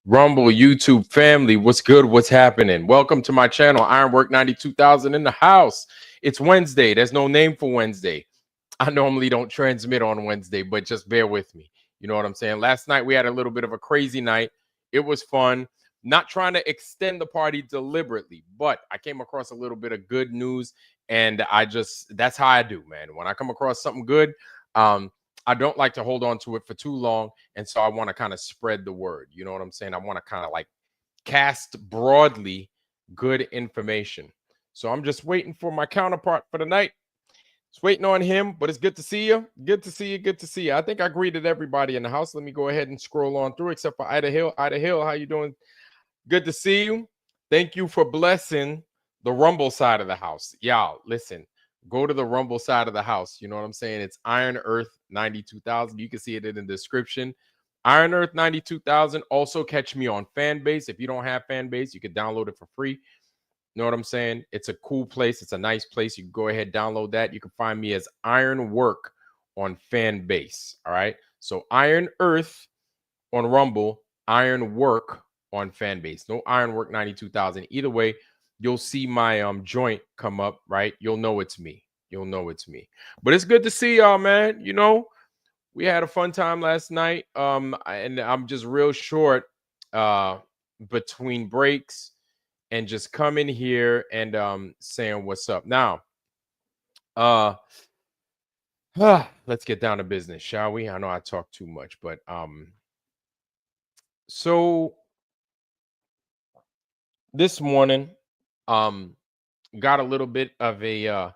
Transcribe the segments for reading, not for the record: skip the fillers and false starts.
Rumble, YouTube family, what's good? What's happening? Welcome to my channel, Ironwork 92,000 in the house. It's Wednesday. There's no name for Wednesday. I normally don't transmit on Wednesday, but just bear with me. You know what I'm saying? Last night we had a little bit of a crazy night. It was fun. Not trying to extend the party deliberately, but I came across a little bit of good news, and that's how I do, man. When I come across something good, I don't like to hold on to it for too long. And so I want to kind of spread the word. You know what I'm saying? I want to kind of like cast broadly good information. So I'm just waiting for my counterpart for the night. Just waiting on him, but it's good to see you. Good to see you. Good to see you. I think I greeted everybody in the house. Let me go ahead and scroll on through, except for Ida Hill. Ida Hill, how you doing? Good to see you. Thank you for blessing the Rumble side of the house. Y'all, listen, go to the Rumble side of the house. You know what I'm saying? It's Iron Earth 92,000. You can see it in the description. Iron Earth 92,000. Also catch me on Fanbase. If you don't have Fanbase, you can download it for free. You know what I'm saying? It's a cool place. It's a nice place. You can go ahead, download that. You can find me as Ironwork on Fanbase. All right. So Iron Earth on Rumble, Ironwork on Fanbase. No Ironwork 92,000. Either way, you'll see my joint come up, right? You'll know it's me. You'll know it's me. But it's good to see y'all, man. You know, we had a fun time last night. And I'm just real short between breaks and just coming here and saying what's up. Now, let's get down to business, shall we? I know I talk too much, but so this morning, got a little bit of a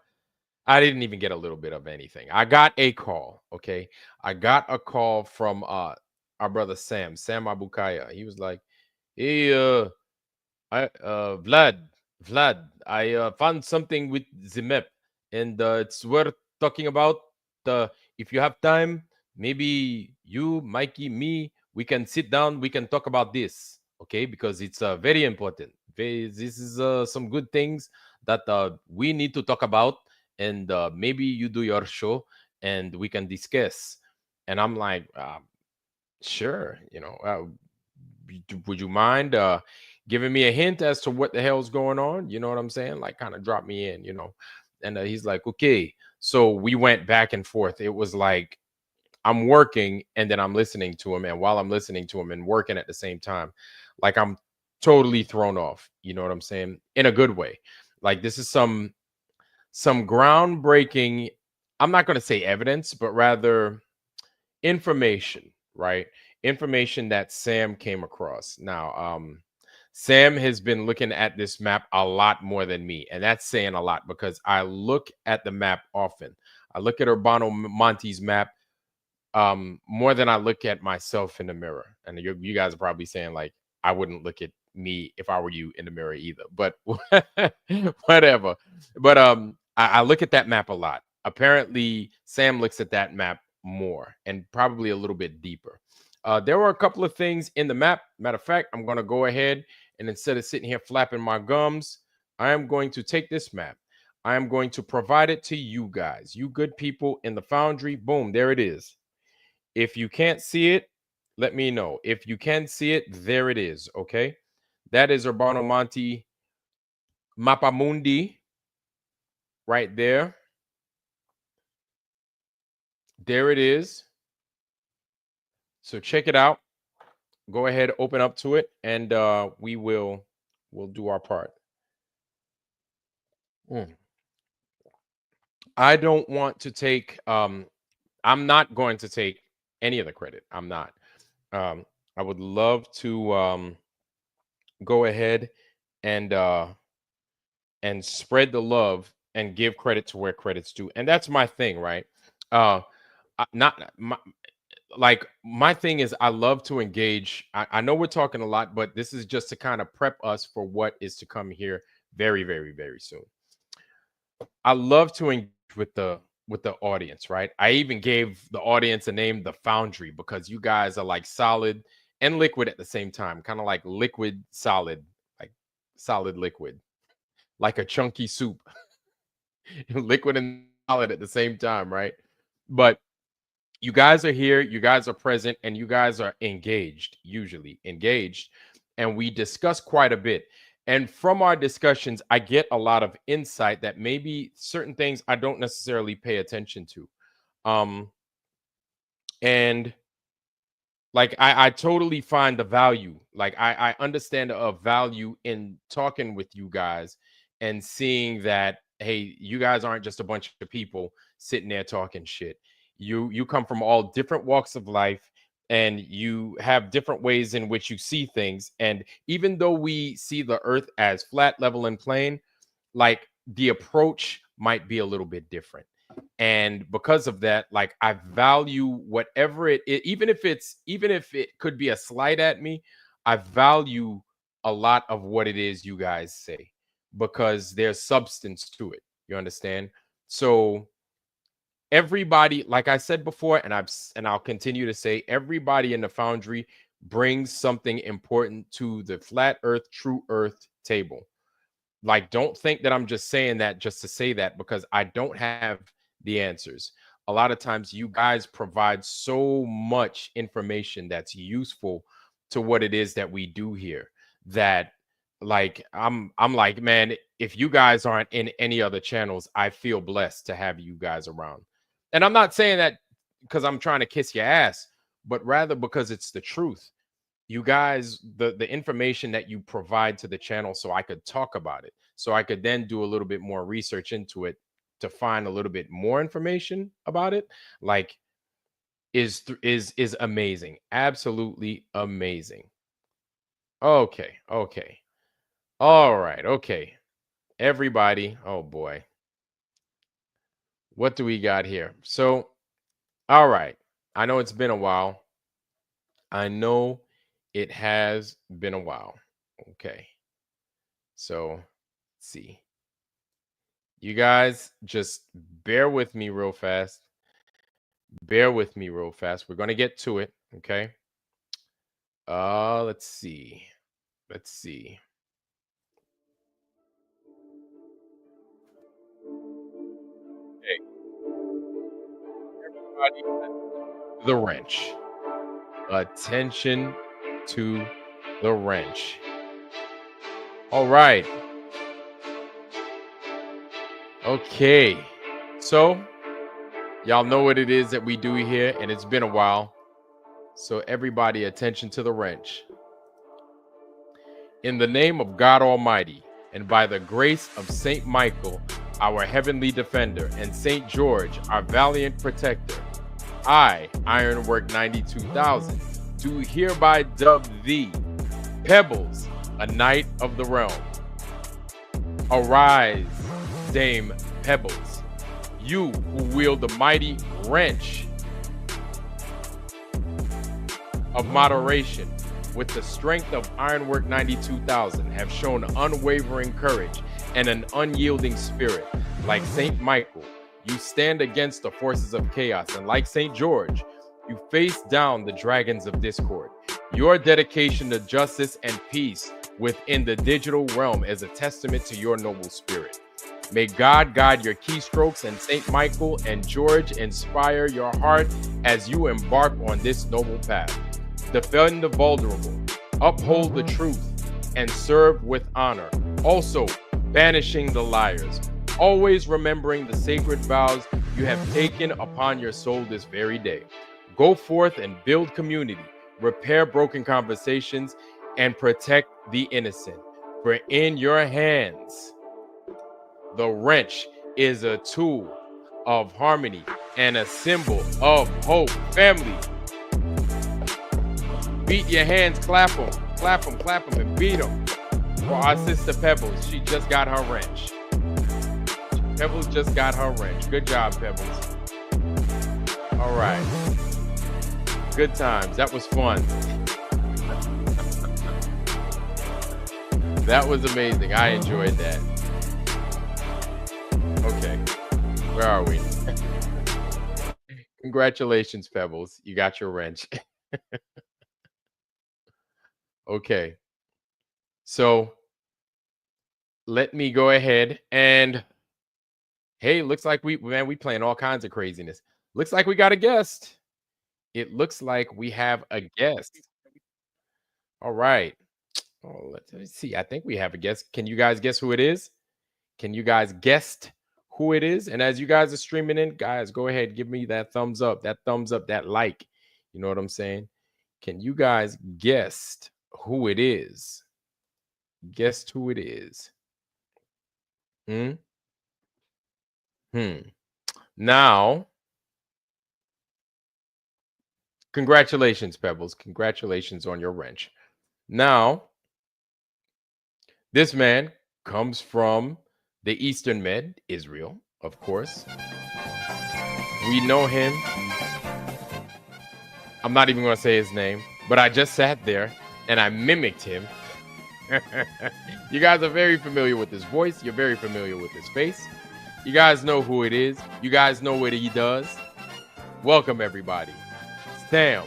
I didn't even get a little bit of anything. I got a call, okay? I got a call from our brother Sam Abukaya. He was like, "Hey, Vlad, I found something with the map, and it's worth talking about. If you have time, maybe you, Mikey, me, we can sit down, we can talk about this, okay? Because it's very important. This is some good things that we need to talk about, and maybe you do your show, and we can discuss." And I'm like, sure, would you mind giving me a hint as to what the hell's going on? You know what I'm saying? Like, kind of drop me in, And he's like, okay. So we went back and forth. It was like I'm working and then I'm listening to him. And while I'm listening to him and working at the same time, like I'm totally thrown off. You know what I'm saying? In a good way. Like, this is some groundbreaking, I'm not going to say evidence, but rather information, right? Information that Sam came across. Now, Sam has been looking at this map a lot more than me, and that's saying a lot because I look at the map often. I look at Urbano Monte's map more than I look at myself in the mirror. And you guys are probably saying, like, I wouldn't look at me if I were you in the mirror either, but whatever. But I look at that map a lot. Apparently Sam looks at that map more and probably a little bit deeper. There were a couple of things in the map. Matter of fact, I'm going to go ahead and instead of sitting here flapping my gums, I am going to take this map. I am going to provide it to you guys, you good people in the Foundry. Boom, there it is. If you can't see it, let me know. If you can see it, there it is. Okay. That is Urbano Monte Mappa Mundi right there. There it is. So check it out. Go ahead, open up to it, and we'll do our part. I don't want to take I'm not going to take any of the credit. I'm not. I would love to go ahead and spread the love and give credit to where credit's due. And that's my thing, right? Not my, like my thing is I love to engage. I know we're talking a lot, but this is just to kind of prep us for what is to come here very, very, very soon. I love to engage with the audience, right? I even gave the audience a name, the Foundry, because you guys are like solid and liquid at the same time, kind of like liquid solid, like solid liquid, like a chunky soup. Liquid and solid at the same time, right? But You guys are here, you guys are present, and you guys are engaged, usually engaged, and we discuss quite a bit. And from our discussions, I get a lot of insight that maybe certain things I don't necessarily pay attention to. Um, and like I totally find the value. Like I understand a value in talking with you guys and seeing that, hey, you guys aren't just a bunch of people sitting there talking shit. You come from all different walks of life, and you have different ways in which you see things. And even though we see the earth as flat, level, and plain, like the approach might be a little bit different. And because of that, like I value whatever even if it could be a slight at me, I value a lot of what it is you guys say, because there's substance to it. You understand? So everybody, like I said before, and I'll continue to say, everybody in the foundry brings something important to the flat earth, true earth table. Like, don't think that I'm just saying that just to say that, because I don't have the answers. A lot of times you guys provide so much information that's useful to what it is that we do here, that like I'm like, man, if you guys aren't in any other channels, I feel blessed to have you guys around. And I'm not saying that because I'm trying to kiss your ass, but rather because it's the truth. You guys, the information that you provide to the channel, so I could talk about it, so I could then do a little bit more research into it to find a little bit more information about it, like is amazing. Absolutely amazing. Okay, okay. All right, okay. Everybody, oh boy. What do we got here? So, all right. I know it's been a while. I know it has been a while. Okay. So, let's see. You guys just bear with me real fast. Bear with me real fast. We're going to get to it, okay? Let's see. Let's see. Hey, everybody, the wrench. Attention to the wrench. All right. Okay. So, y'all know what it is that we do here, and it's been a while. So, everybody, attention to the wrench. In the name of God Almighty, and by the grace of Saint Michael, our heavenly defender, and Saint George, our valiant protector, I, Ironwork 92,000, do hereby dub thee, Pebbles, a knight of the realm. Arise, Dame Pebbles, you who wield the mighty wrench of moderation. With the strength of Ironwork 92,000, have shown unwavering courage and an unyielding spirit. Like Saint Michael, you stand against the forces of chaos, and like Saint George, you face down the dragons of discord. Your dedication to justice and peace within the digital realm is a testament to your noble spirit. May God guide your keystrokes, and Saint Michael and George inspire your heart as you embark on this noble path. Defend the vulnerable, uphold the truth, and serve with honor. Also, banishing the liars. Always remembering the sacred vows you have taken upon your soul this very day. Go forth and build community, repair broken conversations, and protect the innocent. For in your hands, the wrench is a tool of harmony and a symbol of hope. Family, beat your hands, clap them, and beat them. For our sister Pebbles, she just got her wrench. Pebbles just got her wrench. Good job, Pebbles. All right. Good times. That was fun. That was amazing. I enjoyed that. Okay. Where are we? Congratulations, Pebbles. You got your wrench. Okay. So let me go ahead and hey, looks like we playing all kinds of craziness. Looks like we got a guest. It looks like we have a guest. All right. Oh, let's see. I think we have a guest. Can you guys guess who it is? Can you guys guess who it is? And as you guys are streaming in, guys, go ahead, give me that thumbs up, that like. You know what I'm saying? Can you guys guess who it is? Guess who it is? Hmm. Hmm. Now, congratulations, Pebbles. Congratulations on your wrench. Now, this man comes from the Eastern Med, Israel, of course. We know him. I'm not even going to say his name, but I just sat there and I mimicked him. You guys are very familiar with his voice. You're very familiar with his face. You guys know who it is. You guys know what he does. Welcome, everybody. Sam,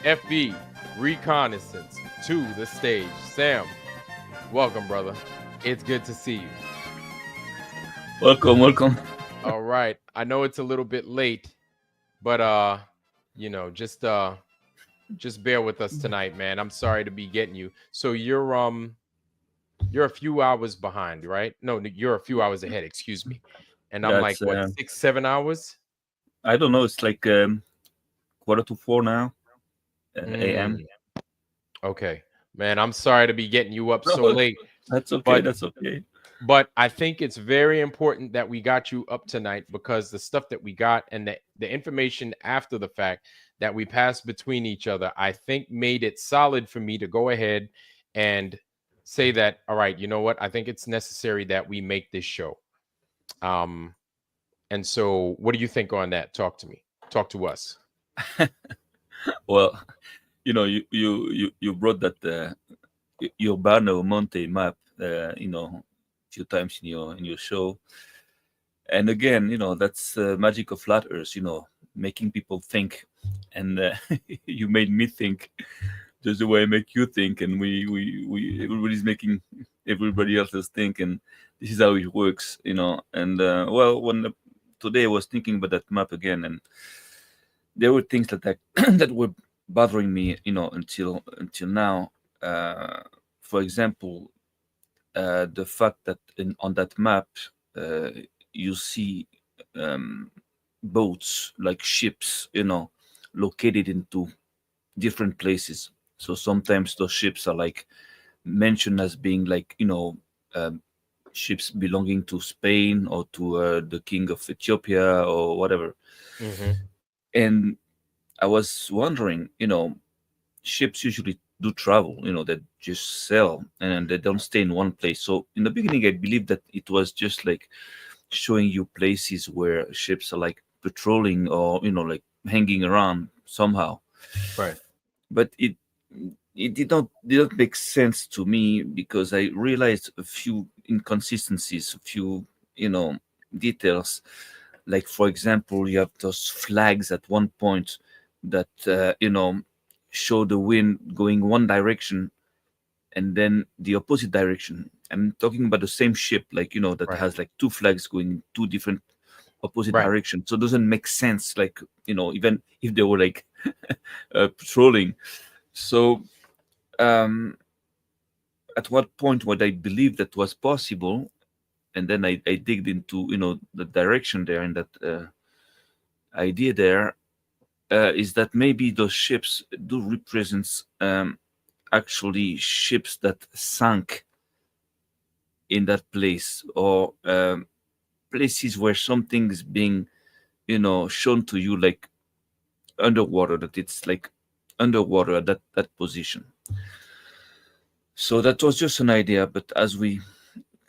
FB, Reconnaissance to the stage. Sam, welcome, brother. It's good to see you. Welcome, welcome. All right. I know it's a little bit late, but just bear with us tonight, man. I'm sorry to be getting you. So you're a few hours behind, right? No, you're a few hours ahead, excuse me. And I'm Yeah, like, it's what, 6, 7 hours? I don't know. It's like quarter to four now, a.m. Mm, okay. Man, I'm sorry to be getting you up so No, late, that's okay. but That's okay. I think it's very important that we got you up tonight because the stuff that we got and the information after the fact that we passed between each other, I think made it solid for me to go ahead and say that, all right, you know what? I think it's necessary that we make this show. Um, and so what do you think on that? Talk to me. Talk to us. Well, you brought that Urbano Monte map, a few times in your show, and again, that's magic of flat Earth. Making people think, and you made me think. Just the way I make you think, and we everybody's making everybody else's think, and this is how it works. And well, today I was thinking about that map again, and there were things that that were bothering me, until now. For example, the fact that on that map, uh, you see um, boats like ships, located into different places. So sometimes those ships are like mentioned as being like, um, ships belonging to Spain or to the king of Ethiopia or whatever. Mm-hmm. And I was wondering, ships usually do travel, they just sail and they don't stay in one place. So in the beginning, I believed that it was just like showing you places where ships are like patrolling or, like hanging around somehow. Right. But it did not make sense to me because I realized a few inconsistencies, a few details. Like for example, you have those flags at one point that show the wind going one direction and then the opposite direction. I'm talking about the same ship, like that Right. has like two flags going in two different opposite Right. directions. So it doesn't make sense. Like even if they were like patrolling. So um, at what point would I believe that was possible? And then I digged into the direction there and that idea there is that maybe those ships do represent actually ships that sank in that place or places where something is being shown to you like underwater, that it's like underwater at that position. So that was just an idea, but as we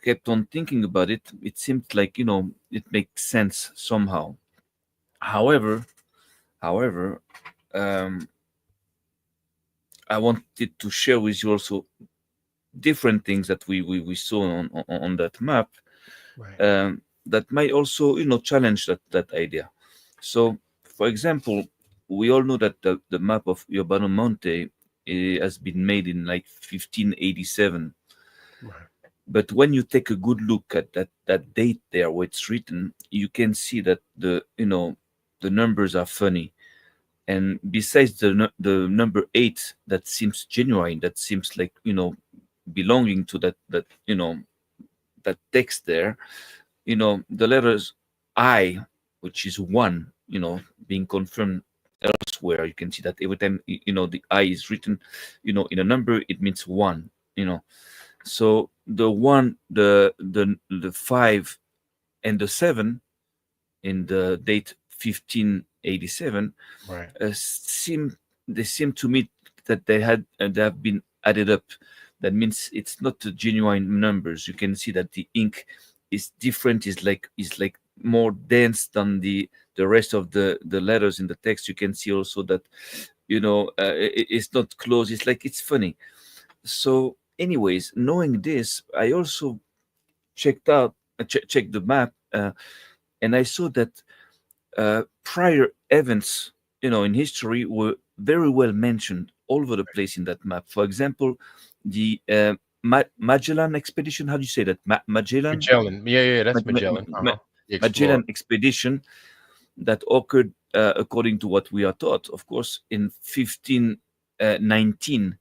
kept on thinking about it, it seemed like it makes sense somehow. However, however, um, I wanted to share with you also different things that we saw on that map Right. that might also challenge that idea. So, for example, we all know that the map of Urbano Monte has been made in like 1587. Right. But when you take a good look at that date there where it's written, you can see that the numbers are funny. And besides the number 8, that seems genuine, that seems like, belonging to that that text there, the letters I, which is 1, being confirmed elsewhere. You can see that every time the I is written in a number, it means 1. So the 1, the 5, and the 7 in the date 1587 Right. seem to me that they have been added up. That means it's not the genuine numbers. You can see that the ink is different, is like more dense than the rest of the letters in the text. You can see also that it's not close. It's like it's funny. So anyways, knowing this, I also checked the map, and I saw that prior events, in history were very well mentioned all over the place in that map. For example, the Magellan expedition. How do you say that? Magellan. Magellan. Yeah, Ma- that's Ma- Magellan. Ma- The explorer. Magellan expedition that occurred, according to what we are taught, of course, in 1519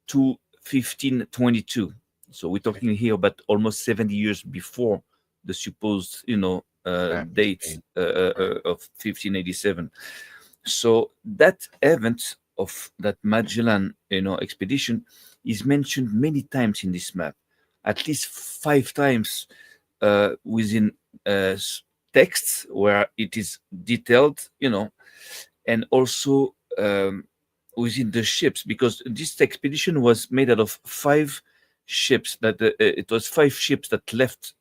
to 1522. So we're Okay. talking here about almost 70 years before the supposed, Map was date made. Right. of 1587. So that event of that Magellan, expedition is mentioned many times in this map, at least 5 times within texts where it is detailed, and also within the ships, because this expedition was made out of 5 ships. That it was 5 ships that left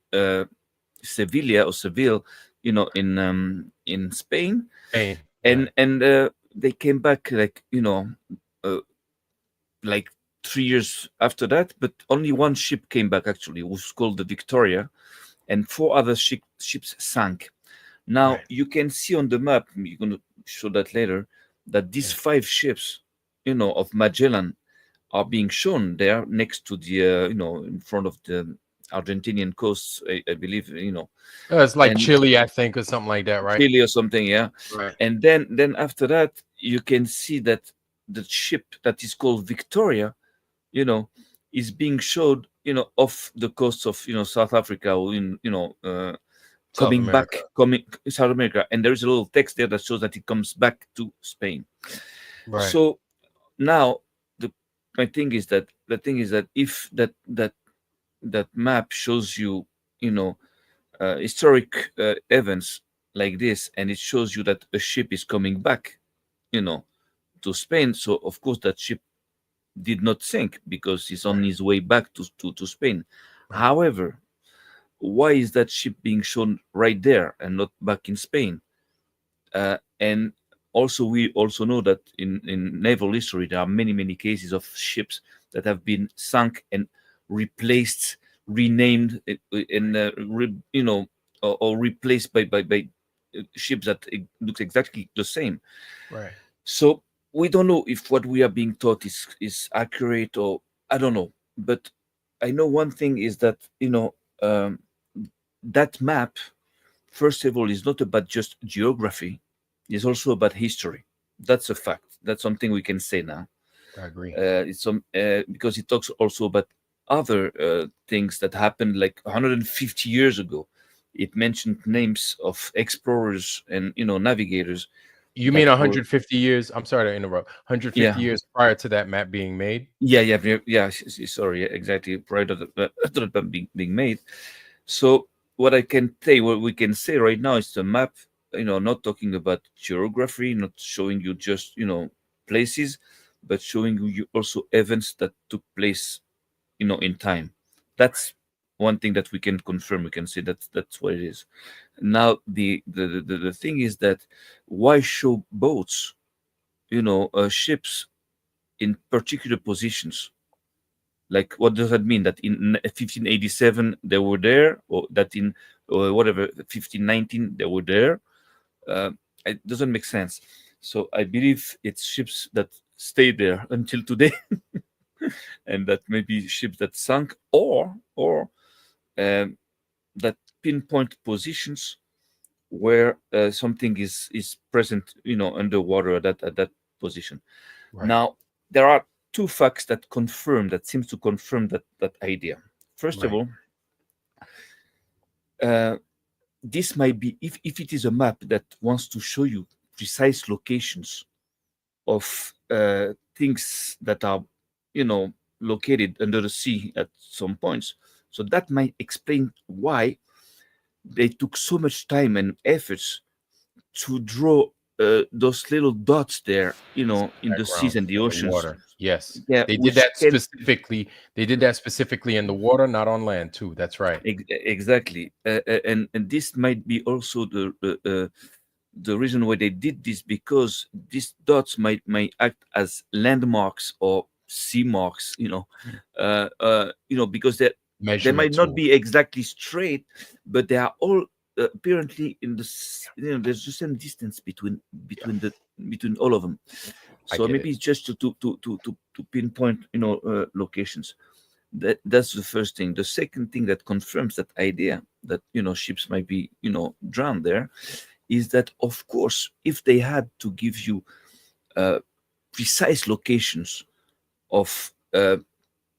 Sevilla or Seville, in Spain, Spain. and Right. they came back uh, like 3 years after that, but only one ship came back actually, it was called the Victoria, and 4 other ships sank. Now Right. you can see on the map, you're going to show that later, that these Yeah. 5 ships, of Magellan, are being shown there next to the, in front of the Argentinian coasts, I believe, It's like and Chile, I think, or something like that, right? Chile or something, yeah. Right. And then after that, you can see that the ship that is called Victoria, you know, is being showed, off the coast of, South Africa, or South America. coming South America, and there is a little text there that shows that it comes back to Spain. Right. So now the my thing is that the thing is that if that map shows you, you know historic events like this, and it shows you that a ship is coming back, you know to Spain, so of course that ship did not sink because it's on Right. his way back to Spain. Right. However, why is that ship being shown right there and not back in Spain? And also, we also know that in naval history there are many cases of ships that have been sunk and replaced, renamed, and or replaced by ships that looks exactly the same. Right. So we don't know if what we are being taught is accurate, or I don't know. But I know one thing is that that map, first of all, is not about just geography; it's also about history. That's a fact. That's something we can say now. I agree. It's some Because it talks also about other things that happened like 150 years ago. It mentioned names of explorers and navigators You mean that were. 150 years? I'm sorry to interrupt. 150 Yeah, years prior to that map being made? yeah. Sorry, yeah, exactly. Prior to to the map being made. So what we can say right now is the map. Not talking about geography, not showing you just places, but showing you also events that took place, in time. That's one thing that we can confirm. We can say that's what it is. Now the thing is that why show boats, ships in particular positions? Like, what does that mean? That in 1587 they were there, or that in whatever 1519 they were there? Uh, it doesn't make sense. So I believe it's ships that stay there until today, and that maybe ships that sunk, or that pinpoint positions where something is present, underwater at that position. Right. Now, there are two facts that seems to confirm that idea. First of Right. all, uh, this might be, if it is a map that wants to show you precise locations of things that are, located under the sea at some points. So that might explain why they took so much time and efforts to draw those little dots there, in the Background seas and the in the oceans. water. Yes. Yeah, They did which that can specifically. They did that specifically in the water, not on land too. That's right. exactly, and this might be also the reason why they did this, because these dots might act as landmarks or sea marks, because they might Measurement not tool. be exactly straight, but they are all apparently there's the same distance Yeah, between all of them. I So get it. maybe it's just to pinpoint, locations. That's the first thing. The second thing that confirms that idea that, ships might be, drowned there, is that, of course, if they had to give you uh, precise locations of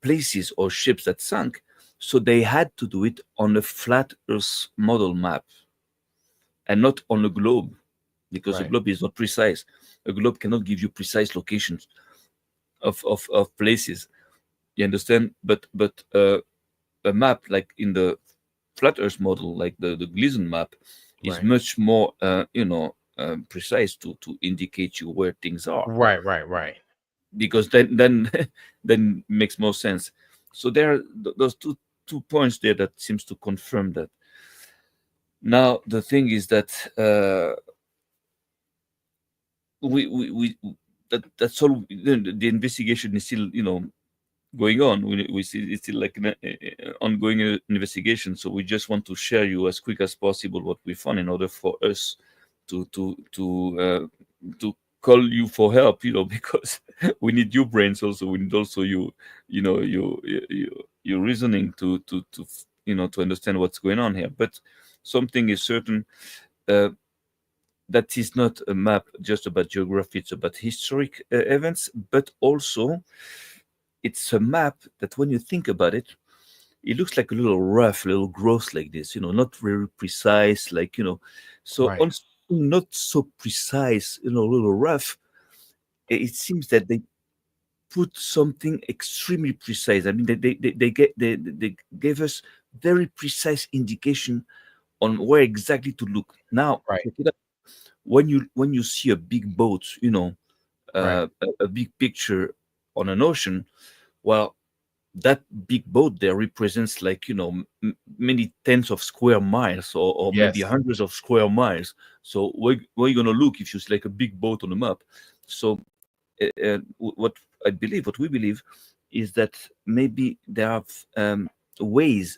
places or ships that sank, so they had to do it on a flat Earth model map and not on a globe, because a Right. globe is not precise. A globe cannot give you precise locations of places. You understand? But a map like in the flat Earth model, like the Gleason map, is Right. much more, precise to indicate you where things are, Right. Right. Right. because then then makes more sense. So there are those two points there that seems to confirm that. Now the thing is that we that's all. The investigation is still, going on. We see it's still like an ongoing investigation. So we just want to share you as quick as possible what we found, in order for us to call you for help. Because we need your brains also. We need also your reasoning to understand what's going on here. But something is certain. Uh, that is not a map just about geography, it's about historic events, but also it's a map that, when you think about it, it looks like a little rough, a little gross, like this, not very precise, like, so Right. on, not so precise, a little rough. It seems that they put something extremely precise. I mean, they gave us very precise indication on where exactly to look. Now, Right. check it out. When you see a big boat, Right. a big picture on an ocean, well, that big boat there represents, like, many tens of square miles, or maybe Yes. hundreds of square miles. So where are you going to look if you see like a big boat on the map? So what we believe is that maybe there are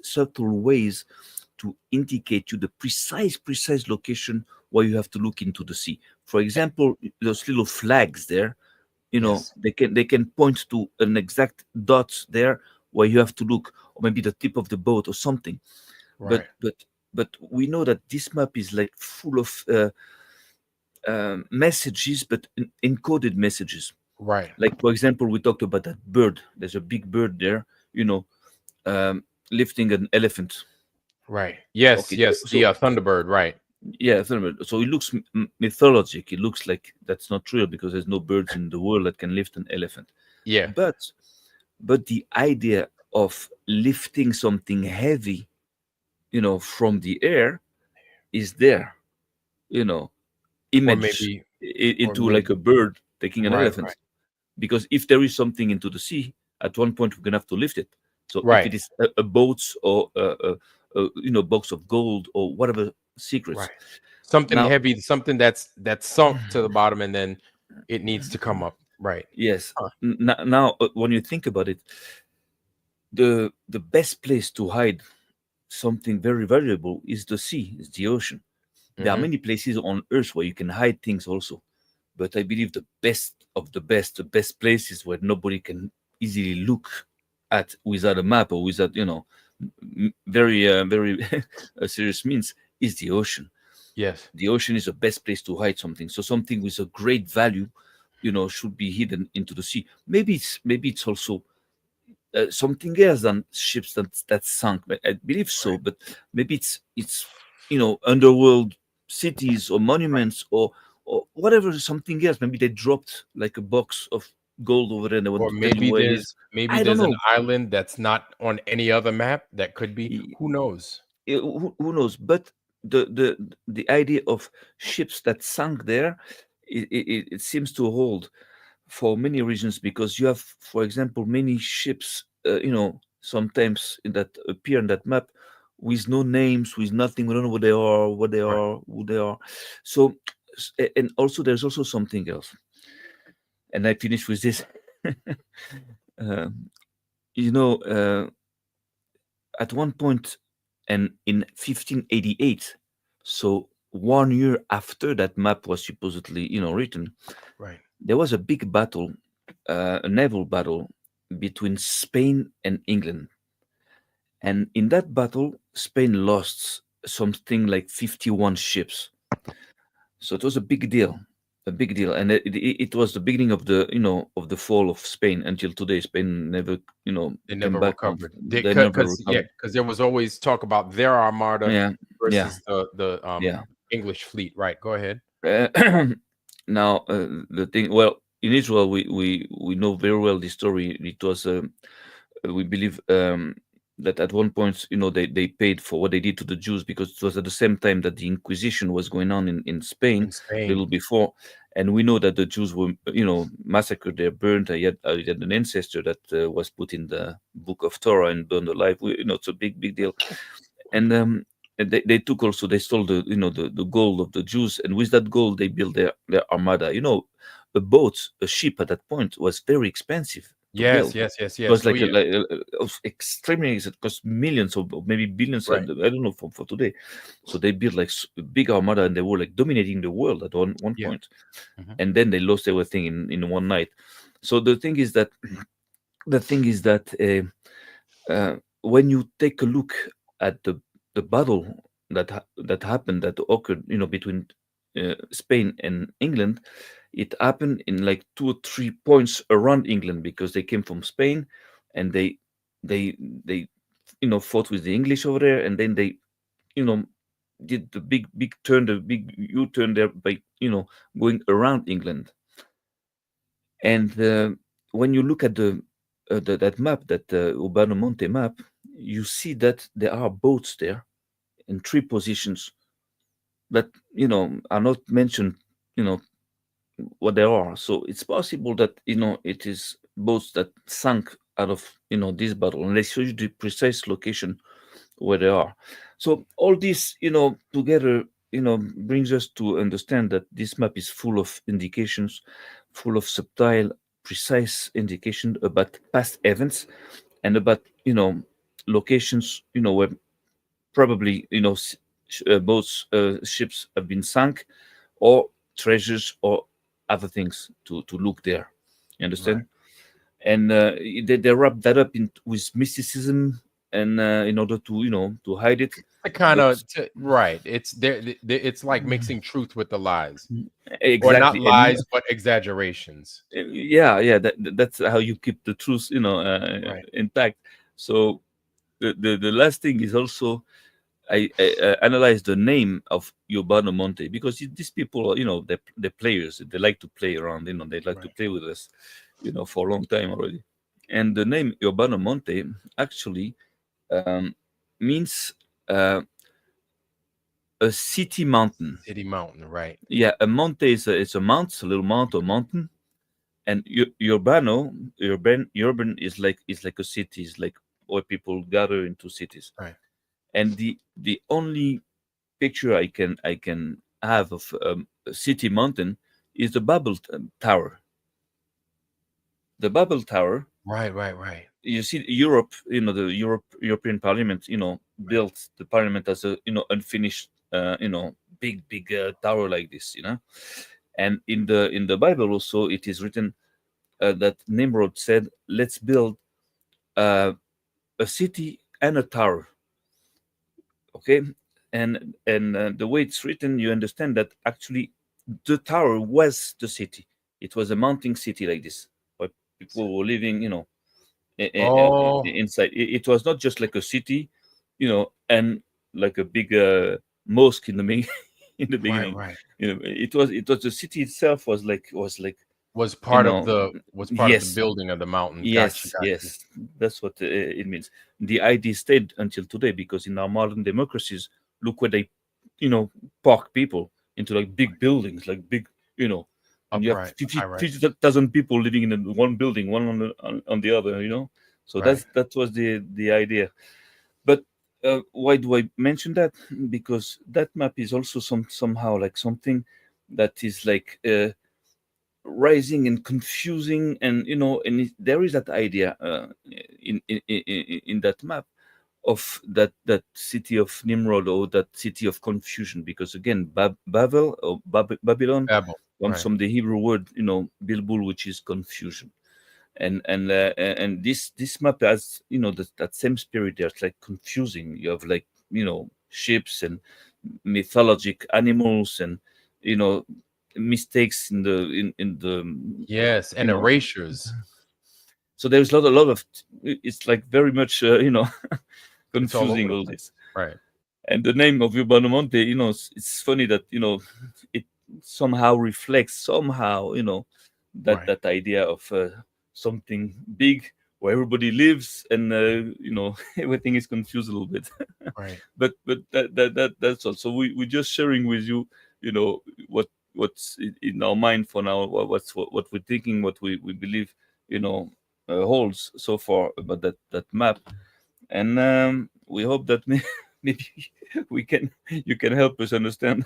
subtle ways to indicate you the precise location where you have to look into the sea. For example, those little flags there, Yes. they can point to an exact dot there where you have to look, or maybe the tip of the boat or something. but Right. but but we know that this map is like full of messages, but encoded messages. Right. Like, for example, we talked about that bird. There's a big bird there, you know lifting an elephant. Right. Yes. Okay, Yes. The Thunderbird. Right. yeah, so it looks mythologic. It looks like that's not real, because there's no birds in the world that can lift an elephant. Yeah. But but the idea of lifting something heavy, from the air, is there, you know Or image maybe. Or into like maybe. a bird taking an Right. elephant. Right. Because if there is something into the sea, at one point we're gonna have to lift it. So if Right. it is a boat, or a box of gold, or whatever secrets. Right. Something Now, heavy. Something that's sunk to the bottom, and then it needs to come up. Right. yes. Huh. Now, when you think about it, the best place to hide something very valuable is the sea, is the ocean. There are Mm-hmm. many places on earth where you can hide things also, but I believe the best of the best places where nobody can easily look at without a map, or without, very very serious means, is the ocean. Yes. The ocean is the best place to hide something. So something with a great value, should be hidden into the sea. Maybe it's also something else than ships that sunk. I believe so, Right. but maybe it's underworld cities or Right. monuments or whatever, something else. Maybe they dropped like a box of gold over there and they want Or to tell you where it is. maybe I don't there's an know. island that's not on any other map that could be. Who knows? Who knows? But the idea of ships that sunk there, it seems to hold for many reasons, because you have, for example, many ships, sometimes in that appear in that map with no names, with nothing. We don't know what they are, Right. who they are. So, and also there's also something else. And I finish with this. uh, you know, at one point, and in 1588, so 1 year after that map was supposedly, written, Right. there was a big battle, a naval battle between Spain and England. And in that battle, Spain lost something like 51 ships. So it was a big deal. And it was the beginning of the fall of Spain. Until today, Spain never, They came never back from, recovered. they never Yeah, recovered. because there was always talk about their armada Yeah, yeah, versus the yeah. English fleet. Right. Go ahead. Uh, Now, the thing, well, in Israel, we know very well the story. It was, we believe, that at one point, they paid for what they did to the Jews, because it was at the same time that the Inquisition was going on in Spain, In a little Spain. before. And we know that the Jews were, massacred, they burned. I had an ancestor that was put in the book of Torah and burned alive. It's a big, big deal. And they took also, they stole the gold of the Jews, and with that gold they built their armada. A boat, a ship at that point was very expensive to Yes, build. yes, yes, It yes. was Oh like yeah. of extremely, it cost millions or maybe billions. Right. I don't know for today. So they built like a big armada, and they were like dominating the world at one Yeah. point. Mhm. And then they lost everything in one night. So the thing is that when you take a look at the battle that happened, that occurred, between Spain and England, it happened in like 2 or 3 points around England, because they came from Spain, and they fought with the English over there, and then they you know did the big turn, the big U-turn there by going around England. And when you look at that map, that Urbano Monte map, you see that there are boats there in 3 positions that are not mentioned. You know what they are. So it's possible that it is boats that sank out of this battle, and they show you the precise location where they are. So all this together brings us to understand that this map is full of indications, full of subtle, precise indication about past events, and about locations where probably boats, ships have been sunk, or treasures, or other things to look there. You Right. understand? And they wrap that up with mysticism, and in order to to hide it. The kind But of right. It's there. It's like mixing truth with the lies, or not exactly. And lies, but exaggerations. yeah, that's how you keep the truth Right. intact. So the last thing is also, I analyzed the name of Urbano Monte, because these people are, they're players. They like to play around. They like to Right. play with us, for a long time already. And the name Urbano Monte actually um, means uh, a city mountain. City Mountain. Right. Yeah, a monte is a mount, a little mount or mountain. And urban is like a city, is like where people gather into cities. Right. And the only picture I can have of a city mountain is the Babel Tower. The Babel Tower. Right. Right. Right. You see, Europe, the European Parliament, Right. built the Parliament as a unfinished, big tower like this, And in the Bible also, it is written that Nimrod said, "Let's build uh, a city and a tower." Okay, and the way it's written, you understand that actually the tower was the city. It was a mounting city like this, where people were living, Oh, inside. It was not just like a city, and like a big mosque in the in the right, beginning. right. It was the city itself was like Was you part of know the yes, building of the mountain. Gotcha, yes, gotcha. yes. That's what it means. The idea stayed until today because in our modern democracies, look where they, park people into like big buildings, like big, and you have Upright, 50,000 people living in one building, one on the other. So right. that was the idea. But why do I mention that? Because that map is also somehow like something that is like rising and confusing, and there is that idea in that map of that city of Nimrod, or that city of confusion, because again, Babel or Babylon Babel, comes right. from the Hebrew word, Bilbul, which is confusion. And this map has, that same spirit there. It's like confusing. You have like, ships and mythologic animals, and you know mistakes in the Yes, you and know erasures. so there's a lot of, it's like very much It's all over confusing, the all place. this. Right, And the name of Urbano Monte, it's funny that it somehow reflects somehow, right, that idea of something big where everybody lives, and everything is confused a little bit. right. But that's all. So we're just sharing with you, you know what's in our mind for now, what we're thinking, what we believe, holds so far about that map. And we hope that maybe we can you can help us understand,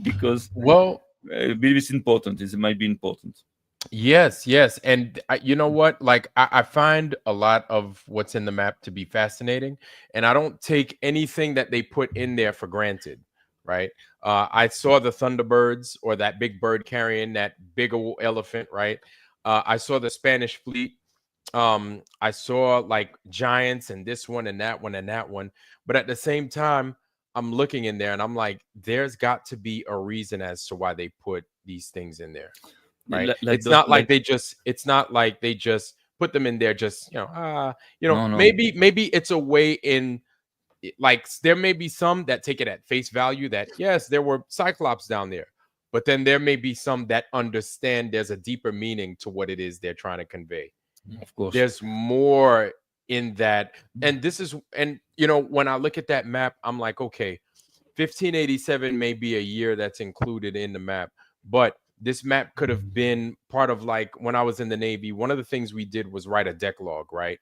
because Well, I believe it's important. It might be important. yes, yes. And you know what? Like, I find a lot of what's in the map to be fascinating, and I don't take anything that they put in there for granted, right? I saw the Thunderbirds, or that big bird carrying that big old elephant, right? I saw the Spanish fleet. I saw like giants and this one and that one and that one. But at the same time, I'm looking in there and I'm like, there's got to be a reason as to why they put these things in there, right? Like It's the not like like they just put them in there just, No, no. maybe it's a way in, like, there may be some that take it at face value that yes, there were cyclops down there. But then there may be some that understand there's a deeper meaning to what it is they're trying to convey. Of course. There's more in that. And this is, and when I look at that map, I'm like, okay, 1587 may be a year that's included in the map, but this map could have been part of, like, when I was in the Navy, one of the things we did was write a deck log, right?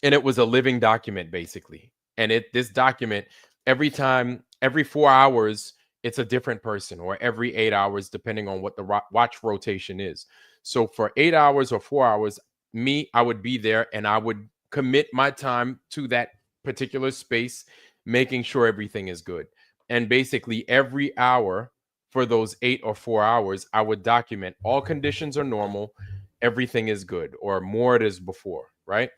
And it was a living document basically. And this document, every 4 hours, it's a different person, or every 8 hours, depending on what the watch rotation is. So for 8 hours or 4 hours, I would be there and I would commit my time to that particular space, making sure everything is good. And basically every hour for those 8 or 4 hours, I would document all conditions are normal, everything is good, or more it is before, right?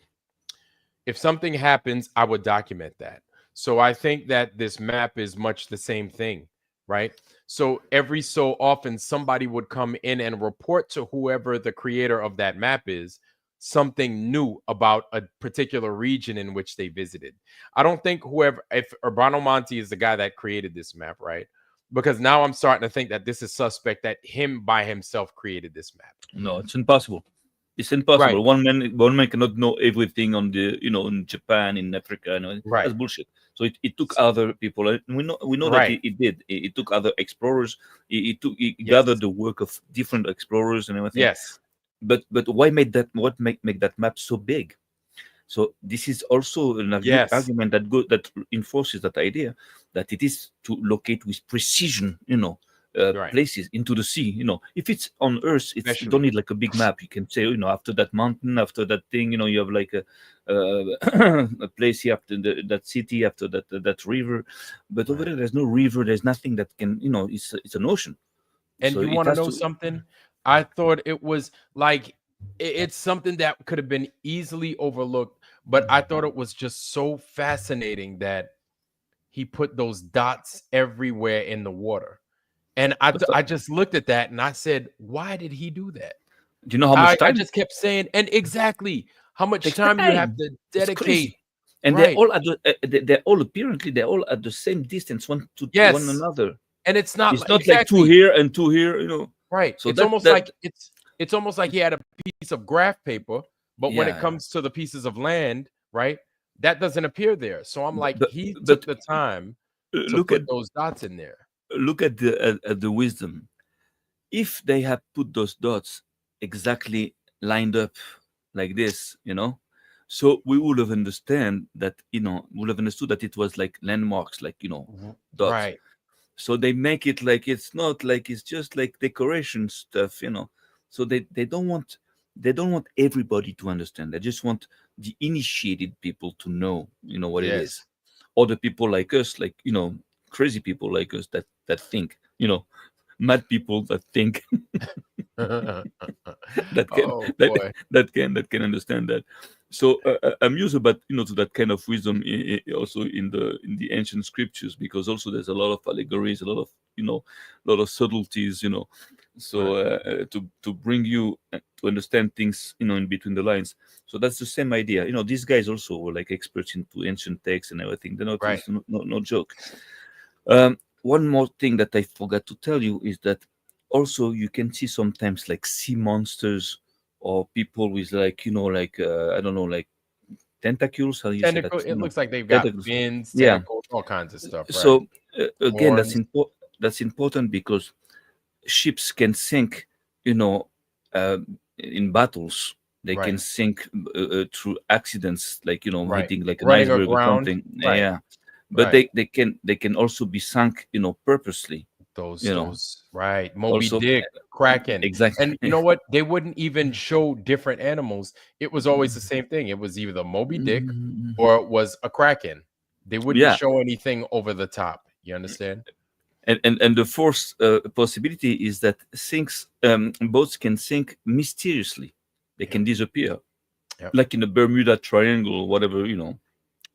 If something happens, I would document that. So I think that this map is much the same thing, right? So every so often, somebody would come in and report to whoever the creator of that map is something new about a particular region in which they visited. I don't think if Urbano Monte is the guy that created this map, right? Because now I'm starting to think that this is suspect that him by himself created this map. No, it's impossible. It's Right, impossible. One man cannot know everything on the in Japan, in Africa. right, That's bullshit. So it took other people, and we know that right. it did. It took other explorers. It gathered Yes, the work of different explorers and everything. yes, But why make that map so big? So this is also an yes. argument that enforces that idea that it is to locate with precision, Right. places into the sea. If it's on Earth, you don't Especially. need like a big map. You can say, after that mountain, after that thing, you have like a place here, after that city, after that river. But over Right. there, there's no river. There's nothing that can, it's an ocean. And So you it want to has know to. something? I thought it was like it's something that could have been easily overlooked, but I thought it was just so fascinating that he put those dots everywhere in the water. And But I just looked at that and I said, why did he do that? do you know how much I time? just kept saying, and exactly how much Takes time you have time. to It's dedicate. crazy. And they're Right. all at they're all apparently they're all at the same distance one to one Yes. another. And it's not It's like not like two exactly here and two here, you know. right. So It's that almost that like it's almost like he had a piece of graph paper, but when it yeah. comes to the pieces of land, right, that doesn't appear there. So I'm like, But he but took the time to look put at those dots in there. the wisdom. If they had put those dots exactly lined up like this, you know, so we would have understand that, you know, would have understood that it was like landmarks, like, you know, dots. Right. So they make it like it's not like it's just like decoration stuff, you know. So they don't want everybody to understand. They just want the initiated people to know, you know, what it is. Yes. Or the people like us, like, you know, crazy people like us that think, you know, mad people that think that can Oh boy. that can understand that. So I'm used about, you know, to that kind of wisdom also in the ancient scriptures, because also there's a lot of allegories, a lot of, you know, a lot of subtleties, you know. So Right. to bring you to understand things, you know, in between the lines. So that's the same idea, you know. These guys also were like experts into ancient texts and everything. They're not, Right. it's no joke. One more thing that I forgot to tell you is that also you can see sometimes like sea monsters or people with, like, you know, like I don't know, like tentacles. How do you say that? Tentacle, You it know, looks like they've got tentacles. fins, Yeah. tentacles, all kinds of stuff. Right. So again, Horns. that's important because ships can sink, you know, uh, in battles. They Right. can sink through accidents, like, you know, Right. hitting like an Running iceberg or aground. something. Right. Yeah, but Right. they can also be sunk, you know, purposely. You know, Those right. Moby also Dick, Kraken. And you exactly. know what? They wouldn't even show different animals. It was always the same thing. It was either Moby Dick or it was a Kraken. They wouldn't Yeah, show anything over the top. You understand? and the fourth possibility is that things boats can sink mysteriously. They Yep. can disappear, Yep. like in the Bermuda Triangle, whatever, you know.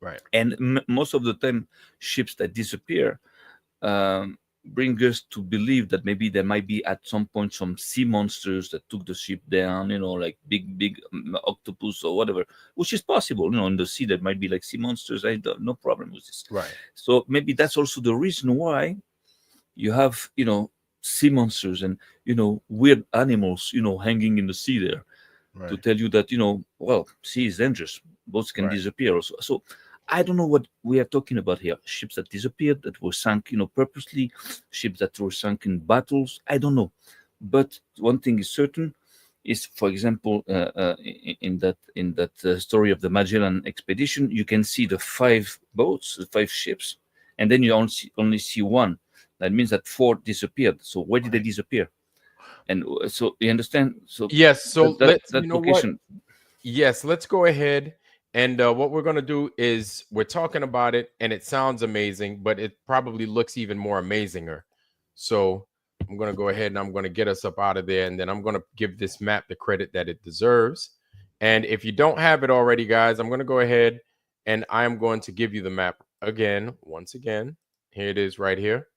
Right. And most of the time, ships that disappear bring us to believe that maybe there might be at some point some sea monsters that took the ship down, you know, like big octopus or whatever, which is possible, you know. In the sea there might be like sea monsters. I don't, no problem with this. Right. So maybe that's also the reason why you have, you know, sea monsters and, you know, weird animals, you know, hanging in the sea there, to Right. tell you that, you know, well, sea is dangerous. Boats can Right. disappear also. So I don't know what we are talking about here. Ships that disappeared, that were sunk, you know, purposely. Ships that were sunk in battles. I don't know. But one thing is certain: is, for example, in that story of the Magellan expedition, you can see the 5 boats, the 5 ships, and then you only see one. That means that 4 disappeared. So where did they Right. disappear? And so you understand. So Yes. So let's, you that know what? location. Yes, let's go ahead. And what we're going to do is we're talking about it and it sounds amazing, but it probably looks even more amazinger. So I'm going to go ahead and I'm going to get us up out of there. And then I'm going to give this map the credit that it deserves. And if you don't have it already, guys, I'm going to go ahead and I'm going to give you the map again, once again. Here it is right here.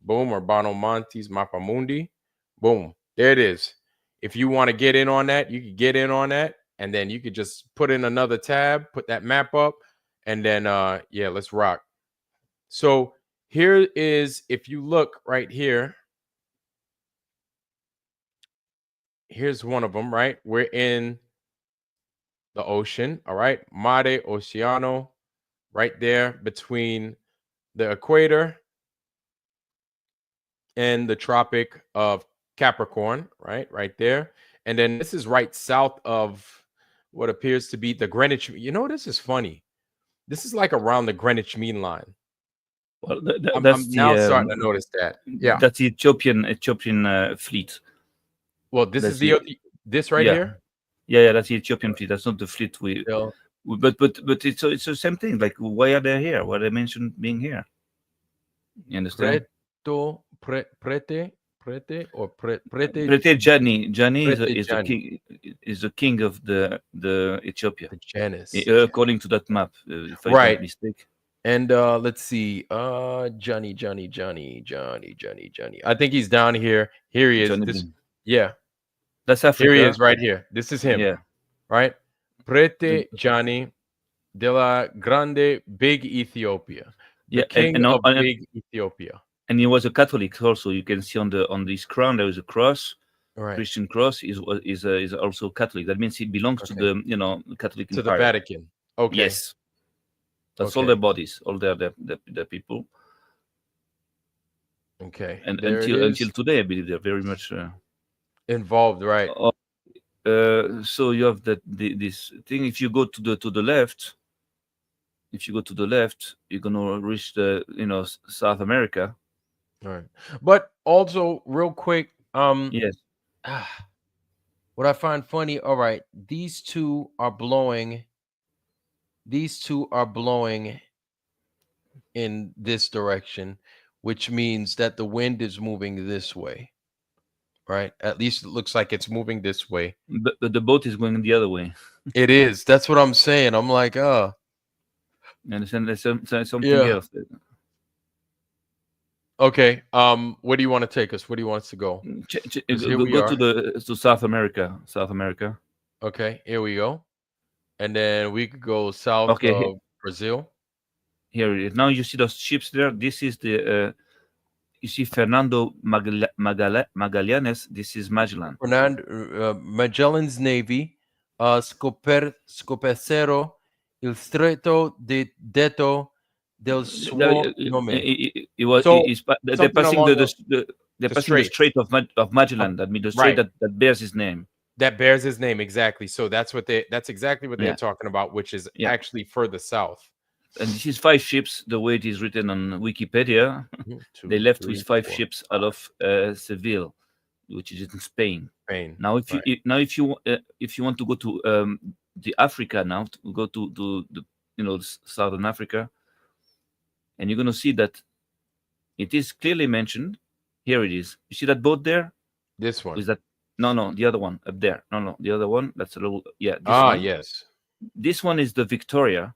Boom, Urbano Monte's Mappa Mundi. Boom, there it is. If you want to get in on that, you can get in on that. And then you could just put in another tab, put that map up, and then yeah, let's rock. So here is, if you look right here, here's one of them, right? We're in the ocean, all right? Mare Oceano, right there between the equator and the Tropic of Capricorn, right? Right there. And then this is right south of what appears to be the Greenwich. You know, this is funny. This is like around the Greenwich Mean Line. Well, I'm now starting to notice that. Yeah. that's the Ethiopian fleet. Well, this is That's the the this right yeah here. that's the Ethiopian fleet. That's not the fleet Still, but it's the same thing. Like, why are they here? Why they mentioned being here? You understand? prete or prete Prete Jani prete is the Jani, king, is the king of the Ethiopia, the Janus. according to that map, if I don't Right. mistake. And let's see. Johnny. I think he's down here. Here he is. Johnny This Bean. yeah. That's Here he Africa. is right here. This is him, Yeah. right? Prete Johnny de la Grande Big Ethiopia. The Yeah, king of Big Ethiopia. and he was a Catholic also. You can see on this crown there is a cross, All right. Christian cross. Is also Catholic. That means he belongs to Okay. the Catholic To the Empire. Vatican. Okay. Yes, that's all their Okay. bodies, all their people, Okay. and There it until is. today, I believe they're very much. Involved, right? Uh, so you have this thing. If you go to the left, you're gonna reach the South America. All right. But also, real quick, Yes, ah, what I find funny, all right, these two are blowing. These two are blowing in this direction, which means that the wind is moving this way, right? At least it looks like it's moving this way. but the boat is going the other way. It is. That's what I'm saying. I'm like, You understand? There's something yeah. else. Okay. Where do you want to take us? Where do you want us to go? Because here we Go to are. to South America. South America. Okay, here we go. And then we could go south Okay, of Brazil. here it is. Now you see those ships there. This is the you see Fernando Magallanes. This is Magellan. Fernando Magellan's Navy, Scopecero, il Stretto di Detto del suo nome. So They're something passing along they're the passing the strait. Strait of Of, Magellan. That means the strait right. that bears his name. That bears his name exactly. So that's exactly what they're Yeah, talking about, which is yeah. actually further south. And this is 5 ships. The way it is written on Wikipedia, they 2, left 3, with 5 4, ships out 5. of Seville, which is in Spain. Spain. Now, Right. if you want to go to the Africa now, to go to the Southern Africa, and you're gonna see that it is clearly mentioned. Here it is. You see that boat there? This one. Is that no the other one up there? No, the other one. That's a little this one. Yes. This one is the Victoria,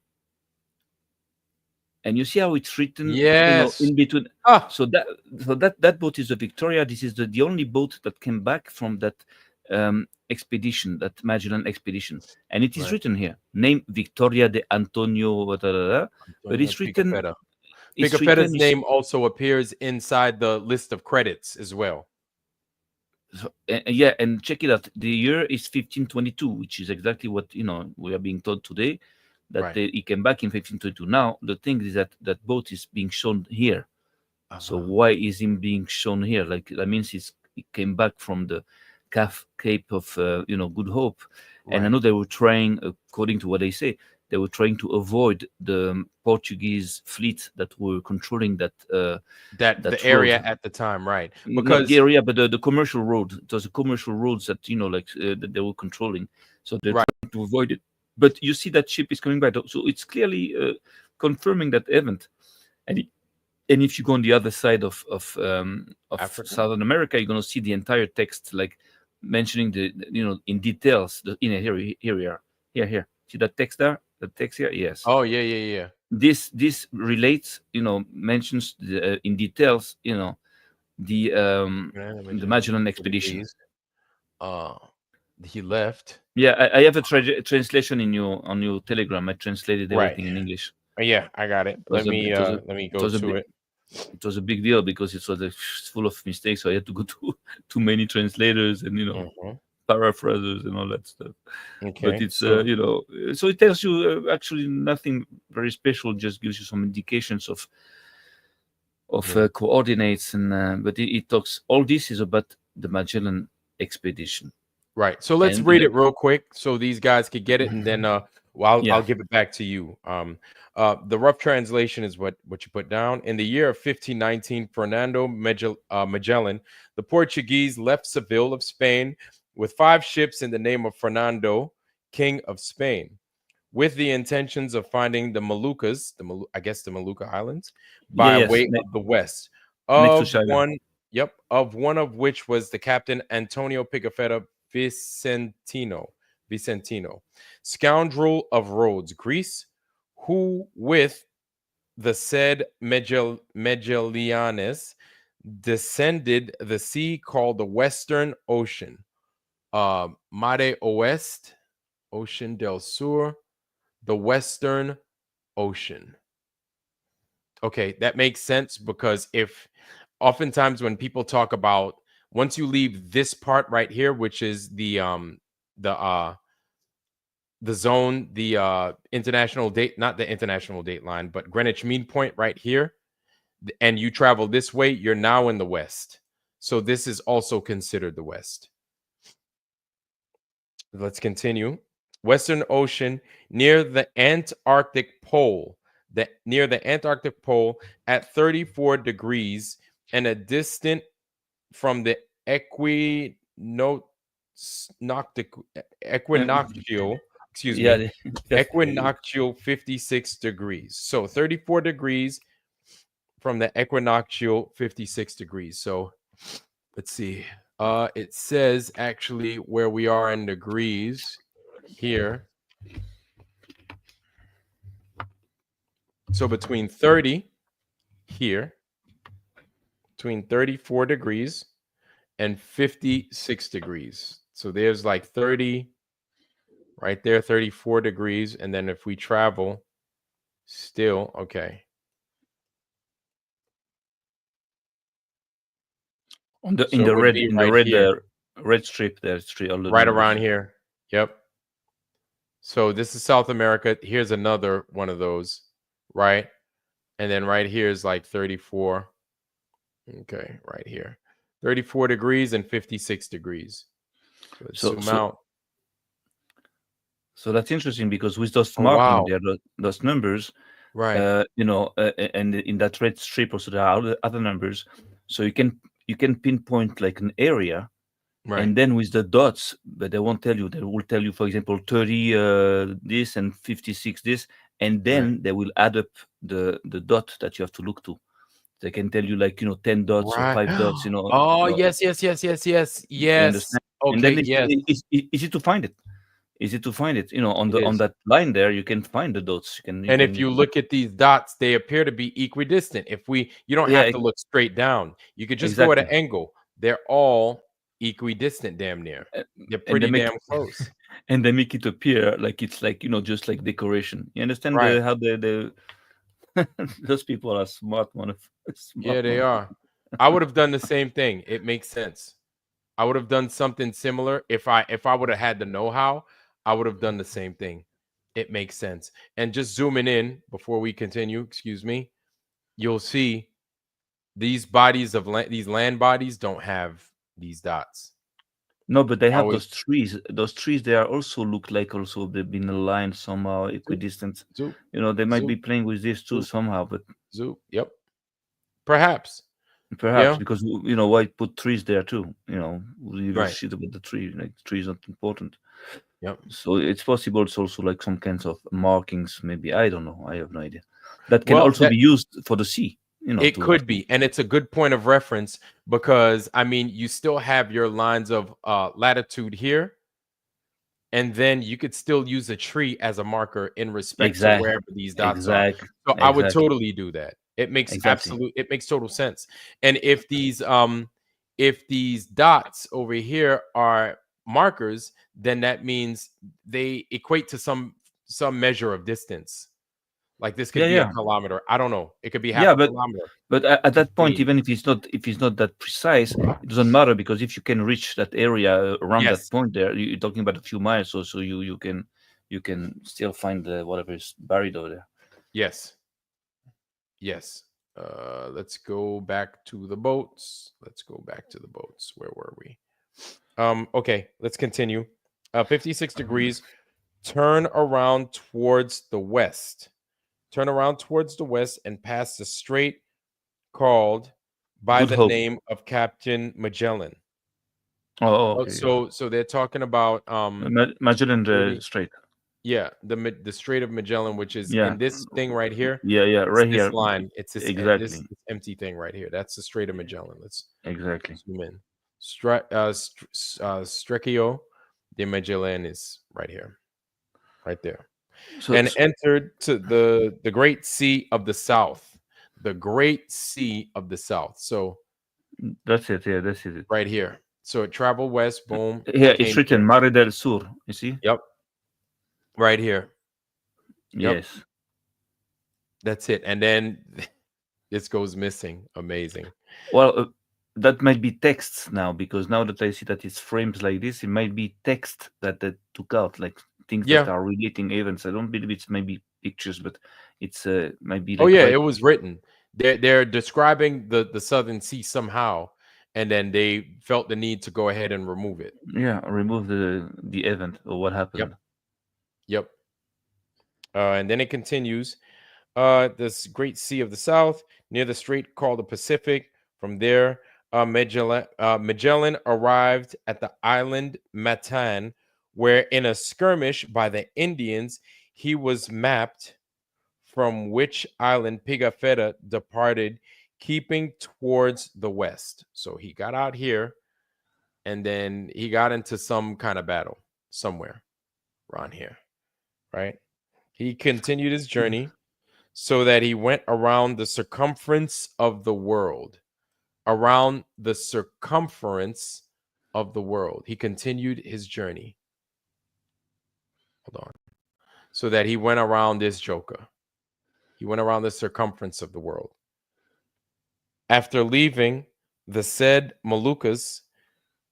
and you see how it's written. Yes. In between. Ah. So that boat is the Victoria. This is the only boat that came back from that expedition, that Magellan expedition, and it is written here, name Victoria de Antonio, but it's written. Picafetta. Picafetta's name also appears inside the list of credits as well. So, yeah, and check it out. The year is 1522, which is exactly what we are being told today, that he came back in 1522. Now the thing is that that boat is being shown here. So why is him being shown here? Like that means he came back from the Cape of Good Hope, and I know they were trying, according to what they say, they were trying to avoid the Portuguese fleet that were controlling that the area at the time, right? Because not the area, but the commercial road. It was the commercial roads that that they were controlling, so they're trying to avoid it. But you see that ship is coming back, so it's clearly confirming that event. And if you go on the other side of Southern America, you're going to see the entire text, like mentioning the in details. Here we are. Here. See that text there? The text here, yes. Oh yeah. This relates, mentions in details, the Magellan expedition. He left. Yeah, I have a translation on your Telegram. I translated everything in English. Yeah, I got it. Let me go to it. It was a big deal because it was full of mistakes, so I had to go to too many translators and paraphrasers and all that stuff. Okay, but it's so it tells you actually nothing very special, just gives you some indications of coordinates, and but it talks. All this is about the Magellan expedition. Right. So let's read it real quick so these guys could get it, and then I'll give it back to you. The rough translation is what you put down. In the year of 1519, Fernando Magellan, the Portuguese, left Seville of Spain with 5 ships in the name of Fernando, King of Spain, with the intentions of finding the Moluccas, the Molucca Islands, by way of the west. Of one of which was the captain Antonio Pigafetta Vicentino, scoundrel of Rhodes, Greece, who with the said Magellanians descended the sea called the Western Ocean, Mare Oeste, Ocean del Sur, the Western Ocean. Okay, that makes sense because if oftentimes when people talk about once you leave this part right here, which is the zone, the international date, not the international date line, but Greenwich Mean Point right here, and you travel this way, you're now in the West. So this is also considered the West. Let's continue. Western Ocean near the Antarctic pole. Near the Antarctic pole at 34 degrees and a distant from the equinoctial, excuse Yeah, me, yes. equinoctial 56 degrees. So 34 degrees from the equinoctial 56 degrees. So let's see. It says actually where we are in degrees here. So between 30 here, between 34 degrees and 56 degrees. So there's like 30 right there, 34 degrees. And then if we travel still, okay. On the So it would be right here, red strip, there's all the right numbers. around here. Yep. So this is South America. Here's another one of those, right? And then right here is like 34. Okay, right here. 34 degrees and 56 degrees. So let's So zoom so out. so that's interesting because with those Oh, marking wow. there, those numbers, Right. and in that red strip also there are other numbers, so you can pinpoint like an area, Right. and then with the dots, but they won't tell you. They will tell you, for example, 30 this and 56 this, and Right. then they will add up the dot that you have to look to. They can tell you like 10 dots or Right. 5 dots. Oh, yes, yes, yes, yes, yes. You Yes. understand? And Okay, then yes. it's easy to find it. Easy to find it. On It the on is. that line there, you can find the dots. You And if can you look at these dots, they appear to be equidistant. You don't yeah, have to look straight down. You could just go at an exactly. angle. They're all equidistant, damn near. Uh, They're And they pretty make damn close. and they make it appear like it's like just like decoration. You understand Right. how the those people are smart, Yeah, smart they motherfuckers. are. I would have done the same thing. It makes sense. I would have done something similar if I would have had the know-how. I would have done the same thing. It makes sense. And just zooming in before we continue, excuse me, you'll see these bodies of land, these land bodies don't have these dots. No, but they have Always those trees. Those trees, they are also look like also they've been aligned somehow zoop, equidistant. zoop, They might zoop, be playing with this too zoop, somehow, but zoop. Yep. Perhaps. perhaps Yeah. because why put trees there too? We give a Right. shit about the tree. Like the tree is not important. Yep. So it's possible it's also like some kinds of markings, maybe. I don't know. I have no idea. That can Well, also that be used for the sea, it to have could be, and it's a good point of reference because I mean, you still have your lines of latitude here, and then you could still use a tree as a marker in respect to exact wherever these dots are. exact So I would exactly totally do that. exactly. It makes total sense. And if these dots over here are markers, then that means they equate to some measure of distance. Like this could Yeah, be a yeah. kilometer. I don't know. It could be half Yeah, a kilometer, but at that point, 15. even if it's not that precise, it doesn't matter because if you can reach that area around that Yes. point there, you're talking about a few miles, so you can still find whatever is buried over there. Yes. Yes. Let's go back to the boats. Let's go back to the boats. Where were we? Okay, let's continue. 56 degrees. Turn around towards the west. Turn around towards the west and pass the strait called by Good the hope. name of Captain Magellan. Okay, yeah. So they're talking about Magellan 30, Strait. yeah, the Strait of Magellan, which is Yeah, in this thing right here. yeah, yeah. It's Right this here, line. It's this exactly, empty thing right here. That's the Strait of Magellan. Let's exactly. zoom in. Strecchio de Magellan is right here, right there. So, and entered to the great sea of the south. The great sea of the south. So that's it. Yeah, that's it. right here. So it traveled west, boom, Here it's came written here. Mare del Sur. You see? Yep, right here. Yep, Yes. that's it. And then this goes missing. Amazing. Well, that might be text now, because now that I see that it's frames like this, it might be text that they took out, like things that Yeah. are relating events. I don't believe it's maybe pictures, but it's might be Oh like yeah, right. it was written. They're describing the Southern Sea somehow, and then they felt the need to go ahead and remove it. Yeah, remove the event or what Yep. happened. Yep. And then it continues. This great sea of the south near the strait called the Pacific. From there, Magellan arrived at the island Matan, where in a skirmish by the Indians, he was mapped, from which island Pigafetta departed, keeping towards the west. So he got out here, and then he got into some kind of battle somewhere around here, right? He continued his journey so that he went around the circumference of the world. Around the circumference of the world. He continued his journey. Hold on. So that he went around this joker. He went around the circumference of the world. After leaving the said Moluccas,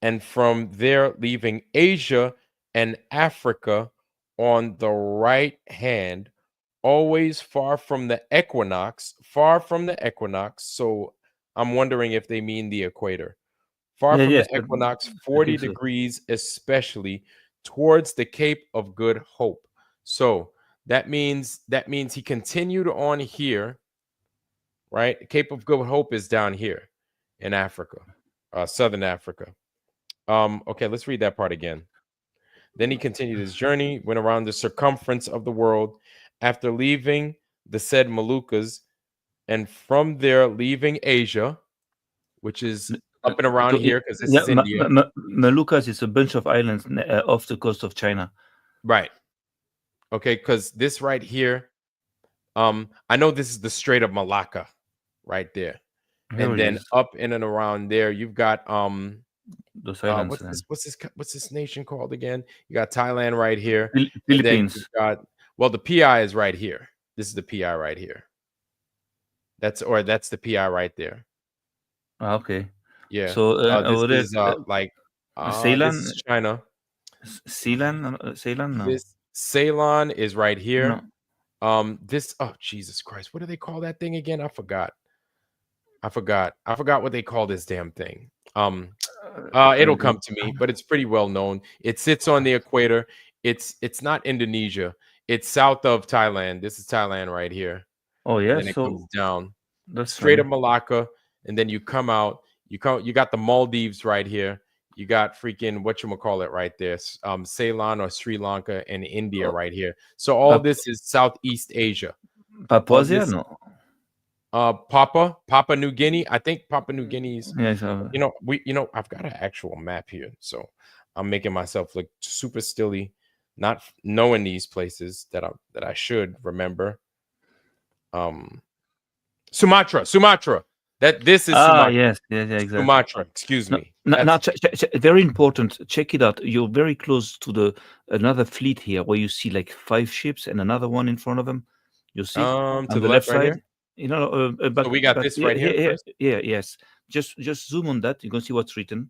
and from there leaving Asia and Africa on the right hand, always far from the equinox, far from the equinox. So I'm wondering if they mean the equator. Far Yeah, from yes, the equinox, I 40 think so. degrees, especially towards the Cape of Good Hope. So that means he continued on here, right? Cape of Good Hope is down here in Africa, southern Africa. Okay, let's read that part again. Then he continued his journey, went around the circumference of the world after leaving the said Moluccas, and from there leaving Asia, which is up and around So here because this yeah, is India. Moluccas is a bunch of islands off the coast of China. Right. Okay, because this right here, I know this is the Strait of Malacca right there. Here And it then is. up in and around there, you've got Those islands. what's this nation called again? You got Thailand right here, and then you've Philippines. got, well, the PI is right here. This is the PI right here. That's the PI right there. Ah, okay. Yeah. So This over there, is like this Ceylon, is China. Ceylon, no, This Ceylon is right here. no. This, oh Jesus Christ, what do they call that thing again? I forgot what they call this damn thing. It'll come to me, but it's pretty well known. It sits on the equator. It's not Indonesia. It's south of Thailand. This is Thailand right here. Oh And yeah, then it comes so down that's straight funny. of Malacca, and then you come out. You got the Maldives right here. You got freaking whatchamacallit right there. Ceylon or Sri Lanka and India Oh, right here. So all this is Southeast Asia. All Papuasia, this no. Papua New Guinea. I think Papua New Guinea's, Yes, I've got an actual map here, so I'm making myself look super stilly, not knowing these places that I should remember. Sumatra. That this is Sumatra. yes, yeah, exactly. Sumatra, excuse No, me. now, That's very important. Check it out. You're very close to the another fleet here, where you see like 5 ships and another one in front of them. You see to on the the left left right side. here. But So we got but this right here first. yes. Just zoom on that. You can see what's written.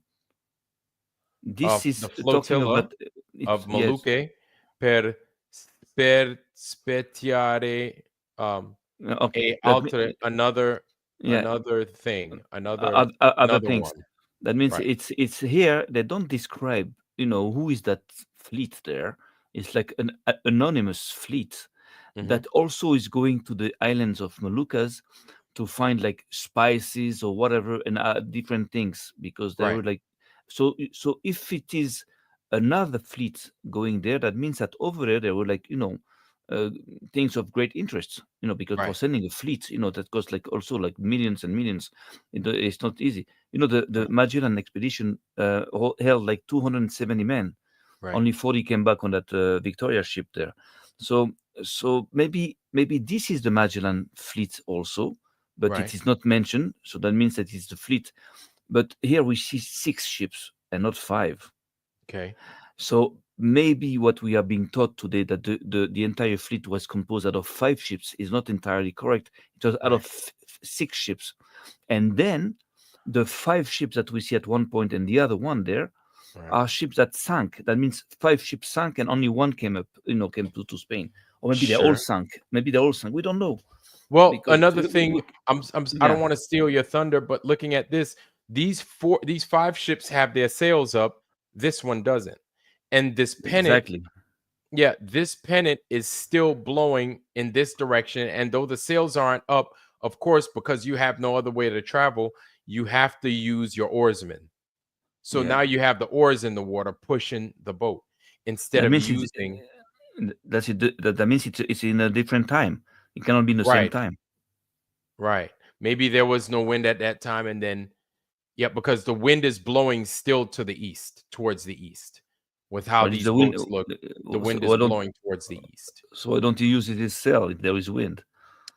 This The is talking flotilla about of it's yes. Molucche per spetiare Okay, another yeah, thing, another other another things. one. That means Right. it's here. They don't describe, who is that fleet there. It's like an anonymous fleet Hmm. that also is going to the islands of Moluccas to find like spices or whatever and different things, because they Right. were like, so if it is another fleet going there, that means that over there they were like, uh, things of great interest, because for Right. sending a fleet, that costs like also like millions and millions. It's not easy. The Right. Magellan expedition held like 270 men. Right. Only 40 came back on that Victoria ship there. So maybe this is the Magellan fleet also, but it Right. is not mentioned. So that means that it's the fleet. But here we see 6 ships and not 5. Okay. So maybe what we are being taught today, that the entire fleet was composed out of 5 ships, is not entirely correct. It was out of Right. 6 ships. And then the 5 ships that we see at one point and the other one there Right. are ships that sank. That means 5 ships sank and only one came up, came to Spain. Or maybe they all Sure. sank. Maybe they all sank. We don't know. Well, Because another thing, I yeah, don't want to steal your thunder, but looking at this, these 5 ships have their sails up. This one doesn't. And this pennant, exactly. yeah, this pennant is still blowing in this direction. And though the sails aren't up, of course, because you have no other way to travel, you have to use your oarsmen. So Yeah. now you have the oars in the water pushing the boat instead That of means using, that means it's in a different time. It cannot be in the same right, time. right. Maybe there was no wind at that time. And then, yeah, because the wind is blowing still to the east, towards the east. With how But if these the wind, boats look, the so wind is why don't blowing towards the east. so why don't you use it as sail if there is wind?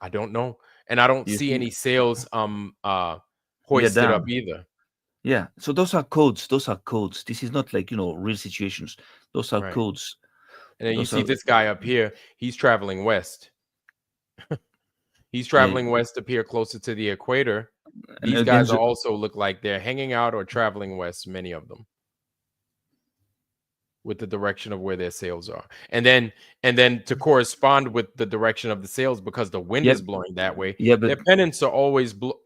I don't know. And I don't You see see, any sails yeah, hoisted up down. either. Yeah. So those are codes. Those are codes. This is not like real situations. Those are Right. codes. And then you Those see are this guy up here, he's traveling west. He's yeah. traveling west up here closer to the equator. And These again, guys are also look like they're hanging out or traveling west, many of them, with the direction of where their sails are. And then to correspond with the direction of the sails, because the wind yeah, is blowing that way, yeah, but their pennants are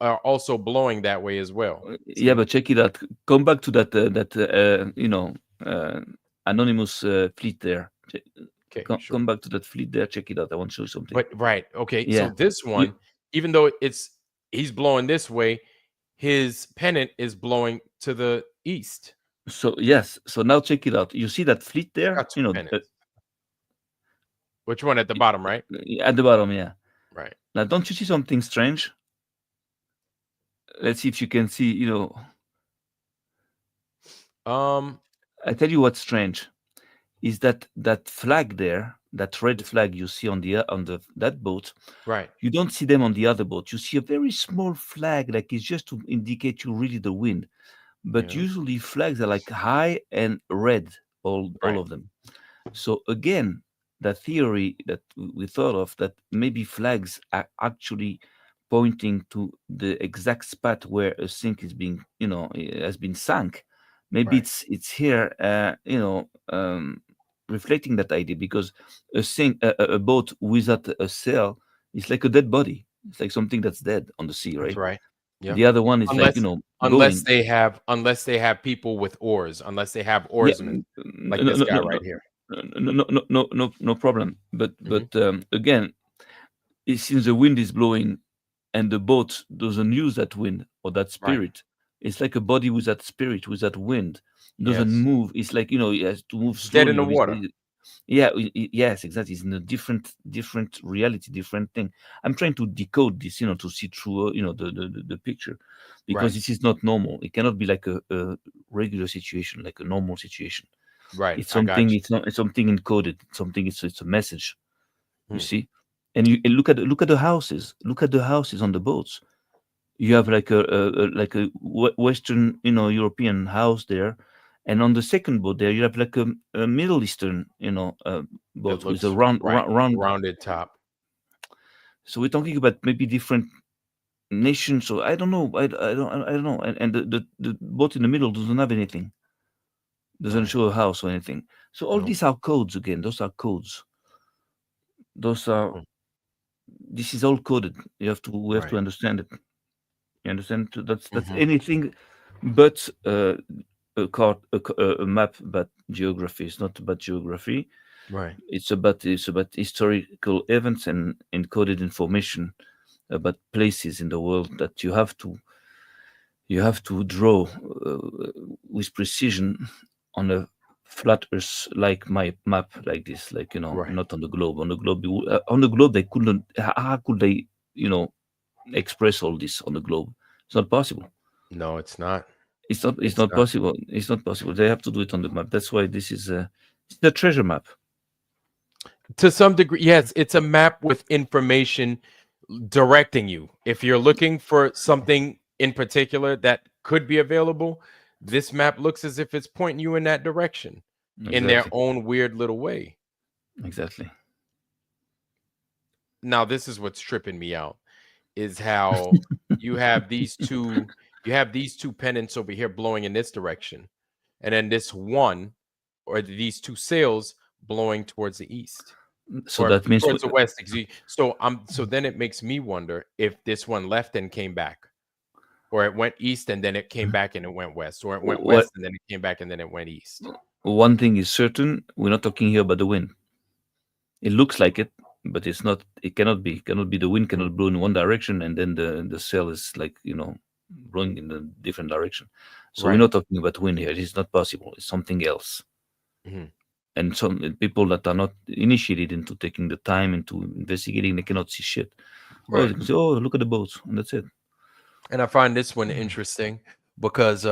are also blowing that way as well. yeah, See? but check it out. Come back to that uh, anonymous fleet there. Okay, Come sure. back to that fleet there. Check it out. I want to show you something. But right, okay. So Yeah. this You, one, even though he's blowing this way, his pennant is blowing to the east. so yes. So now check it out. You see that fleet I there? got two pennants. Which one at the bottom, right? At the bottom. Yeah. Right. Now, don't you see something strange? Let's see if you can see. Um, I tell you what's strange is that flag there, that red this flag you see on the that boat. right. You don't see them on the other boat. You see a very small flag, like it's just to indicate you really the wind. But Yeah. usually flags are like high and red, all Right. of them. So again, that theory that we thought of, that maybe flags are actually pointing to the exact spot where a sink is being, has been sunk. Maybe Right. it's here, reflecting that idea, because a boat without a sail is like a dead body. It's like something that's dead on the sea, That's right? right. Yeah. The other one is like Unless going. unless they have people with oars, unless they have Yeah, oarsmen like no, this no, guy no, right here. no problem. But Hmm. again, since the wind is blowing and the boat doesn't use that wind or that Right. spirit, it's like a body with that spirit, with that wind. It doesn't Yes. move. It's like it has to move It's dead in slowly. the Or water. yeah, yes, exactly. It's in a different reality, different thing. I'm trying to decode this, to see through, the picture, because Right. this is not normal. It cannot be like a regular situation, like a normal situation. Right. It's I got something. you. It's something encoded. It's something. It's a message. You Hmm. see, and look at the houses. Look at the houses on the boats. You have like a Western, European house there, and on the second boat there you have like a Middle Eastern, That boat with a looks round, right. round. Rounded top. So we're talking about maybe different nations. So I don't know. I don't know. And the boat in the middle doesn't have anything. Doesn't Right. show a house or anything. So all No. these are codes again. Those are codes. Those are. Mm. This is all coded. We have to Right. understand it. You understand? So that's Hmm. anything but a map about geography. It's not about geography. Right. It's about historical events and encoded information about places in the world that you have to draw with precision on a flat earth like my map, like this, like Right. not on the globe. On the globe they couldn't. How could they express all this on the globe? It's not possible. No, it's not. It's not. It's It's not not. possible. It's not possible. They have to do it on the map. That's why this is it's a treasure map. To some degree, yes, it's a map with information directing you. If you're looking for something in particular that could be available, this map looks as if it's pointing you in that direction in their Exactly. own weird little way. Exactly. Now, this is what's tripping me out is how you have these two you have these two pennants over here blowing in this direction, and then this one or these two sails blowing towards the east. So Or that means towards the west. So then it makes me wonder if this one left and came back, or it went east and then it came back and it went west, or it went what west and then it came back and then it went east. one thing is certain: we're not talking here about the wind. It looks like it, but it's not. It cannot be. Cannot be. The wind Mhm. cannot blow in one direction, and then the sail is like blowing in a different direction. So we're Right. not talking about wind here. It's not possible. It's something else. Mhm. And some people that are not initiated into taking the time into investigating, they cannot see shit. Oh, they Right. can say, "Oh, look at the boats," and that's it. And I find this one interesting because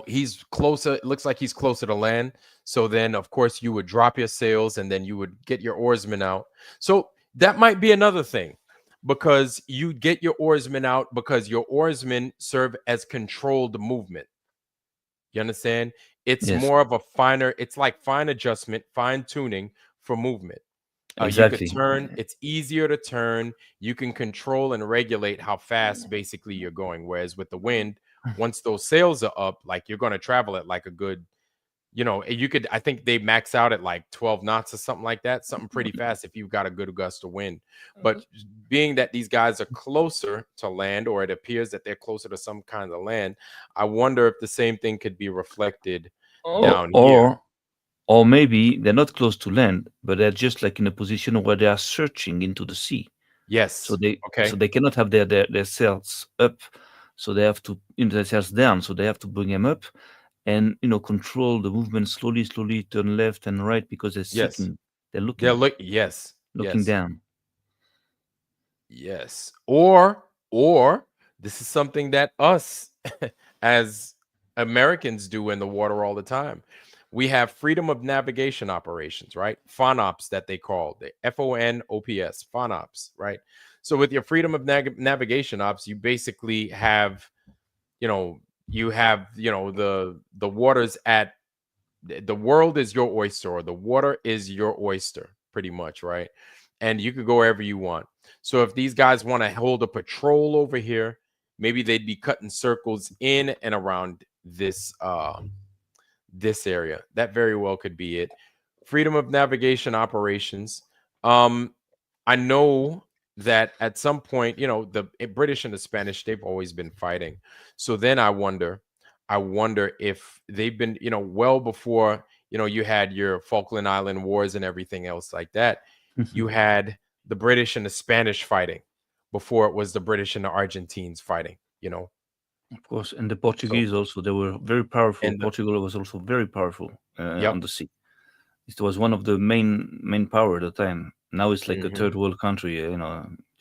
he's closer, it looks like he's closer to land. So then of course you would drop your sails and then you would get your oarsmen out. So that might be another thing, because you get your oarsmen out because your oarsmen serve as controlled movement. You understand? It's Yes, more of a finer, it's like fine adjustment, fine tuning for movement. You could exactly. turn, it's easier to turn. You can control and regulate how fast basically you're going. Whereas with the wind, once those sails are up, like you're going to travel at like a good, you could, I think they max out at like 12 knots or something like that, something pretty fast if you've got a good gust of wind. But being that these guys are closer to land, or it appears that they're closer to some kind of land, I wonder if the same thing could be reflected Or, down here. or or maybe they're not close to land, but they're just like in a position where they are searching into the sea. So Yes. Okay. they cannot have their sails up, so they have to their sails down. So they have to bring them up and control the movement slowly, slowly turn left and right because they're Yes. seeking, they're looking, Yes. looking Yes. down. Yes. Or this is something that us as Americans do in the water all the time. We have freedom of navigation operations, right? FONOPS that they call the FONOPS, FONOPS, right? So with your freedom of navigation ops, you basically have, you know, the waters at the world is your oyster, or the water is your oyster, pretty much, right? And you could go wherever you want. So if these guys want to hold a patrol over here, maybe they'd be cutting circles in and around this area. That very well could be it. Freedom of navigation operations. Um, I know that at some point, the British and the Spanish, they've always been fighting. So then I wonder if they've been, well before, you had your Falkland Island Wars and everything else like that. You had the British and the Spanish fighting before it was the British and the Argentines fighting, Of course, and the So, Portuguese also, they were very powerful. and Portugal was also very powerful yep. on the sea. It was one of the main power at the time. Now it's like a Hmm. third world country,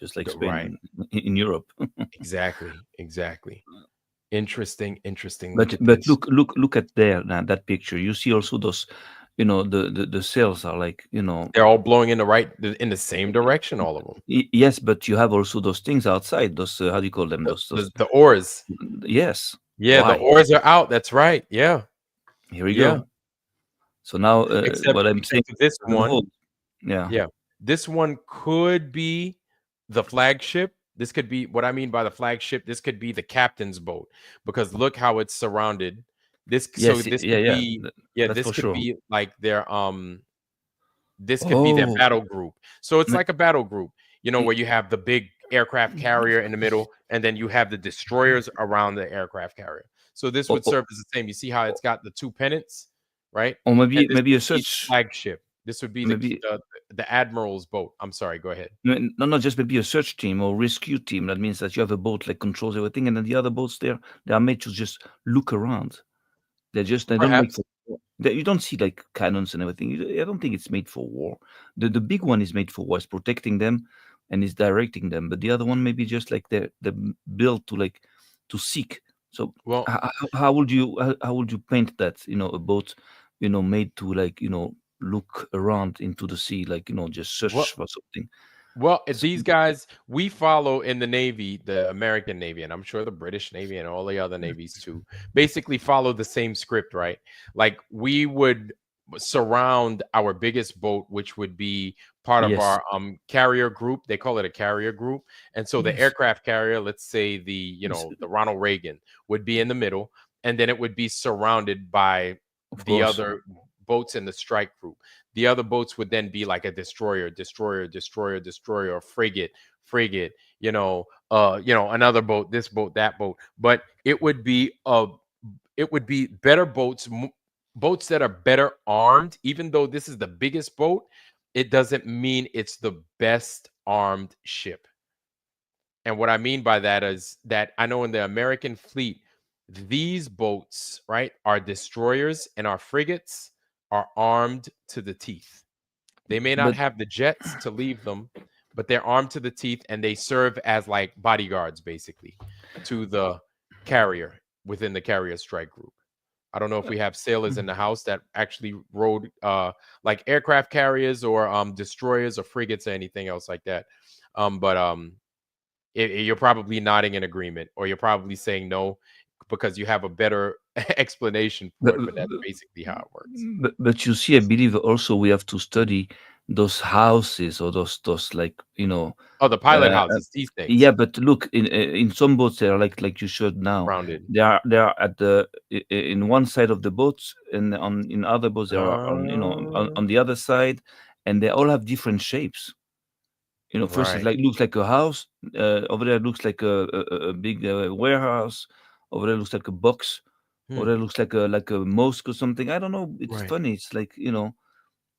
just like Right. Spain in Europe. Exactly. Exactly. Interesting. Look But at this. look at there now, that picture. You see also those, the sails are like They're all blowing in the same direction, all of them. yes, but you have also those things outside. Those how do you call them? The, Those the oars. yes. Yeah, the Why? oars are out. That's right. Yeah. Here we Yeah. go. So now Except what I'm saying, except for this one. hold. Yeah. Yeah. This one could be the flagship. This could be what I mean by the flagship. This could be the captain's boat, because look how it's surrounded. Yes. This Yeah. could Yeah. be, yeah, That's this for could sure. be like their this could be their Oh. battle group. So it's ma- like a battle group, i- where you have the big aircraft carrier in the middle, and then you have the destroyers around the aircraft carrier. So this Or, would or, serve as the same. You see how it's got the two pennants, right? or And maybe this maybe would a be the search. flagship. This would be Maybe the admiral's boat. I'm sorry. Go ahead. no, not just maybe a search team or rescue team. That means that you have a boat like controls everything, and then the other boats there, they are made to just look around. They don't make Perhaps. for war. You don't see like cannons and everything. I don't think it's made for war. The big one is made for war, it's protecting them and is directing them. But the other one maybe just like they're built to like to seek. So Well, how would you paint that? A boat made to like look around into the sea, like just What? search for something. Well, So, these guys we follow in the Navy, the American Navy, and I'm sure the British Navy and all the other navies too, basically follow the same script, right? Like we would surround our biggest boat, which would be part of yes, our carrier group. They call it a carrier group. And so the yes, aircraft carrier, let's say the, yes, the Ronald Reagan would be in the middle, and then it would be surrounded by of the course. other boats in the strike group. The other boats would then be like a destroyer, destroyer, destroyer, destroyer, frigate, frigate, another boat, this boat, that boat. But it would be better boats, boats that are better armed. Even though this is the biggest boat, it doesn't mean it's the best armed ship. And what I mean by that is that I know in the American fleet, these boats, right, our destroyers and our frigates are armed to the teeth. They may not But have the jets to leave them, but they're armed to the teeth and they serve as like bodyguards basically to the carrier within the carrier strike group. I don't know if we have sailors in the house that actually rode like aircraft carriers or destroyers or frigates or anything else like that. But you're probably nodding in agreement, or you're probably saying no because you have a better explanation but, for it. But that's basically how it works. but you see, I believe also we have to study those houses or those like Oh, the pilot uh, houses, these yeah. things But look, in some boats they are like you showed now. rounded. They are at in one side of the boat, and in other boats they are on Uh, on the other side, and they all have different shapes. First it right. looks like a house. Over there looks like a big warehouse. Over there looks like a box. Over Hmm. there looks like a mosque or something. I don't know. It's Right. funny. It's like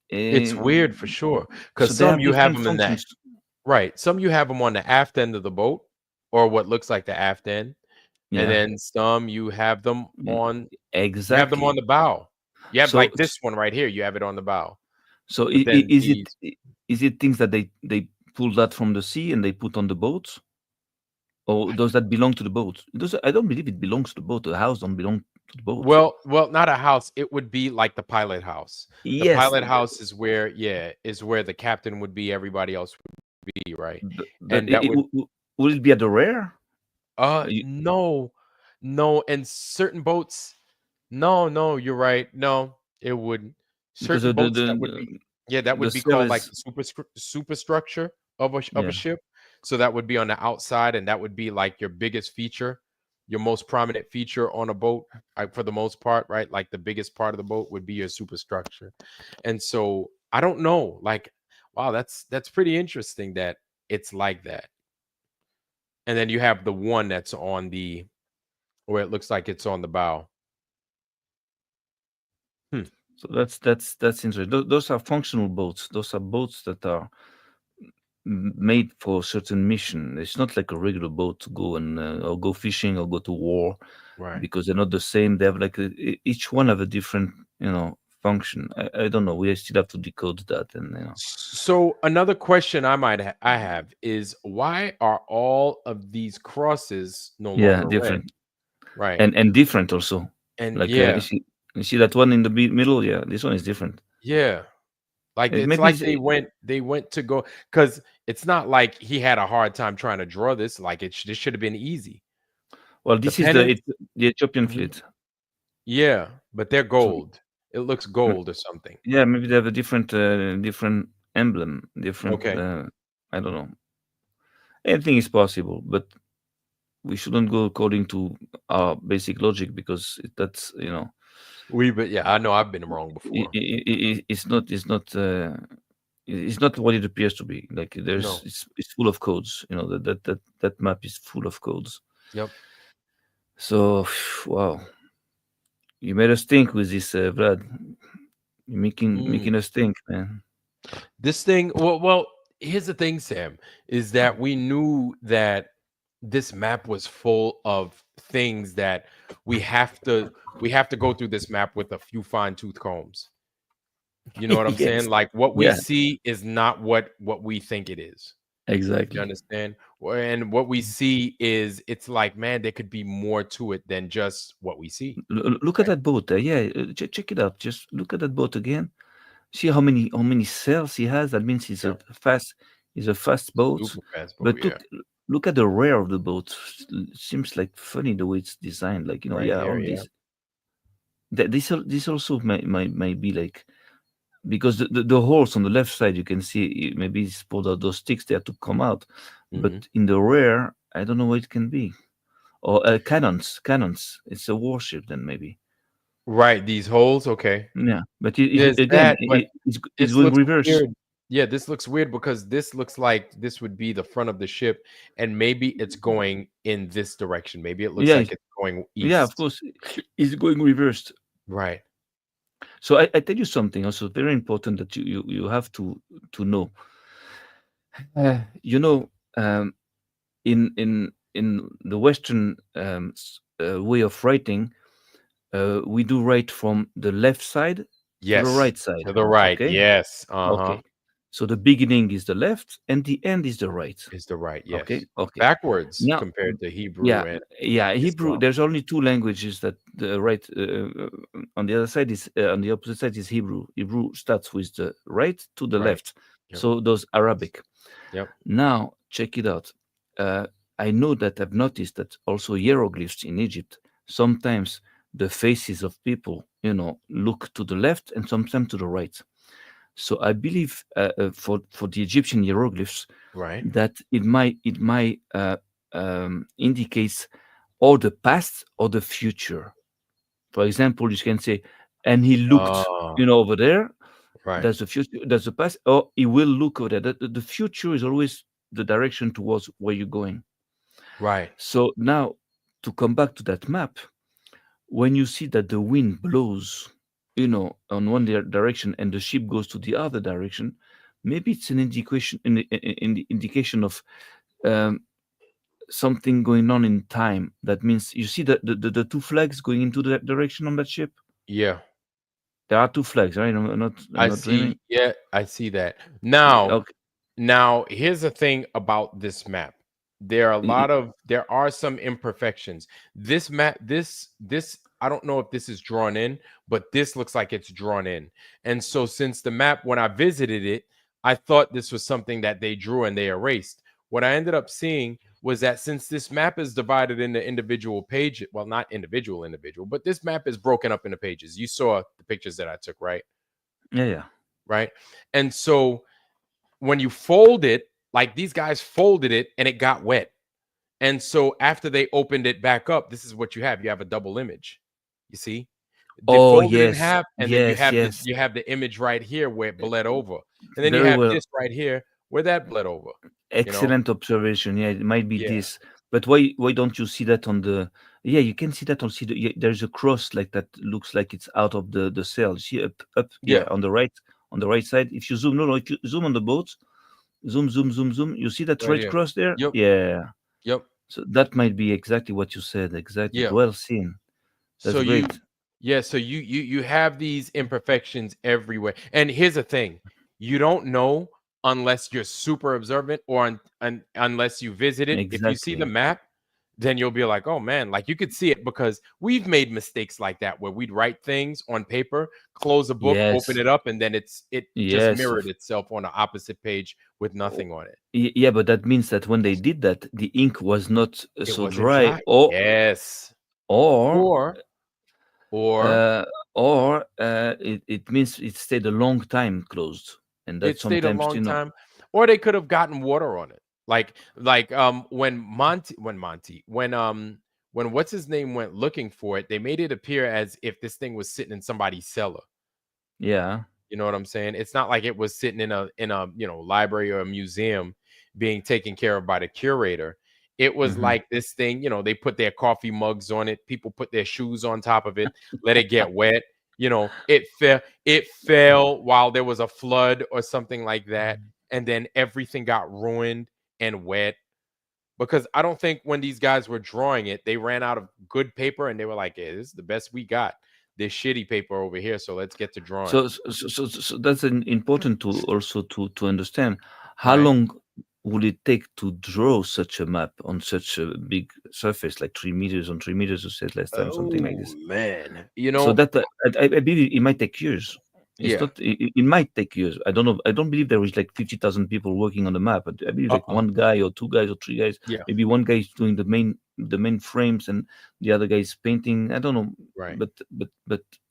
It's uh, weird for sure. so Because they some have you have different them in that functions. right. Some you have them on the aft end of the boat, or what looks like the aft end, and Yeah, then some you have them mm, on exactly. the bow. You have So like this one right here. You have it on the bow, so but then is it these. is it things that they pull that from the sea and they put on the boats, or does that belong to the boat? I don't believe it belongs to the boat. The house don't belong to the boat. Well, not a house. It would be like the pilot house. The Yes, pilot house is where, yeah, is where the captain would be. Everybody else would be, right? but And that would, will it be at the rear? You, no, no. And certain boats, no, no, you're right. No, it wouldn't. because Certain boats that would be, yeah, that the would be called like service. the superstructure of of a Yeah. ship. So that would be on the outside, and that would be like your biggest feature, your most prominent feature on a boat, like for the most part, right? Like the biggest part of the boat would be your superstructure. And so I don't know, like, wow, that's pretty interesting that it's like that. And then you have the one that's on the where it looks like it's on the bow. Hmm. So that's interesting. Those are functional boats. Those are boats that are made for a certain mission. It's not like a regular boat to go and or go fishing or go to war, Right. because they're not the same. They have like each one have a different function. I don't know. We still have to decode that, and So another question I have is why are all of these crosses no yeah, longer red? different Right. and different also. And Like yeah, you see that one in the middle. Yeah, this one is different. yeah. Like it's Maybe like they went to go because it's not like he had a hard time trying to draw this. Like this should have been easy. well, The this is pennant, the Ethiopian mhm, fleet. yeah, but they're So gold. It looks gold or something. yeah, maybe they have a different emblem, different. Okay. I don't know. Anything is possible, but we shouldn't go according to our basic logic, because that's But yeah, I know I've been wrong before. it's not what it appears to be. Like No. it's full of codes. That map is full of codes. Yep. So wow, you made us think with this, Vlad. You're making Mm. us think, man. This thing, well, here's the thing, Sam, is that we knew that this map was full of things that we have to we have to go through this map with a few fine-tooth combs. You know what I'm saying? Yes, Like what we yeah, see is not what we think it is. You exactly. understand? And what we see is it's like, man, there could be more to it than just what we see. Look at Right? that boat. Yeah, check it out. Just look at that boat again. See how many cells he has. That means Yeah. he's a fast boat. Super fast boat. But Yeah. look at the rear of the boat. Seems like funny the way it's designed. Like Right yeah, here. all Yeah. these. This also might be like because the holes on the left side you can see maybe it's pulled out those sticks there to come out, but Hmm. in the rear I don't know what it can be. Or cannons. It's a warship then maybe. Right. These holes. Okay. Yeah, but There's again that, but it's this going looks reverse. weird. Yeah, this looks weird because this looks like this would be the front of the ship, and maybe it's going in this direction. Maybe it looks Yeah, like it's going yeah, of east. course, it's going reversed. Right. So I tell you something also very important that you have to know. You know, in the Western way of writing, we do write from the left side to the Yes. right side. To the right. Okay, Yes. Uh-huh. okay. So the beginning is the left, and the end is the right. Is the right. Okay, Yes. okay. Backwards Now, compared to Hebrew yeah, and yeah. Hebrew. Islam. There's only two languages that the right on the other side is on the opposite side is Hebrew. Hebrew starts with the right to the Right. left. Yep. So those Arabic. Yep. Now check it out. I know that I've noticed that also hieroglyphs in Egypt. Sometimes the faces of people, look to the left and sometimes to the right. So I believe for the Egyptian hieroglyphs Right. that it might indicates or the past or the future. For example, you can say, and he looked, Uh, over there. right. That's the future. That's the past, or he will look over there. The future is always the direction towards where you're going. Right. So now, to come back to that map, when you see that the wind blows, on one direction and the ship goes to the other direction, maybe it's an indication in the indication of um, something going on in time. That means you see the two flags going into that direction on that ship. Yeah. There are two flags, right? I'm I not dreaming. see. Yeah, I see that. Now, Okay. here's the thing about this map. There are some imperfections. This map, this I don't know if this is drawn in, but this looks like it's drawn in. And so since the map, when I visited it, I thought this was something that they drew and they erased. What I ended up seeing was that since this map is divided into individual pages, well, not individual, but this map is broken up into pages. You saw the pictures that I took, right? Yeah, yeah. Right. And so when you fold it, like these guys folded it and it got wet. And so after they opened it back up, this is what you have. You have a double image. You see? They Oh fold it in yes, half, and then yes, yes. you have the image right here where it bled over. And then you Very have well. this right here where that bled over, you know? Excellent observation. Yeah, it might be Yeah. this. But why don't you see that on the? Yeah, you can see that on. See, yeah, there's a cross like that. Looks like it's out of the cell. See up. Yeah, Yeah. on the right side. If you zoom, no, if you zoom on the boat, zoom. You see that Right right here. cross there? Yep. Yeah. Yep. So that might be exactly what you said. Exactly. Yeah. Well seen. So That's you great. yeah, so you have these imperfections everywhere. And here's the thing. You don't know unless you're super observant or unless you visit it. If you see the Exactly. map, then you'll be like, "Oh man, like you could see it because we've made mistakes like that where we'd write things on paper, close a book, open Yes. it up and then it just Yes. mirrored itself on the opposite page with nothing on it. Yeah, but that means that when they did that, the ink was not It so wasn't dry, dry. Yes. or Or or uh, it means it stayed a long time closed, and that it stayed a sometimes long time, or they could have gotten water on it. When when what's his name went looking for it, they made it appear as if this thing was sitting in somebody's cellar. yeah, You know what I'm saying? It's not like it was sitting in a library or a museum being taken care of by the curator. It was hmm like this thing, they put their coffee mugs on it, people put their shoes on top of it, let it get wet. It fell while there was a flood or something like that, and then everything got ruined and wet. Because I don't think when these guys were drawing it, they ran out of good paper and they were like, "Hey, this is the best we got. This shitty paper over here, so let's get to drawing." so that's important to also to understand how Right? long would it take to draw such a map on such a big surface, like 3 meters on 3 meters, you said last time, something like Oh this. man. So that I believe it might take years. It's Yeah. not. It might take years. I don't know. I don't believe there is like 50,000 people working on the map. I believe like Uh-uh. one guy or two guys or three guys. Yeah. Maybe one guy is doing the main frames and the other guy is painting. I don't know, Right. but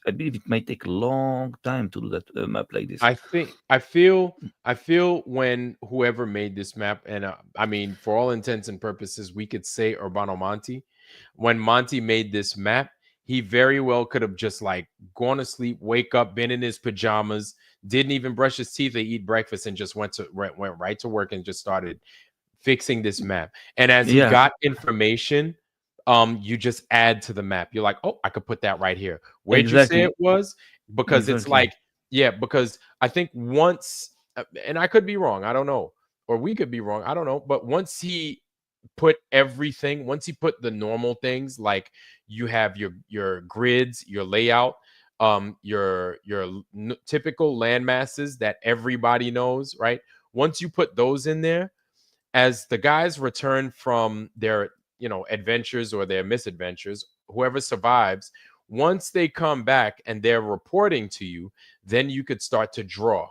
I believe it might take a long time to do that map like this. I feel when whoever made this map, and I mean, for all intents and purposes, we could say Urbano Monte. When Monte made this map, he very well could have just like gone to sleep, wake up, been in his pajamas, didn't even brush his teeth or eat breakfast, and just went right to work and just started fixing this map. And as he Yeah, got information, you just add to the map. You're like, oh, I could put that right here. Where'd you say it exactly, was? Because it's exactly. like, yeah, because I think once, and I could be wrong, I don't know, or we could be wrong, I don't know, but once he put everything, once he put the normal things, like you have your grids, your layout, your typical land masses that everybody knows, right? Once you put those in there, as the guys return from their adventures or their misadventures, whoever survives, once they come back and they're reporting to you, then you could start to draw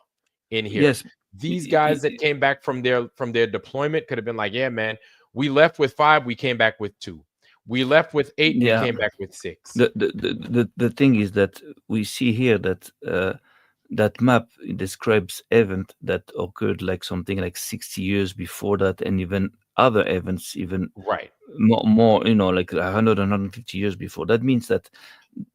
in here. Yes, These guys that came back from their deployment could have been like, yeah, man, we left with 5, we came back with 2, we left with 8, we yeah. came back with 6. The thing is that we see here that that map describes event that occurred like something like 60 years before that, and even other events even Right. more, like 100 and 150 years before. That means that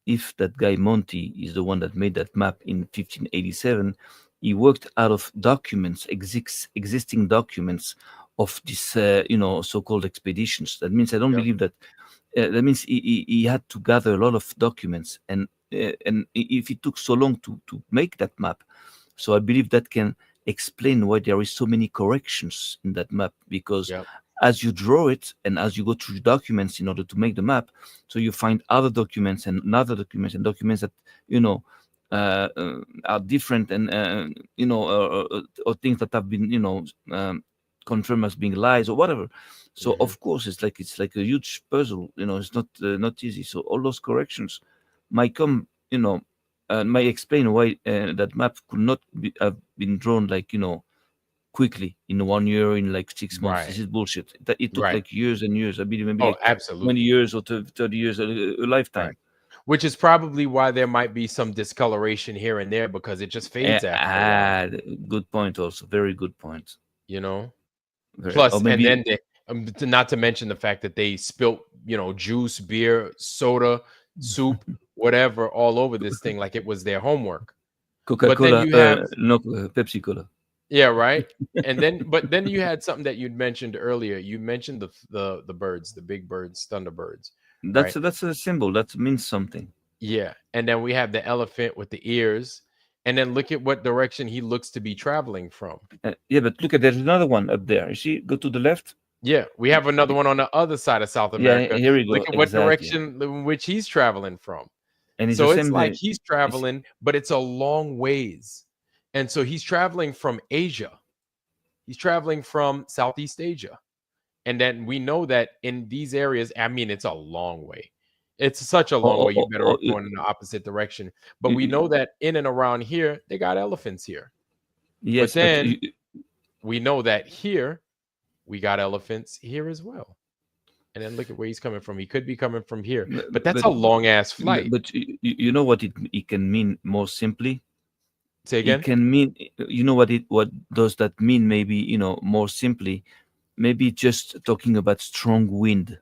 if that guy Monty is the one that made that map in 1587, he worked out of documents, existing documents of this, so-called expeditions. That means I don't Yep. believe that. That means he had to gather a lot of documents, and if it took so long to make that map, so I believe that can explain why there is so many corrections in that map, because Yep. as you draw it and as you go through documents in order to make the map, so you find other documents and other documents and documents that you know are different, and or things that have been confirmed as being lies or whatever. So Hmm. of course it's like a huge puzzle. It's not easy. So all those corrections might come, might explain why that map could not have been drawn like quickly in 1 year, in like 6 months. This Right. is bullshit. It took Right. like years and years. I believe maybe Oh, like 20 absolutely. years or 30 years, a Right. lifetime. Which is probably why there might be some discoloration here and there because it just fades after a while, Good point. Also, very good point. you know? Very, or Plus, and maybe then not to mention the fact that they spilt, juice, beer, soda, soup, whatever, all over this thing like it was their homework. But then Coca-Cola. you have, No, Pepsi Cola. yeah, right. But then you had something that you'd mentioned earlier. You mentioned the birds, the big birds, thunderbirds, That's right? that's a symbol. That means something. Yeah. And then we have the elephant with the ears. And then look at what direction he looks to be traveling from. Yeah, but look at there's another one up there. You see, go to the left. Yeah, we have another one on the other side of South Yeah, America. here we Look go. at what Exactly. direction in which he's traveling from. And it's the So it's same. like he's It's, traveling, but it's a long ways. And so he's traveling from Asia. He's traveling from Southeast Asia. And then we know that in these areas, I mean, it's a long way. It's such a long way. You better off going in the opposite direction. But we know that in and around here, they got elephants here. But yes, but then we know that here, we got elephants here as well. And then look at where he's coming from. He could be coming from here, but that's but a long ass flight. but you know what it can mean more simply. Say It again? can mean, what does that mean? Maybe more simply, maybe just talking about strong wind.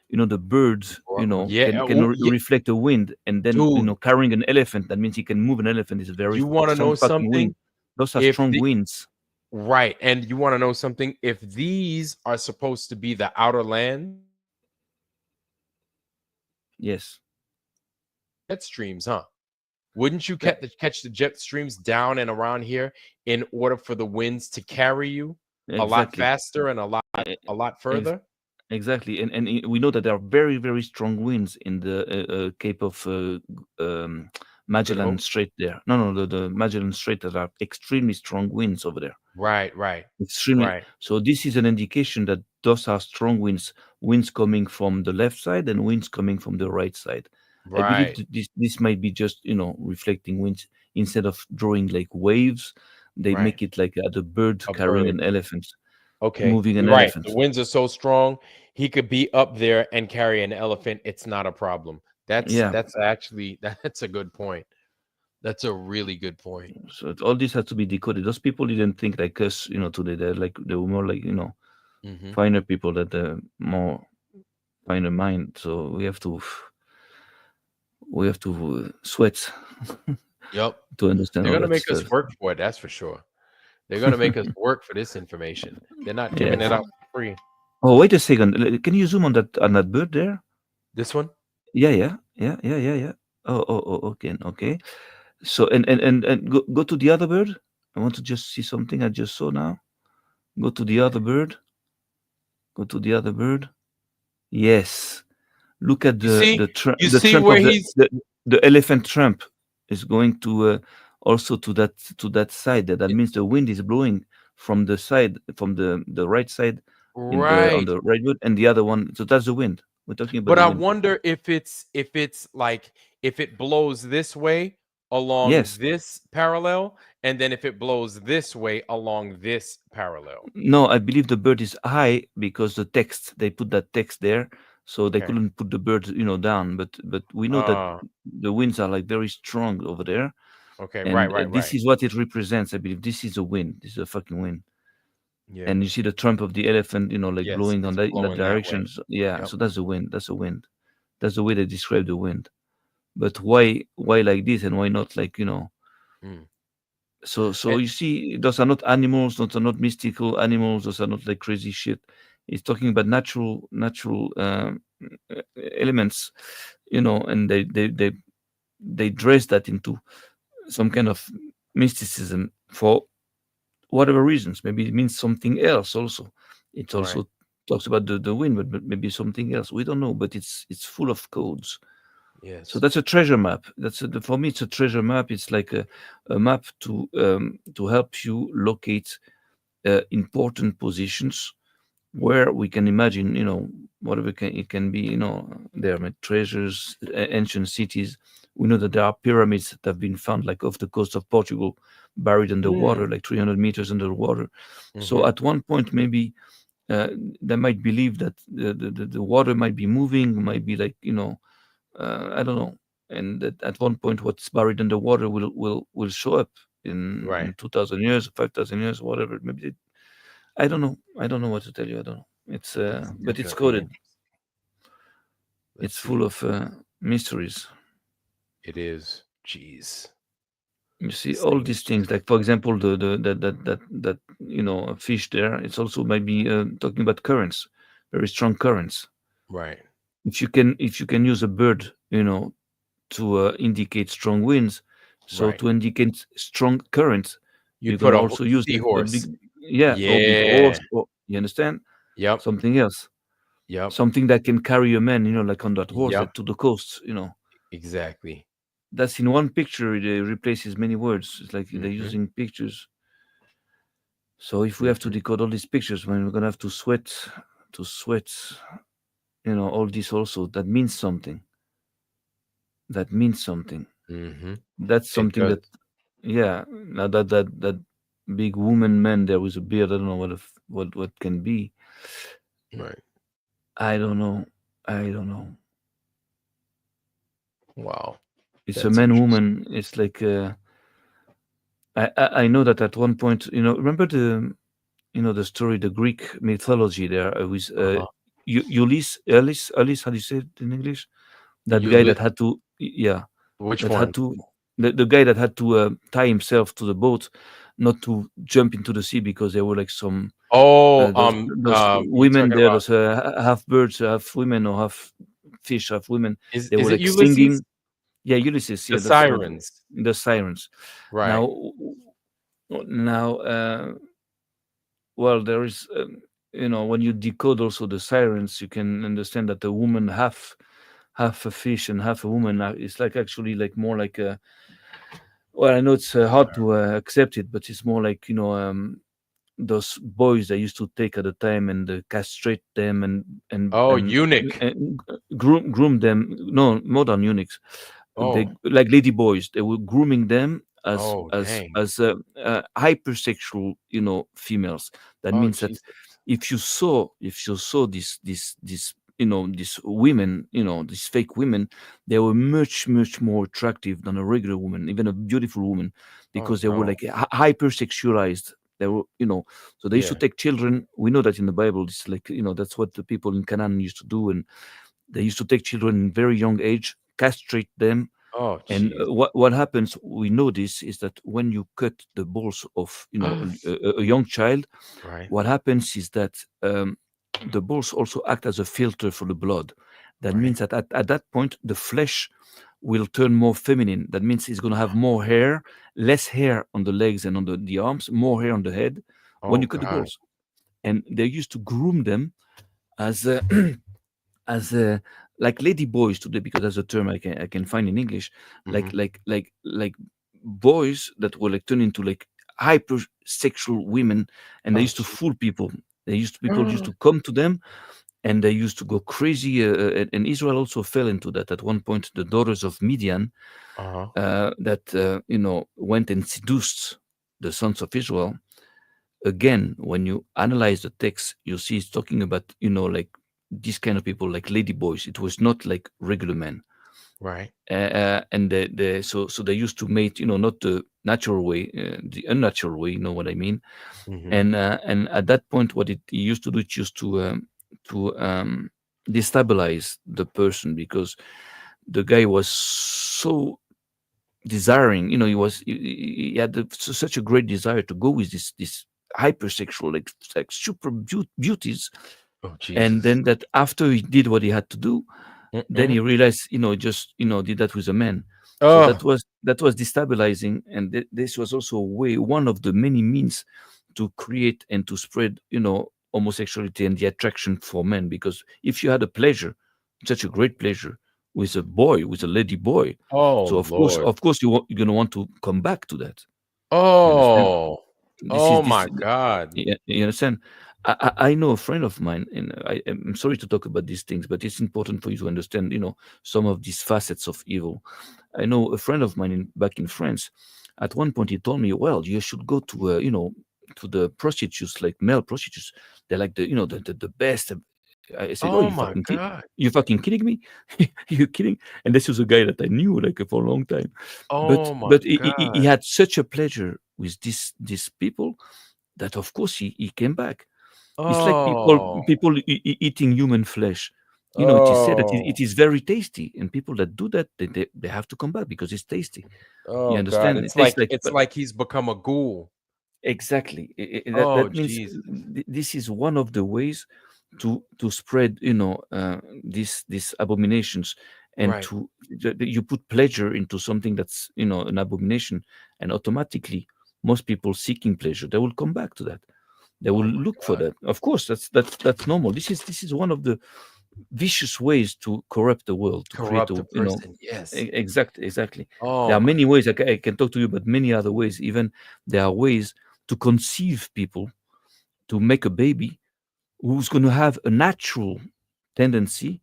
The birds Yeah. can Oh, yeah, reflect the wind, and then dude. carrying an elephant, that means he can move an elephant, is a very You want to strong know fucking something? wind. Those are If strong the winds. Right, and you want to know something? If these are supposed to be the outer lands, Yes, jet streams, huh? Wouldn't you that, catch the jet streams down and around here in order for the winds to carry you a lot exactly. faster and a lot E- a lot ex- further? exactly, and we know that there are very very strong winds in the Cape of Good Magellan hope. Strait there. No, no, the Magellan Strait, that are extremely strong winds over there. Right, right, Extremely. right, So this is an indication that those are strong winds coming from the left side and winds coming from the right side. I believe right. that this might be just reflecting winds. instead of drawing like waves, they Right. make it like the bird A carrying an bird. elephant, Okay. moving an You're right. The elephant. winds are so strong, he could be up there and carry an elephant. It's not a problem. Yeah. That's actually that's a good point. That's a really good point. So all this has to be decoded. Those people didn't think like us, today. They're like they were more like Hmm. finer people that more finer mind. So we have to sweat Yep. to understand They're all gonna that make us stuff. work for it, that's for sure. They're gonna make us work for this information. They're not giving Yes. it out for free. Oh, wait a second. Can you zoom on that bird there? This one? Yeah, yeah, yeah, yeah, yeah, yeah. Oh, okay, okay. So and go to the other bird. I want to just see something I just saw now. Go to the other bird. Go to the other bird. Yes. Look at You the see? the tr- You the see trump where of the, he's the the elephant trump is going also to that side. That it, means the wind is blowing from the side, from the right side, in the on right. the right wood, and the other one. So that's the wind. We're talking about But the I wind. wonder if it's like if it blows this way along Yes. this parallel, and then if it blows this way along this parallel. No, I believe the bird is high because the text, they put that text there, so they Okay. couldn't put the bird, down. But we know that Uh the winds are like very strong over there, okay, right, and right, this right. is what it represents. I believe this is a wind. This is a fucking wind. Yeah. And you see the trump of the elephant, like Yes, blowing on it's that in that blowing that way. direction. So, yeah, Yep. so that's the wind. That's the wind. That's the way they describe the wind. But why like this and why not like Mm. so And you see, those are not animals, those are not mystical animals, those are not like crazy shit. It's talking about natural elements, and they dress that into some kind of mysticism for whatever reasons. Maybe it means something else also. It right. also talks about the wind, but maybe something else. We don't know, but it's full of codes. So Yes. that's a treasure map. For me, it's a treasure map. It's like a map to help you locate important positions where we can imagine, whatever it can be. There are treasures, ancient cities. We know that there are pyramids that have been found, like off the coast of Portugal, buried Mm. underwater, like 300 meters underwater. So Hmm. at one point, maybe uh, they might believe that the water might be moving, might be like I don't know. And at one point, what's buried underwater will show up Right. in 2,000 years, 5,000 years, whatever. Maybe I don't know. I don't know what to tell you. I don't know. It's That's but it's definitely coded. interesting. Let's It's full see. of mysteries. It is. Jeez. You see This all thing is these just things, like for example, the that a fish there. It's also maybe talking about currents, very strong currents. right. If you can use a bird, to indicate strong winds. So Right. to indicate strong currents, you You'd can put also use a big, seahorse. yeah, or big Yeah. horse, or you understand Yep. something else, Yep. something that can carry a man, like on that horse Yep. to the coast. Exactly. That's in one picture. It replaces many words. It's like they're Hmm. using pictures. So if we have to Hmm. decode all these pictures, when we're gonna have to sweat, all this also. That means something. That means something. Hmm. That's It something does. that, yeah. Now that big woman man there with a beard, I don't know what can be. Right. I don't know. I don't know. Wow. It's a That's man interesting. woman. It's like I know that at one point, remember the story, the Greek mythology there with Uh-huh. Ulysses, how do you say it in English? That You guy that list had to, yeah, which that one? had to, the guy that had to tie himself to the boat, not to jump into the sea because there were like some Oh, those you women talking there, about those half birds, half women, or half fish, half women. is They is were it like Ulysses? singing. Yeah, Ulysses. The Yeah, that's the sirens. the sirens. Right. Now, now, well, there is, when you decode also the sirens, you can understand that a woman half a fish and half a woman is like actually like more like a. Well, I know it's hard to accept it, but it's more like those boys they used to take at the time and castrate them and Oh, and, eunuch. and groom them. No, more than eunuchs. They Oh, like lady boys. They were grooming them Oh, dang. hypersexual, females. That Oh, means that Jesus. if you saw this, these women, these fake women, they were much more attractive than a regular woman, even a beautiful woman, Oh, because they were no. like hypersexualized. They were, so they used to Yeah. take children. We know that in the Bible, it's like, that's what the people in Canaan used to do, and they used to take children in very young age, castrate them. Oh, And jeez. what happens? We know this is that when you cut the balls of a young child, Right. what happens is that the balls also act as a filter for the blood. That Right. means that at that point the flesh will turn more feminine. That means it's going to have more hair, less hair on the legs and on the arms, more hair on the head when Oh, you cut the God. balls. And they used to groom them as as like lady boys today, because that's a term I can find in English, Hmm. like boys that were like turned into like hyper sexual women, and they Oh, used to jeez. fool people. People used to come to them, and they used to go crazy. And Israel also fell into that at one point. The daughters of Midian, Uh-huh. that went and seduced the sons of Israel. Again, when you analyze the text, you see it's talking about, like these kind of people, like lady boys. It was not like regular men. Right. And so they used to mate, not the natural way, the unnatural way. You know what I mean? Hmm. And at that point, what it used to do, it used to destabilize the person, because the guy was so desiring. He had such a great desire to go with this hypersexual, like super beauties. Oh, And Jesus. then that after he did what he had to do, then Mm-mm. he realized, just did that with a man. So Oh, that was destabilizing, and this was also a way, one of the many means to create and to spread, homosexuality and the attraction for men. Because if you had a pleasure, such a great pleasure, with a boy, with a lady boy, oh, so of course, Lord. you're gonna want to come back to that. You understand? Oh, This is oh this. my God. You understand? I know a friend of mine, and I'm sorry to talk about these things, but it's important for you to understand, some of these facets of evil. I know a friend of mine back in France. At one point, he told me, "Well, you should go to, to the prostitutes, like male prostitutes. They're like the best." I said, "Oh, Oh my God. you fucking kidding me? You kidding?" And this was a guy that I knew like for a long time, but Oh my but he God. had such a pleasure with these people that of course he came back. It's like Oh, people eating human flesh. It is said that oh, it is very tasty, and people that do that, they have to come back because it's tasty. You oh God. understand? It tastes like, It's but like he's become a ghoul. exactly. That Oh, that means Jesus. this is one of the ways to spread, these abominations, and Right. you put pleasure into something that's, an abomination, and automatically most people seeking pleasure, they will come back to that. They will Oh my look for God. that. Of course, that's normal. This is one of the vicious ways to corrupt the world, to create Corrupt a, a person. Yes. exactly. There Oh are my. many ways I can talk to you about many other ways. Even there are ways to conceive people, to make a baby who's going to have a natural tendency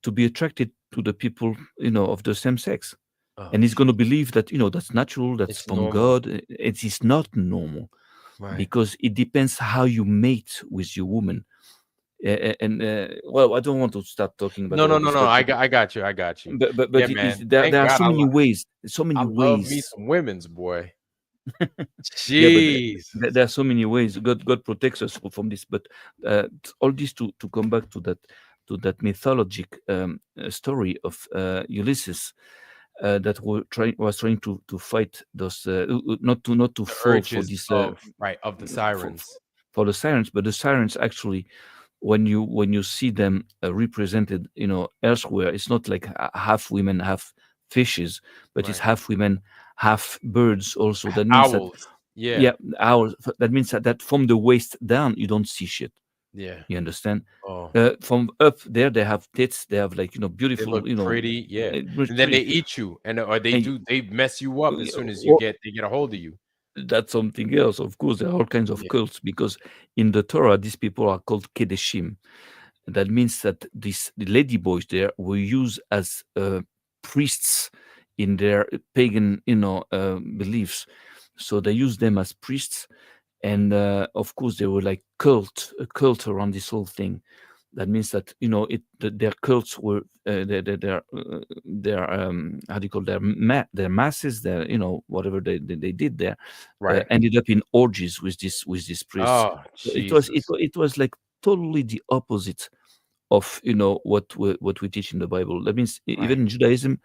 to be attracted to the people, of the same sex, Oh, and he's going to jeez. believe that, that's natural, that's It's from normal. God. It is not normal, Right. because it depends how you mate with your woman. And well, I don't want to start talking about No, all no, no, this, no. but I got you. I got you. but Yeah, it is, man. there Thank are God. so many ways, I love me some women's boy. yeah, but there are Jesus. so many ways. God protects us from this, but all this to come back to that mythologic story of Ulysses, that was trying to fight those, not to The fall for urges this, of right of the for, sirens. for the sirens. But the sirens actually, when you see them represented, elsewhere, it's not like half women, half fishes, but it's Right. half women, half birds also. That means that, Owls. Yeah. yeah, that means that from the waist down you don't see shit. Yeah. You understand? Oh, From up there they have tits, they have like, they beautiful, look pretty. Yeah. much And then they pretty. eat you, and or And they mess you up as soon as or they get a hold of you. that's something else. Of course, there are all kinds of Yeah. cults, because in the Torah these people are called kedeshim. That means that the lady boys there were used as priests in their pagan, beliefs. So they use them as priests, and of course they were like a cult around this whole thing. That means that their cults were their how do you call their masses, their whatever they did there, Right. ended up in orgies with these priests. Oh, So Jesus. it was like totally the opposite of what we teach in the Bible. That means even Right. in Judaism,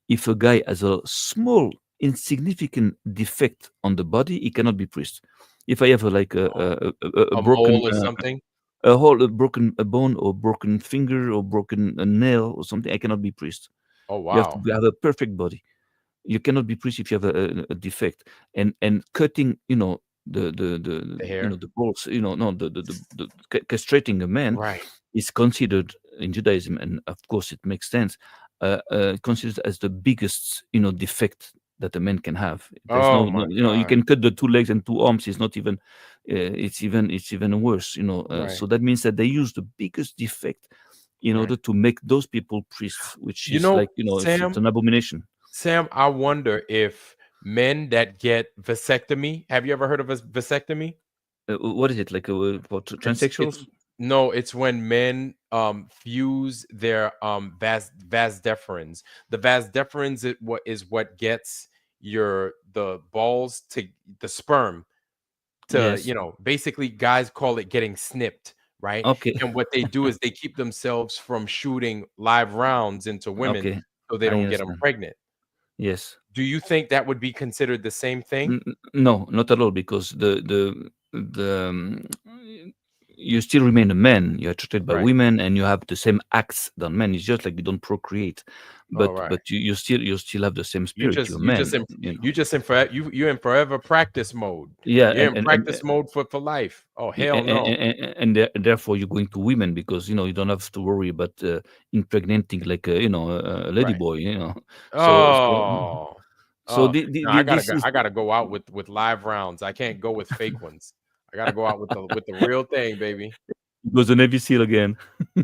if a guy has a small insignificant defect on the body, he cannot be priest. If I have Oh, a a broken mole or something? a broken a bone or broken finger or broken a nail or something, I cannot be priest. Oh, You have to wow. have a perfect body. You cannot be priest if you have a defect. And cutting, The hair? the balls, no, castrating a man Right. is considered in Judaism, and of course it makes sense, considered as the biggest, defect that a man can have. There's Oh no, my you God. can cut the two legs and two arms. It's not even, it's even worse. Right. So that means that they use the biggest defect in Right. order to make those people priests, which You is know, like, it's Sam, an abomination. Sam, I wonder if men that get vasectomy, have you ever heard of a vasectomy? What is it like for It's transsexuals? no, it's when men fuse their vas deferens. The vas deferens is what gets the balls to the sperm to, Yes. basically guys call it getting snipped, right? Okay. And what they do is they keep themselves from shooting live rounds into women Okay. so they I don't get them understand. pregnant. Yes. Do you think that would be considered the same thing? No, not at all, because the you still remain a man. You are treated by Right. women, and you have the same acts than men. It's just like you don't procreate, All but right. you still have the same You spirit. just You're a you just man. in you're in forever practice mode. Yeah, You're in practice mode for life. Oh hell no. therefore you're going to women because you don't have to worry about impregnating like a lady Right. boy. So Oh. so Oh no, I gotta this go. is I gotta go out with live rounds. I can't go with fake ones. I gotta go out with the real thing, baby. goes the Navy SEAL again.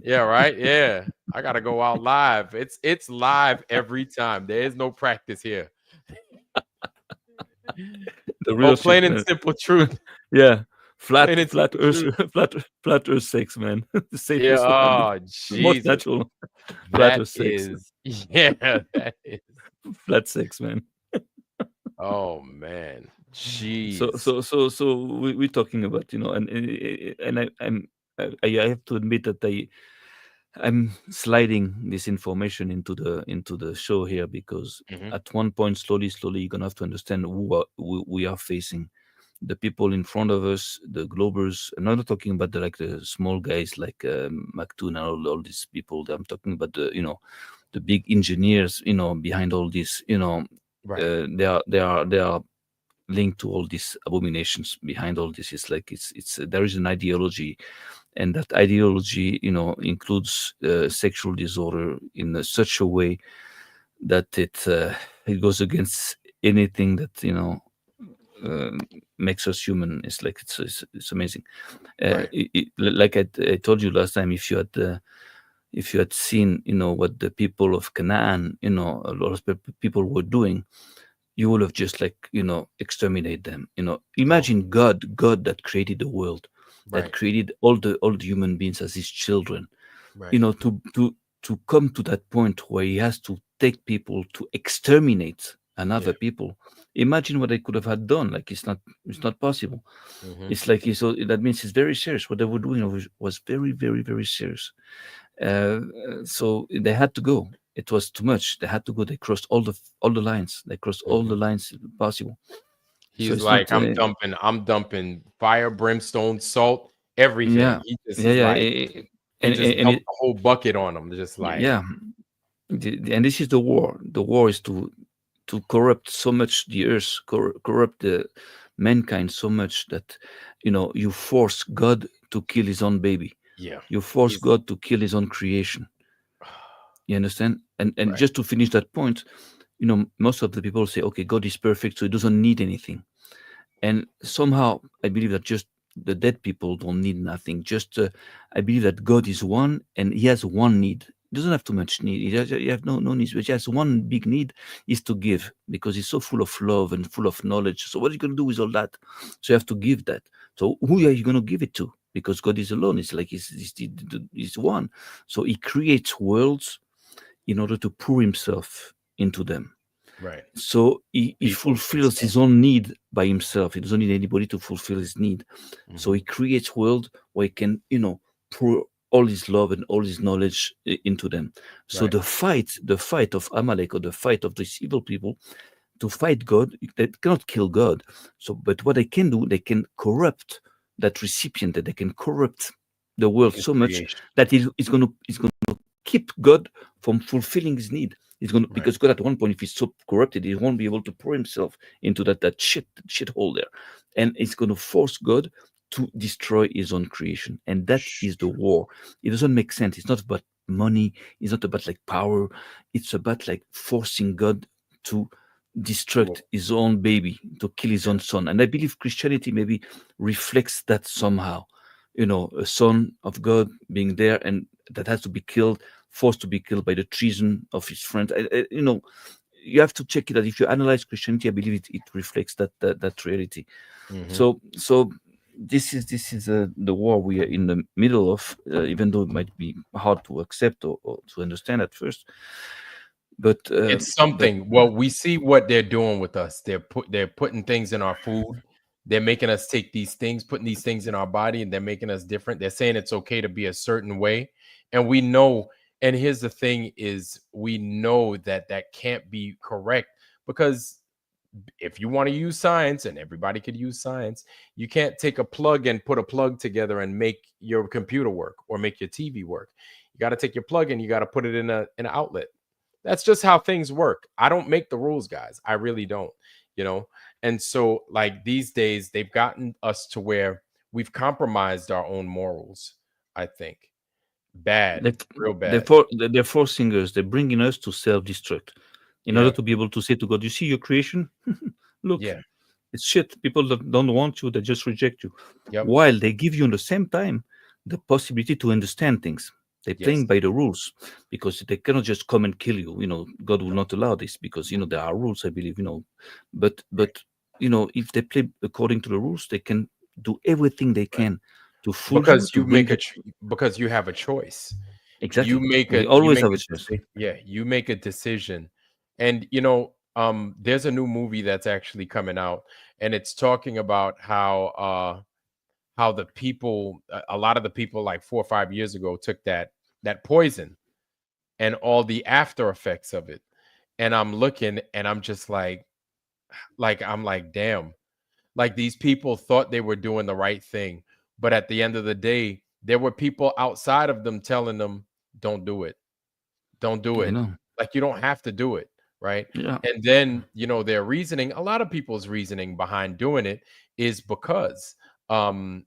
Yeah, right. Yeah, I gotta go out live. It's live every time. There is no practice here. The Oh, real shit, plain and man. simple truth. Yeah, Plain and flat simple Earth, truth. flat Earth sex, man. The Yeah. safest one, Oh the most Jesus. natural. Flat That Earth sex, is. Yeah. That is. flat sex, man. Oh man. So Jeez. so so so we're talking about and I have to admit that I'm sliding this information into the show here because Hmm. at one point, slowly, you're gonna have to understand we are facing. The people in front of us, the Globers. I'm not talking about the small guys like McToon and all these people. I'm talking about the big engineers, behind all this. Right. They are linked to all these abominations. Behind all this is like it's there is an ideology, and that ideology includes sexual disorder in such a way that it goes against anything that uh, makes us human. It's like it's amazing. Right. Like I told you last time, if you had seen what the people of Canaan, a lot of people were doing, you would have just like exterminate them. Oh. Imagine God that created the world, that Right. created all the human beings as his children, Right. to come to that point where he has to take people to exterminate another Yeah. people. Imagine what they could have had done. Like it's not possible. Hmm. It's like so that means it's very serious. What they were doing was very, very, very serious. So they had to go. It was too much. They had to go. They crossed all the lines. They crossed all Hmm. the lines possible. So He's it's like, not. I'm dumping fire, brimstone, salt, everything. Yeah, He just yeah, is yeah. like, he just And dumped it, the whole bucket on him. Just like, yeah. And this is the war. The war is to corrupt so much the earth, corrupt the mankind so much that you force God to kill his own baby. yeah, You force he's God to kill his own creation. You understand? And right. just to finish that point, most of the people say, okay, God is perfect, so he doesn't need anything. And somehow I believe that just the dead people don't need nothing. Just I believe that God is one, and he has one need. He doesn't have too much need. You have no needs, but just one big need is to give, because he's so full of love and full of knowledge. So what are you going to do with all that? So you have to give that. So who are you going to give it to? Because God is alone. It's like he's one. So he creates worlds in order to pour himself into them. Right. So he People and fulfills stuff. his own need by himself. He doesn't need anybody to fulfill his need. So he creates world where he can, pour all his love and all his knowledge into them. So Right. the fight of Amalek, or the fight of these evil people to fight God, they cannot kill God. So, but what they can do, they can corrupt that recipient, that they can corrupt the world His so much creation. that it's going to keep God from fulfilling his need. It's going to, Right. because God at one point, if he's so corrupted, he won't be able to pour himself into that shithole there, and it's going to force God to destroy his own creation, and that is the war. It doesn't make sense. It's not about money. It's not about like power. It's about like forcing God to destruct his own baby, to kill his Yeah. own son. And I believe Christianity maybe reflects that somehow. A son of God being there, and that has to be killed, forced to be killed by the treason of his friend. You have to check it out. If you analyze Christianity, I believe it reflects that reality. Mhm. So this is the war we are in the middle of, even though it might be hard to accept or to understand at first. But It's something. Well, we see what they're doing with us. They're putting things in our food. They're making us take these things, putting these things in our body, and they're making us different. They're saying it's okay to be a certain way, and we know. And here's the thing: is we know that that can't be correct, because if you want to use science, and everybody could use science, you can't take a plug and put a plug together and make your computer work or make your TV work. You got to take your plug and you got to put it in an outlet. That's just how things work. I don't make the rules, guys. I really don't, you know? And so, like, these days, they've gotten us to where we've compromised our own morals, I think. Bad, they, real they're, bad. they're forcing us, they're bringing us to self-destruct in order Yeah. to be able to say to God, you see your creation? Look, Yeah. it's shit. People that don't want you, they just reject you. Yep. While they give you, in the same time, the possibility to understand things. They're Yes. playing by the rules, because they cannot just come and kill you. God will No. not allow this, because there are rules, I believe. But Right. if they play according to the rules, they can do everything they Right. can to fool you, Because to you bring make you. because you have a choice. You Exactly. make We a you always make have a a choice. yeah, you make a decision. And there's a new movie that's actually coming out, and it's talking about how the people, a lot of the people like 4 or 5 years ago took that poison and all the after effects of it. And I'm looking and I'm just I'm like, damn, like these people thought they were doing the right thing, but at the end of the day, there were people outside of them telling them, don't do it, don't do I it. know. Like, you don't have to do it, right? Yeah. And then, their reasoning, a lot of people's reasoning behind doing it is because, oh,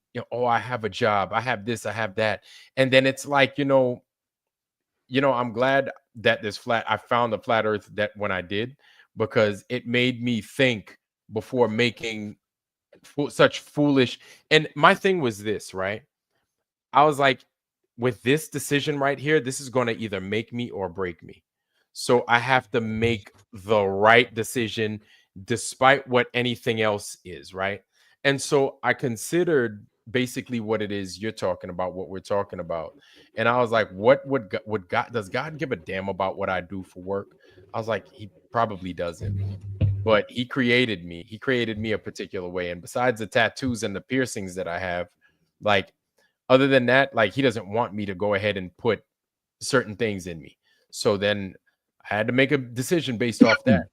I have a job, I have this, I have that. And then it's like, I'm glad that I found the flat earth that when I did, because it made me think before making such foolish. And my thing was this, right? I was like, with this decision right here, this is going to either make me or break me. So I have to make the right decision despite what anything else is, right? And so I considered basically what it is you're talking about, what we're talking about. And I was like, what would God, does God give a damn about what I do for work? I was like, he probably doesn't. But he created me. He created me a particular way. And besides the tattoos and the piercings that I have, like, other than that, like, he doesn't want me to go ahead and put certain things in me. So then I had to make a decision based off that.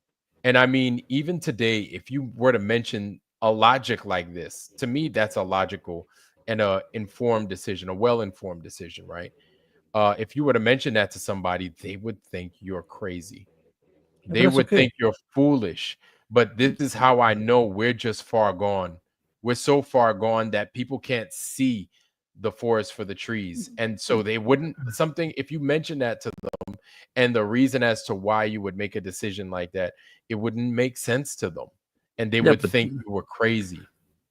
And I mean, even today, if you were to mention a logic like this, to me, that's a logical and a informed decision, a well-informed decision, right? If you were to mention that to somebody, they would think you're crazy. Yeah, but They that's would okay. think you're foolish. But this is how I know we're just far gone. We're so far gone that people can't see the forest for the trees. And so they wouldn't, something, if you mention that to them and the reason as to why you would make a decision like that, it wouldn't make sense to them. And they Yeah, would but think you were crazy.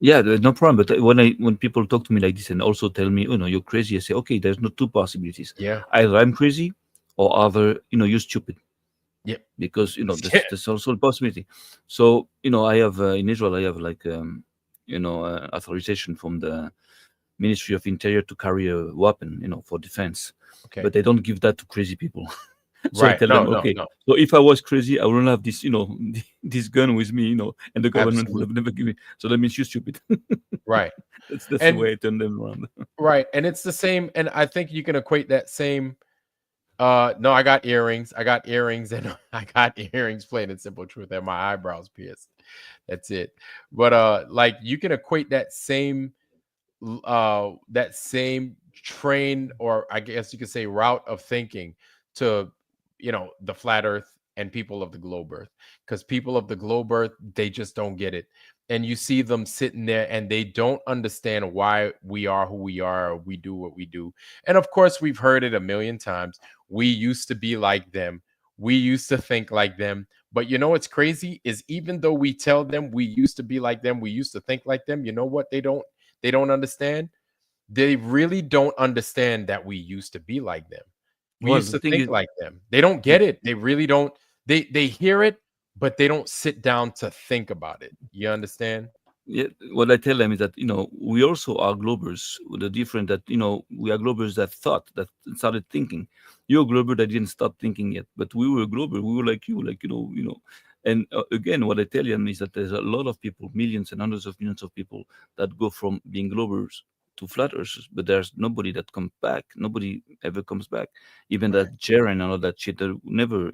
yeah, there's no problem. But when people talk to me like this and also tell me, you're crazy, I say, okay, there's no two possibilities. Yeah. Either I'm crazy or other, you're stupid, Yep. because Yeah. there's also a possibility. So I have in Israel, I have like authorization from the Ministry of Interior to carry a weapon, for defense, Okay. but they don't give that to crazy people. So I Right. tell No, them, no, okay, no. so if I was crazy, I wouldn't have this, this gun with me, and the government would Absolutely. have never given. So that means you're stupid. Right. That's the And way I turn them around. right. And it's the same. And I think you can equate that same. No, I got earrings. I got earrings, and I got earrings, plain and simple truth, and my eyebrows pierced. That's it. But like you can equate that same train, or I guess you could say route of thinking, to the flat earth and people of the globe earth, because people of the globe earth, they just don't get it. And you see them sitting there and they don't understand why we are who we are, or we do what we do. And of course, we've heard it a million times. We used to be like them, we used to think like them. But you know what's crazy is, even though we tell them we used to be like them, we used to think like them, you know what they don't understand? They really don't understand that we used to be like them. We Well, used the to thing think is, like them. They don't get it. They really don't. They hear it, but they don't sit down to think about it. You understand? yeah, what I tell them is that we also are globers. With the different that we are globers that thought, that started thinking. You're a glober that didn't start thinking yet, but we were a glober. We were like you, like And again, what I tell them is that there's a lot of people, millions and hundreds of millions of people, that go from being globers to flat earthers, but there's nobody that comes back. Nobody ever comes back. Even Right. that Jaren and all that shit, they're never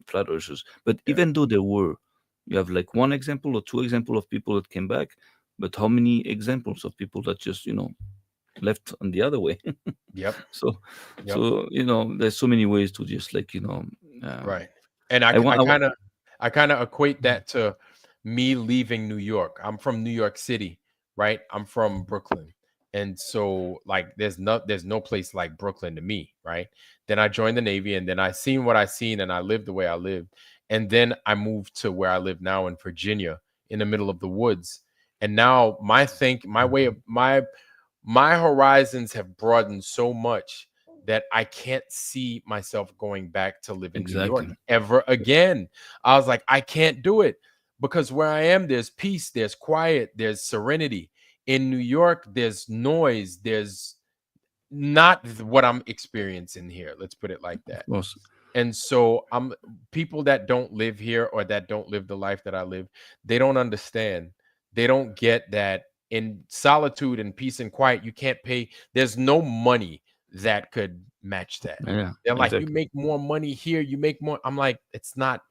flat earthers. But Yeah. even though there were, you have like one example or two example of people that came back, but how many examples of people that just left on the other way? Yep. so Yep. so there's so many ways to just like Right. And I want, I kind of equate that to me leaving New York. I'm from New York City, right? I'm from Brooklyn. And so like there's no place like Brooklyn to me, right? Then I joined the Navy, and then I seen what I seen, and I lived the way I lived. And then I moved to where I live now in Virginia, in the middle of the woods. And now my way of my horizons have broadened so much that I can't see myself going back to live in New York exactly. ever again. I was like, I can't do it, because where I am, there's peace, there's quiet, there's serenity. In New York, there's noise, there's not what I'm experiencing here. Let's put it like that. Of course. And so I'm people that don't live here, or that don't live the life that I live, they don't understand. They don't get that in solitude and peace and quiet, you can't pay. There's no money that could match that. Yeah, They're like, you exactly. make more money here, you make more. I'm like, it's not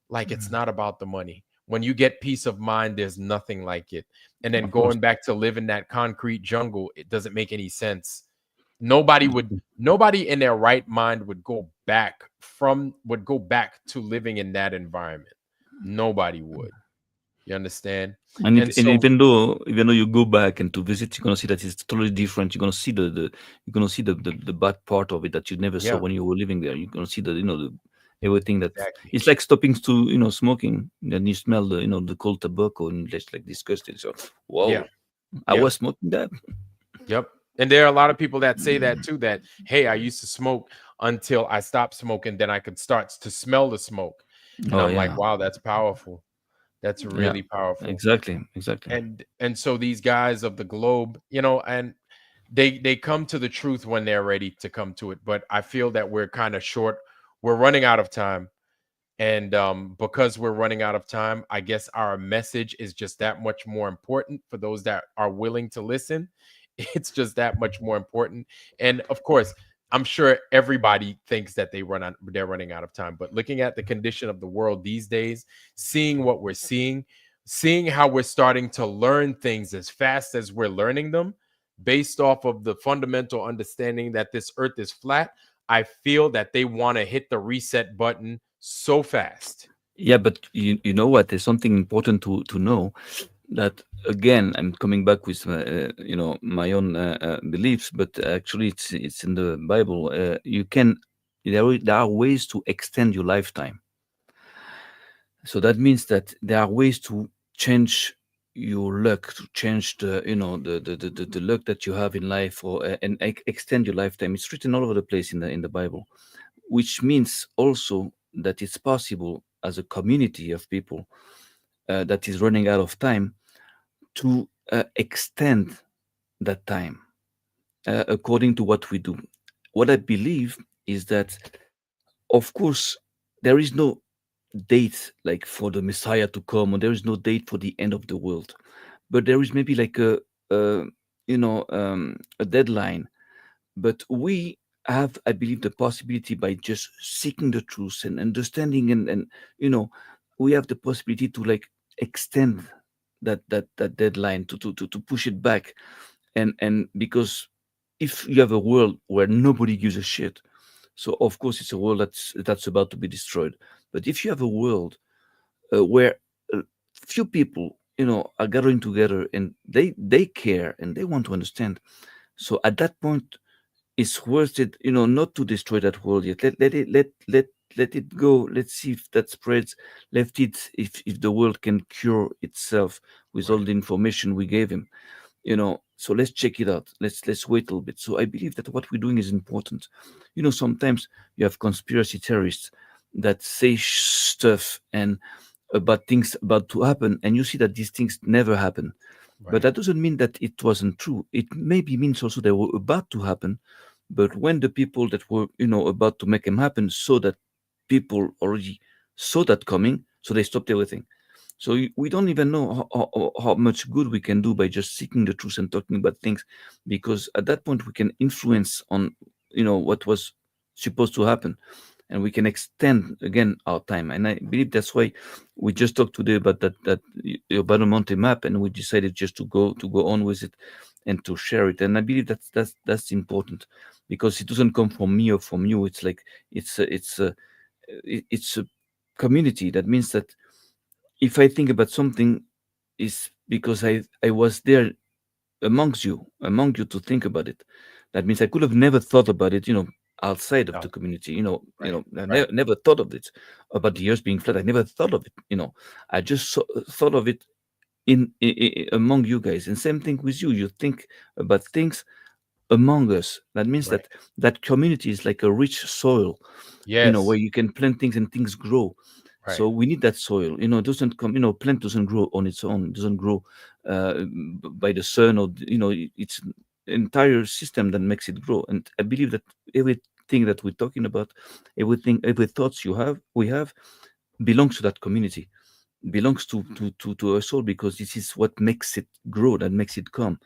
like, it's not about the money. When you get peace of mind, there's nothing like it. And then Of course. going back to live in that concrete jungle, it doesn't make any sense. Nobody in their right mind would go back to living in that environment. Nobody would. You understand? And, And and so even though you go back and to visit, you're gonna see that it's totally different. You're gonna see the bad part of it that you never saw yeah, when you were living there. You're gonna see the everything that exactly. it's like stopping to smoking, and you smell the cold tobacco, and it's like disgusting. So Yeah, whoa, I yeah, was smoking that. yep. And there are a lot of people that say that too, that, hey, I used to smoke until I stopped smoking, then I could start to smell the smoke. And Oh I'm like, yeah, wow, that's powerful. That's yeah, really powerful. exactly. And so these guys of the globe, and they come to the truth when they're ready to come to it. But I feel that we're kind of short. We're running out of time. And because we're running out of time, I guess our message is just that much more important for those that are willing to listen. It's just that much more important. And of course, I'm sure everybody thinks that they're running out of time. But looking at the condition of the world these days, seeing what we're seeing how we're starting to learn things as fast as we're learning them, based off of the fundamental understanding that this earth is flat, I feel that they want to hit the reset button so fast. Yeah, but you know what? There's something important to know, that again, I'm coming back with my own beliefs, but actually it's in the Bible. There are ways to extend your lifetime. So that means that there are ways to change your luck, to change the the luck that you have in life, or and extend your lifetime. It's written all over the place in the Bible, which means also that it's possible as a community of people that is running out of time to extend that time according to what we do. What I believe is that, of course, there is no date like for the Messiah to come, or there is no date for the end of the world, but there is maybe like a a deadline. But we have, I believe, the possibility, by just seeking the truth and understanding, and you know we have the possibility to like extend that deadline, to push it back. And because if you have a world where nobody gives a shit, so of course it's a world that's about to be destroyed. But if you have a world where few people are gathering together, and they care and they want to understand, so at that point it's worth it, not to destroy that world yet. Let it go. Let's see if that spreads. Let it, if the world can cure itself with all Right. the information we gave him. So let's check it out. Let's wait a little bit. So I believe that what we're doing is important. Sometimes you have conspiracy theorists that say stuff and about things about to happen, and you see that these things never happen. But Right. that doesn't mean that it wasn't true. It maybe means also they were about to happen, but when the people that were about to make them happen saw that people already saw that coming, so they stopped everything. So we don't even know how much good we can do by just seeking the truth and talking about things, because at that point we can influence on what was supposed to happen, and we can extend again our time. And I believe that's why we just talked today about that Urbano Monte map, and we decided just to go on with it and to share it. And I believe that's important, because it doesn't come from me or from you. It's like it's a community. That means that if I think about something, is because I was there among you to think about it. That means I could have never thought about it, outside of No. the community. Right. I Right. never thought of it about the earth being flat. I never thought of it. I just thought of it among you guys. And same thing with you. You think about things among us. That means Right. that community is like a rich soil, where Yes. you can plant things and things grow. Right. So we need that soil. It doesn't come. Plant doesn't grow on its own. It doesn't grow by the sun, or it's entire system that makes it grow. And I believe that everything that we're talking about, every thoughts we have, belongs to that community, belongs to our soul, because this is what makes it grow, that makes it come.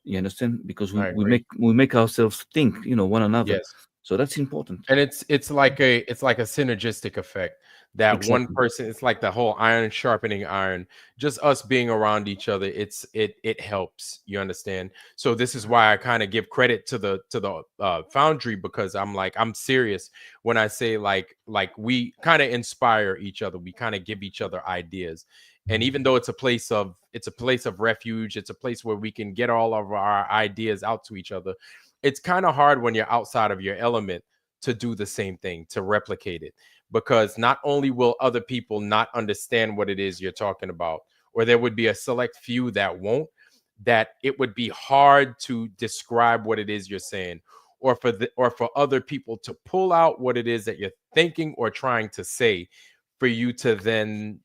You understand? Because we, I we agree. make we make ourselves think, one another. Yes. So that's important. And it's like a synergistic effect, that one Exactly. person, it's like the whole iron sharpening iron. Just us being around each other, it helps, you understand. So this is why I kind of give credit to the foundry, because I'm serious when I say like we kind of inspire each other, we kind of give each other ideas. And even though it's a place of refuge, it's a place where we can get all of our ideas out to each other. It's kind of hard when you're outside of your element to do the same thing, to replicate it, because not only will other people not understand what it is you're talking about, or there would be a select few that won't, that it would be hard to describe what it is you're saying, or for other people to pull out what it is that you're thinking or trying to say, for you to then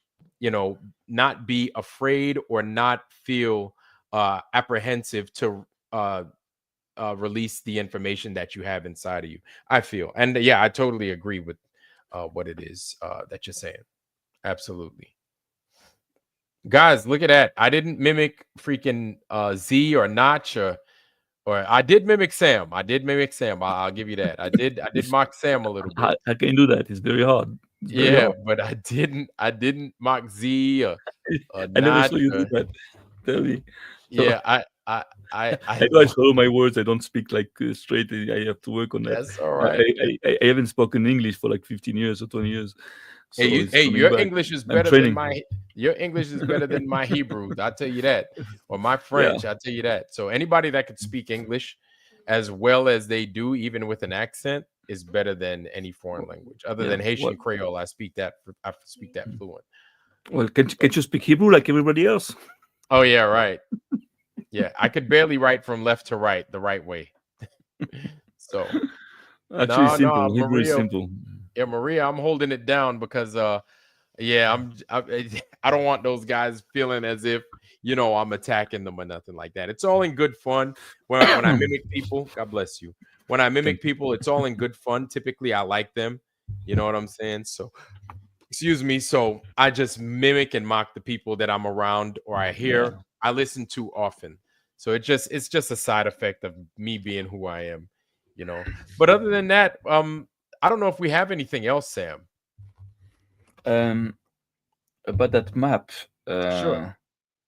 not be afraid or not feel apprehensive to release the information that you have inside of you. I feel, and yeah, I totally agree with what it is that you're saying. Absolutely, guys. Look at that. I didn't mimic freaking Z or Notch, or I did mimic Sam. I did mimic Sam. I'll give you that. I did It's, mock Sam a little bit. I can do that. It's very hard. It's very Yeah, hard. but I didn't mock Z or I never Notch. saw you do that. Tell me. So Yeah, I I know I swallow my words. I don't speak like straight. I have to work on that. that's all I, right. I, I haven't spoken English for like 15 years or 20 years. Hey, So it's coming your back. English is I'm better than training. my Hebrew. I tell you that, or my Yeah. French. I tell you that. So anybody that could speak English as well as they do, even with an accent, is better than any foreign language, other Yeah. than Haitian Creole. I speak that fluent. Well, can you speak Hebrew like everybody else? Oh yeah, right. Yeah, I could barely write from left to right the right way. So Actually, no, simple. no, Hebrew is Maria. simple. Yeah, Maria, I'm holding it down because yeah, I don't want those guys feeling as if, I'm attacking them or nothing like that. It's all in good fun. When I mimic people, God bless you. When I mimic Thank you. people, it's all in good fun. Typically, I like them. You know what I'm saying? So, excuse me. So I just mimic and mock the people that I'm around or I hear, Yeah. I listen to often. So it's just a side effect of me being who I am, you know. But other than that, I don't know if we have anything else, Sam. Um, about that map. Sure.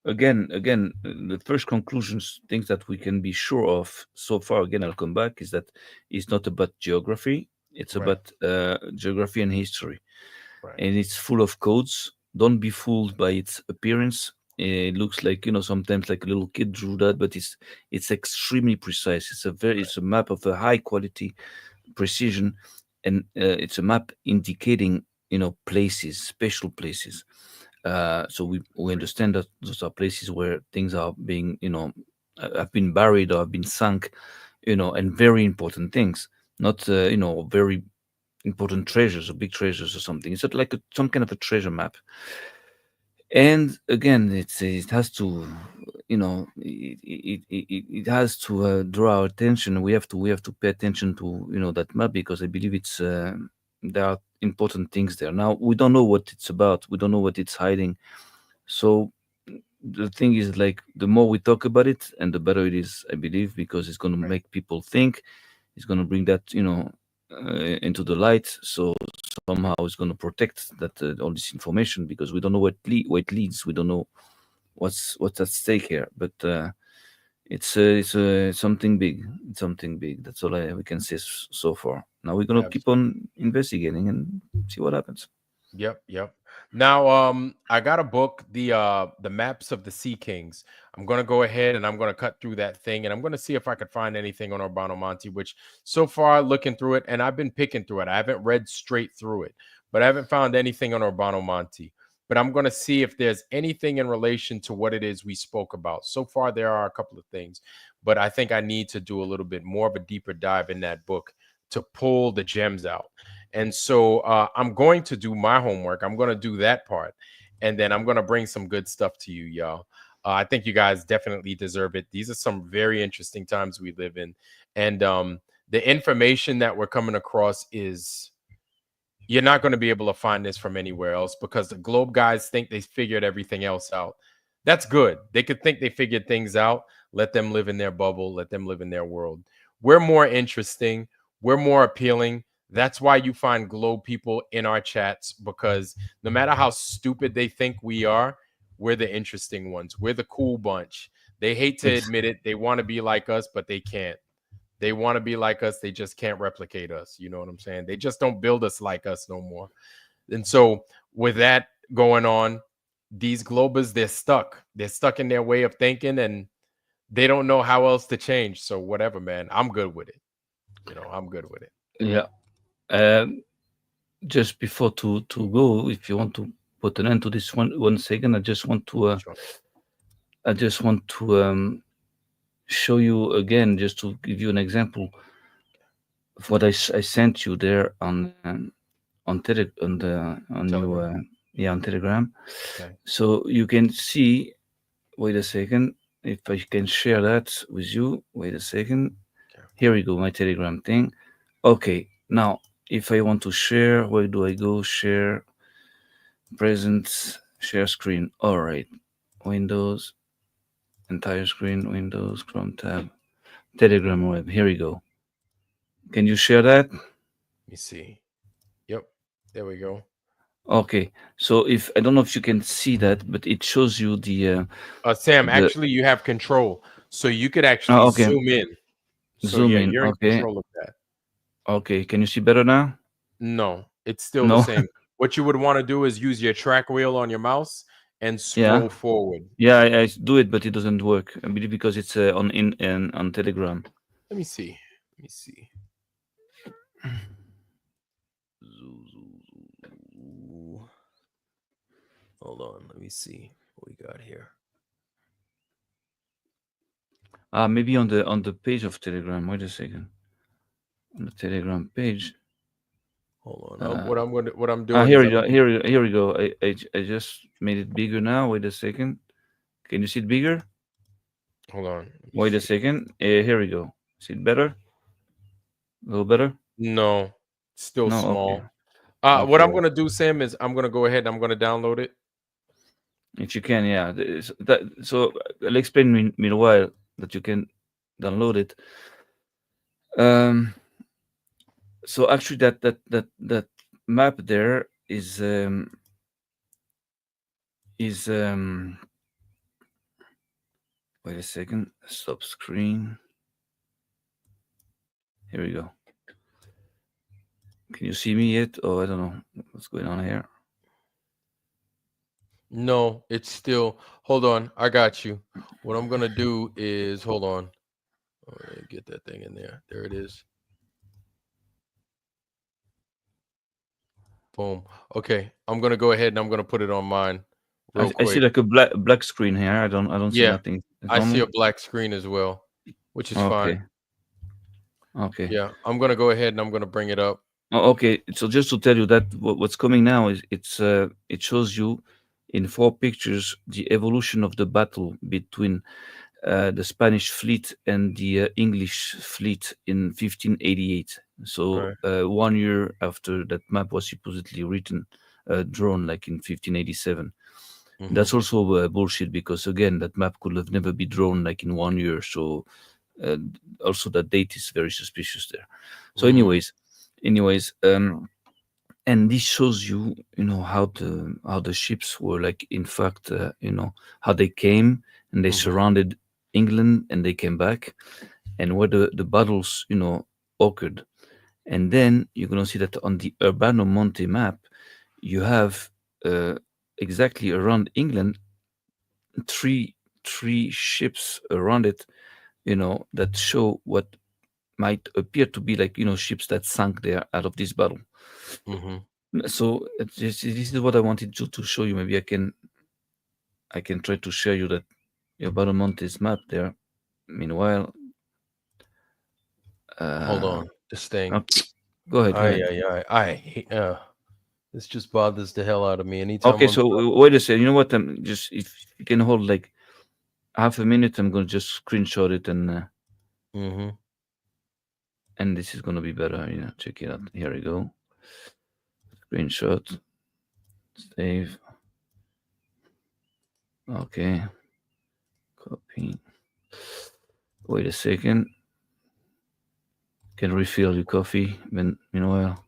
Again, the first conclusions, things that we can be sure of so far. Again, I'll come back. Is that it's not about geography. It's Right. about geography and history, Right. and it's full of codes. Don't be fooled by its appearance. It looks like, sometimes like a little kid drew that, but it's extremely precise. It's a map of a high quality precision, and it's a map indicating, places, special places. So we Agree. understand that those are places where things are being, have been buried or have been sunk, and very important things, not very important treasures or big treasures or something. It's not like some kind of a treasure map. And again, it has to, it has to draw our attention. We have to pay attention to, that map, because I believe there are important things there. Now we don't know what it's about. We don't know what it's hiding. So the thing is, like, the more we talk about it, and the better it is, I believe, because it's going to Right. make people think. It's going to bring that, into the light. So somehow it's going to protect that, all this information, because we don't know where it leads. We don't know what's at stake here. But it's something big. It's something big. That's all we can say so far. Now we're going to keep Absolutely. on investigating and see what happens. Yep, yep. Now, I got a book, the Maps of the Sea Kings. I'm gonna go ahead and I'm gonna cut through that thing, and I'm gonna see if I could find anything on Urbano Monte. Which so far, looking through it, and I've been picking through it. I haven't read straight through it, but I haven't found anything on Urbano Monte. But I'm gonna see if there's anything in relation to what it is we spoke about. So far, there are a couple of things, but I think I need to do a little bit more of a deeper dive in that book to pull the gems out. And so I'm going to do my homework. I'm going to do that part. And then I'm going to bring some good stuff to you, y'all. I think you guys definitely deserve it. These are some very interesting times we live in. And the information that we're coming across is, you're not going to be able to find this from anywhere else, because the globe guys think they figured everything else out. That's good. They could think they figured things out. Let them live in their bubble. Let them live in their world. We're more interesting. We're more appealing. That's why you find globe people in our chats, because no matter how stupid they think we are, we're the interesting ones. We're the cool bunch. They hate to Ex- admit it. They want to be like us, but they can't. They want to be like us. They just can't replicate us. You know what I'm saying? They just don't build us like us no more. And so, with that going on, these globers, they're stuck. They're stuck in their way of thinking, and they don't know how else to change. So, whatever, man. I'm good with it. I'm good with it. yeah. Um, just before to go, if you want to put an end to this one second, Sure. I just want to show you again, just to give you an example of what I sent you there on your Telegram. yeah, on Telegram. Okay. So you can see. Wait a second. If I can share that with you. Wait a second. Okay. Here we go. My Telegram thing. Okay. Now, if I want to share, where do I go? Share, present, share screen. All right. Windows, entire screen, Windows, Chrome tab, Telegram web. Here we go. Can you share that? Let me see. Yep. There we go. Okay. So if I don't know if you can see that, but it shows you Sam, the. actually, you have control. So, you could actually Oh, okay. zoom in. So, Zoom yeah, in. you're in Okay. control of that. Okay. Can you see better now? No, it's still the No. same. What you would want to do is use your track wheel on your mouse and Yeah. scroll forward. Yeah. I do it, but it doesn't work. I believe because it's on Telegram. Let me see. Let me see. Zoo, zoo, zoo. Hold on. Let me see what we got here. Maybe on the page of Telegram. Wait a second. On the Telegram page. Hold on. What I'm doing Here is we go. Here we go. I just made it bigger now. Wait a second. Can you see it bigger? hold on. Let me Wait a see. second. Here we go. See it better? A little better? No, still No. Okay. small. What Okay. I'm gonna do, Sam, is I'm gonna go ahead and I'm gonna download it. If you can, yeah. So I'll explain meanwhile that you can download it. Um. So actually, that map there is. Wait a second. Stop screen. Here we go. Can you see me yet? Oh, I don't know what's going on here. No, it's still. Hold on, I got you. What I'm gonna do is hold on. Get that thing in there. There it is. Boom. Okay, I'm gonna go ahead and I'm gonna put it on mine real I see quick. like a black screen here. I don't see Yeah, nothing. It's I see normal. a black screen as well, which is fine. Okay. Okay. Yeah, I'm gonna go ahead and I'm gonna bring it up. Oh, okay. So just to tell you that what's coming now is it shows you in 4 pictures the evolution of the battle between the Spanish fleet and the English fleet in 1588. So Right. 1 year after that map was supposedly written, drawn like in 1587. That's Mm-hmm. also bullshit because again that map could have never been drawn like in 1 year. So uh, also that date is very suspicious there. So Mm, anyways, and this shows you, how the ships were like in fact, how they came and they mm-hmm. surrounded England and they came back, and where the battles occurred. And then you're gonna see that on the Urbano Monte map, you have uh, exactly around England three three ships around it, that show what might appear to be like ships that sank there out of this battle. Mm-hmm. So this is what I wanted to show you. Maybe I can try to share you that your Monte's map there. Meanwhile, Hold uh, on. This thing. okay, go ahead, go I ahead. I hate. This just bothers the hell out of me. Anytime Okay, I'm so trying. wait a second. You know what? I'm just, if you can hold like half a minute, I'm gonna just screenshot it, Mm-hmm. and this is gonna be better. Check it out. Here we go. Screenshot. Save. Okay. Copy. Wait a second. Can refill your coffee. Meanwhile,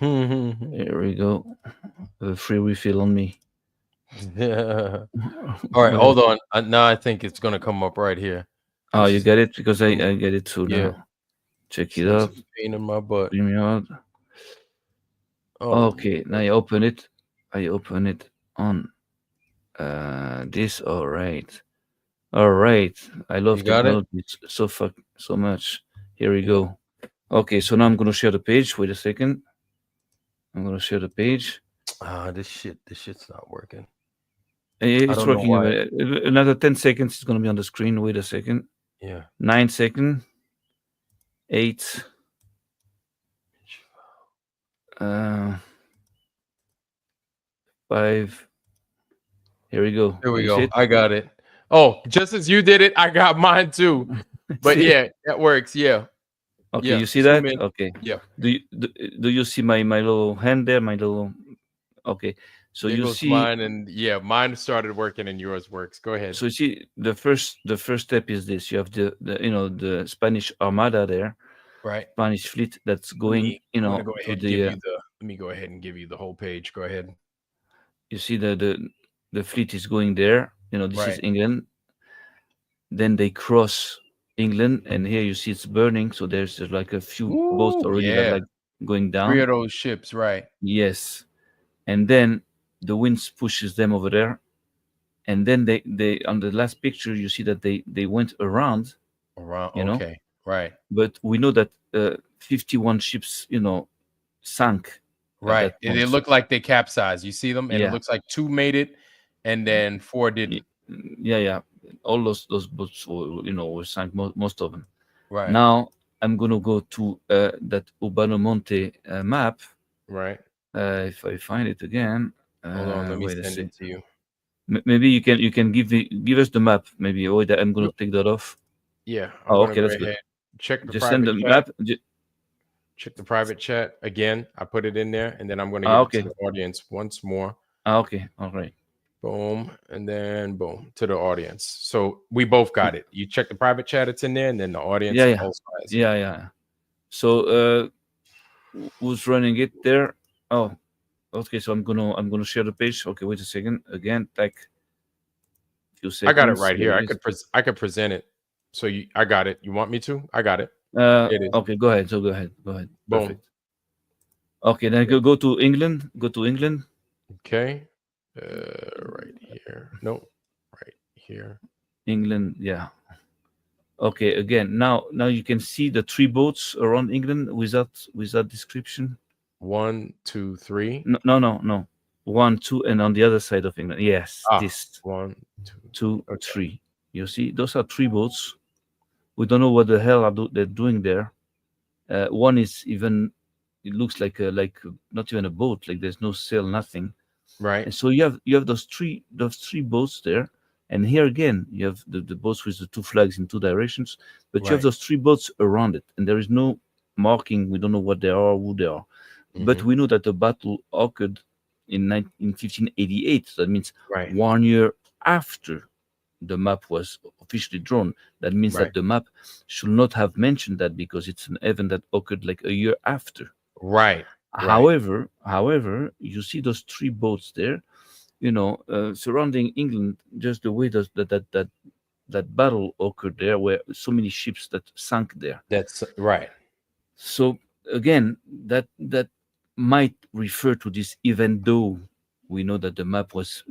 here we go. A free refill on me. Yeah. All right, Wait. hold on. Now I think it's gonna come up right here. Oh, This you is get it because I, um, I get it too yeah. now. Check It's it like out. some pain in my butt. Bring me out. Oh, Okay, now I open it. I open it on this. All right. All right. I you love got it? technology so much. Here we Yeah. go. Okay, so now I'm gonna share the page. Wait a second. I'm gonna share the page. This shit's not working. I It's don't know working. why. Another 10 seconds. It's gonna be on the screen. Wait a second. Yeah. 9 seconds. 8. Uh, 5. Here we go. Here we You see go. it? I got it. Oh, just as you did it, I got mine too. But See? yeah, that works. Yeah. Okay, Yeah. you see Zoom that? in. Okay. Yeah. Do you see my little hand there? My little. Okay. So There you goes see. mine, and yeah, mine started working and yours works. Go ahead. So you see the first step is this. You have the Spanish Armada there, Right. Spanish fleet that's going I'm gonna go to ahead and give the. you the let me go ahead and give you the whole page. Go ahead. You see the fleet is going there. This is Right. England. Then they cross England, and here you see it's burning. So there's just like a few boats Ooh, already that yeah. like going 3 down. of those ships, right. Yes, and then the winds pushes them over there, and then they on the last picture you see that they went around, Around you know. okay. Right. But we know that 51 ships, sank at Right. that It point. looked like they capsized. You see them, and it Yeah, looks like 2 made it, and then 4 y- didn't. yeah. All those boats were, were sunk. Most of them. Right. Now I'm gonna go to that Urbano Monte map. Right. If I find it again, Hold on. Let me wait a send sec. it to you. Maybe you can give us the map. Maybe wait, I'm gonna Yep. take that off. Yeah, I'm Oh, gonna okay, go that's good. ahead. Check the Just send private the chat. map. Check the private chat again. I put it in there, and then I'm gonna give it to Okay. the audience once more. Okay. All right. Boom, and then boom to the audience. So we both got it. You check the private chat, it's in there, and then the Yeah, audience yeah, also has it. yeah. So who's running it there? Oh, okay. So I'm gonna share the page. Okay, wait a second. Again, like few I got it seconds. right Here here. it is. I could present it. So I got it. You want me to? I got it. It is. Okay, go ahead. So go ahead. Go ahead. Boom. Perfect. Okay, then go to England. Go to England. Okay. Right here. No, right here. England. Yeah. Okay. Again, now you can see the three boats around England without description. One, two, three. No. One, two, and on the other side of England. Yes, Ah, this one, two. two, Okay. three. You see, those are three boats. We don't know what the hell they're doing there. One is even. It looks not even a boat. Like there's no sail, nothing. Right. And so you have those three boats there, and here again you have the boats with the two flags in two directions, but you have Right. those three boats around it, and there is no marking. We don't know what they are, who they are, but Hmm. we know that the battle occurred in 1588. That means Right. 1 year after the map was officially drawn. That means Right. that the map should not have mentioned that because it's an event that occurred like a year after. Right. Right. However, you see those three boats there, surrounding England, just the way that battle occurred there, where so many ships that sank there. That's right. So again, that might refer to this, even though we know that the map was,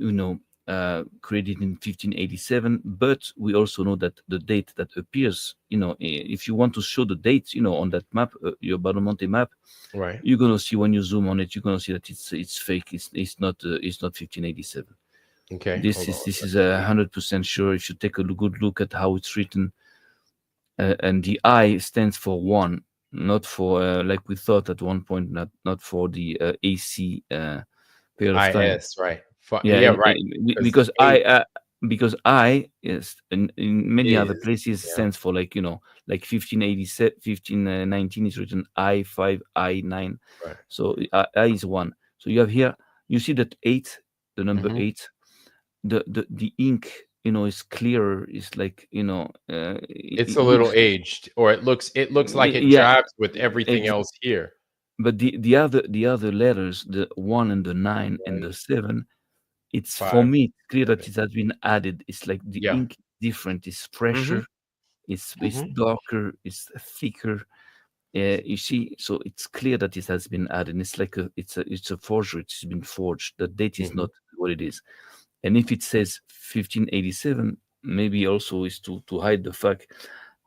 created in 1587, but we also know that the date that appears, if you want to show the dates, on that map, your Monte map, Right. you're gonna see when you zoom on it, you're gonna see that it's fake. It's not 1587. Okay. This Hold is on. this is Let's see. 100% sure. If you take a good look at how it's written, and the I stands for one, not for like we thought at one point, not for the AC period of time. IS. Right. Yeah, Yeah. Right. Because the because eight I is in many other is. places Yeah. stands for, like 1587, 1519 is written I5, I9. Right. So I is one. So you have here, you see that eight, the number Hmm. eight, the ink, is clearer. It's like, It's it a little looks, aged, or it looks like it yeah, jives with everything else here. but the other letters, the one and the nine and the One, seven, it's, for five. me, it's clear that Seven. it has been added. It's like the Yeah. ink is different, it's Hmm. fresher, it's Hmm. darker, it's thicker. You see, so it's clear that it has been added. It's like it's a forgery. It's been forged. The date is Hmm. not what it is. And if it says 1587, maybe also is to hide the fact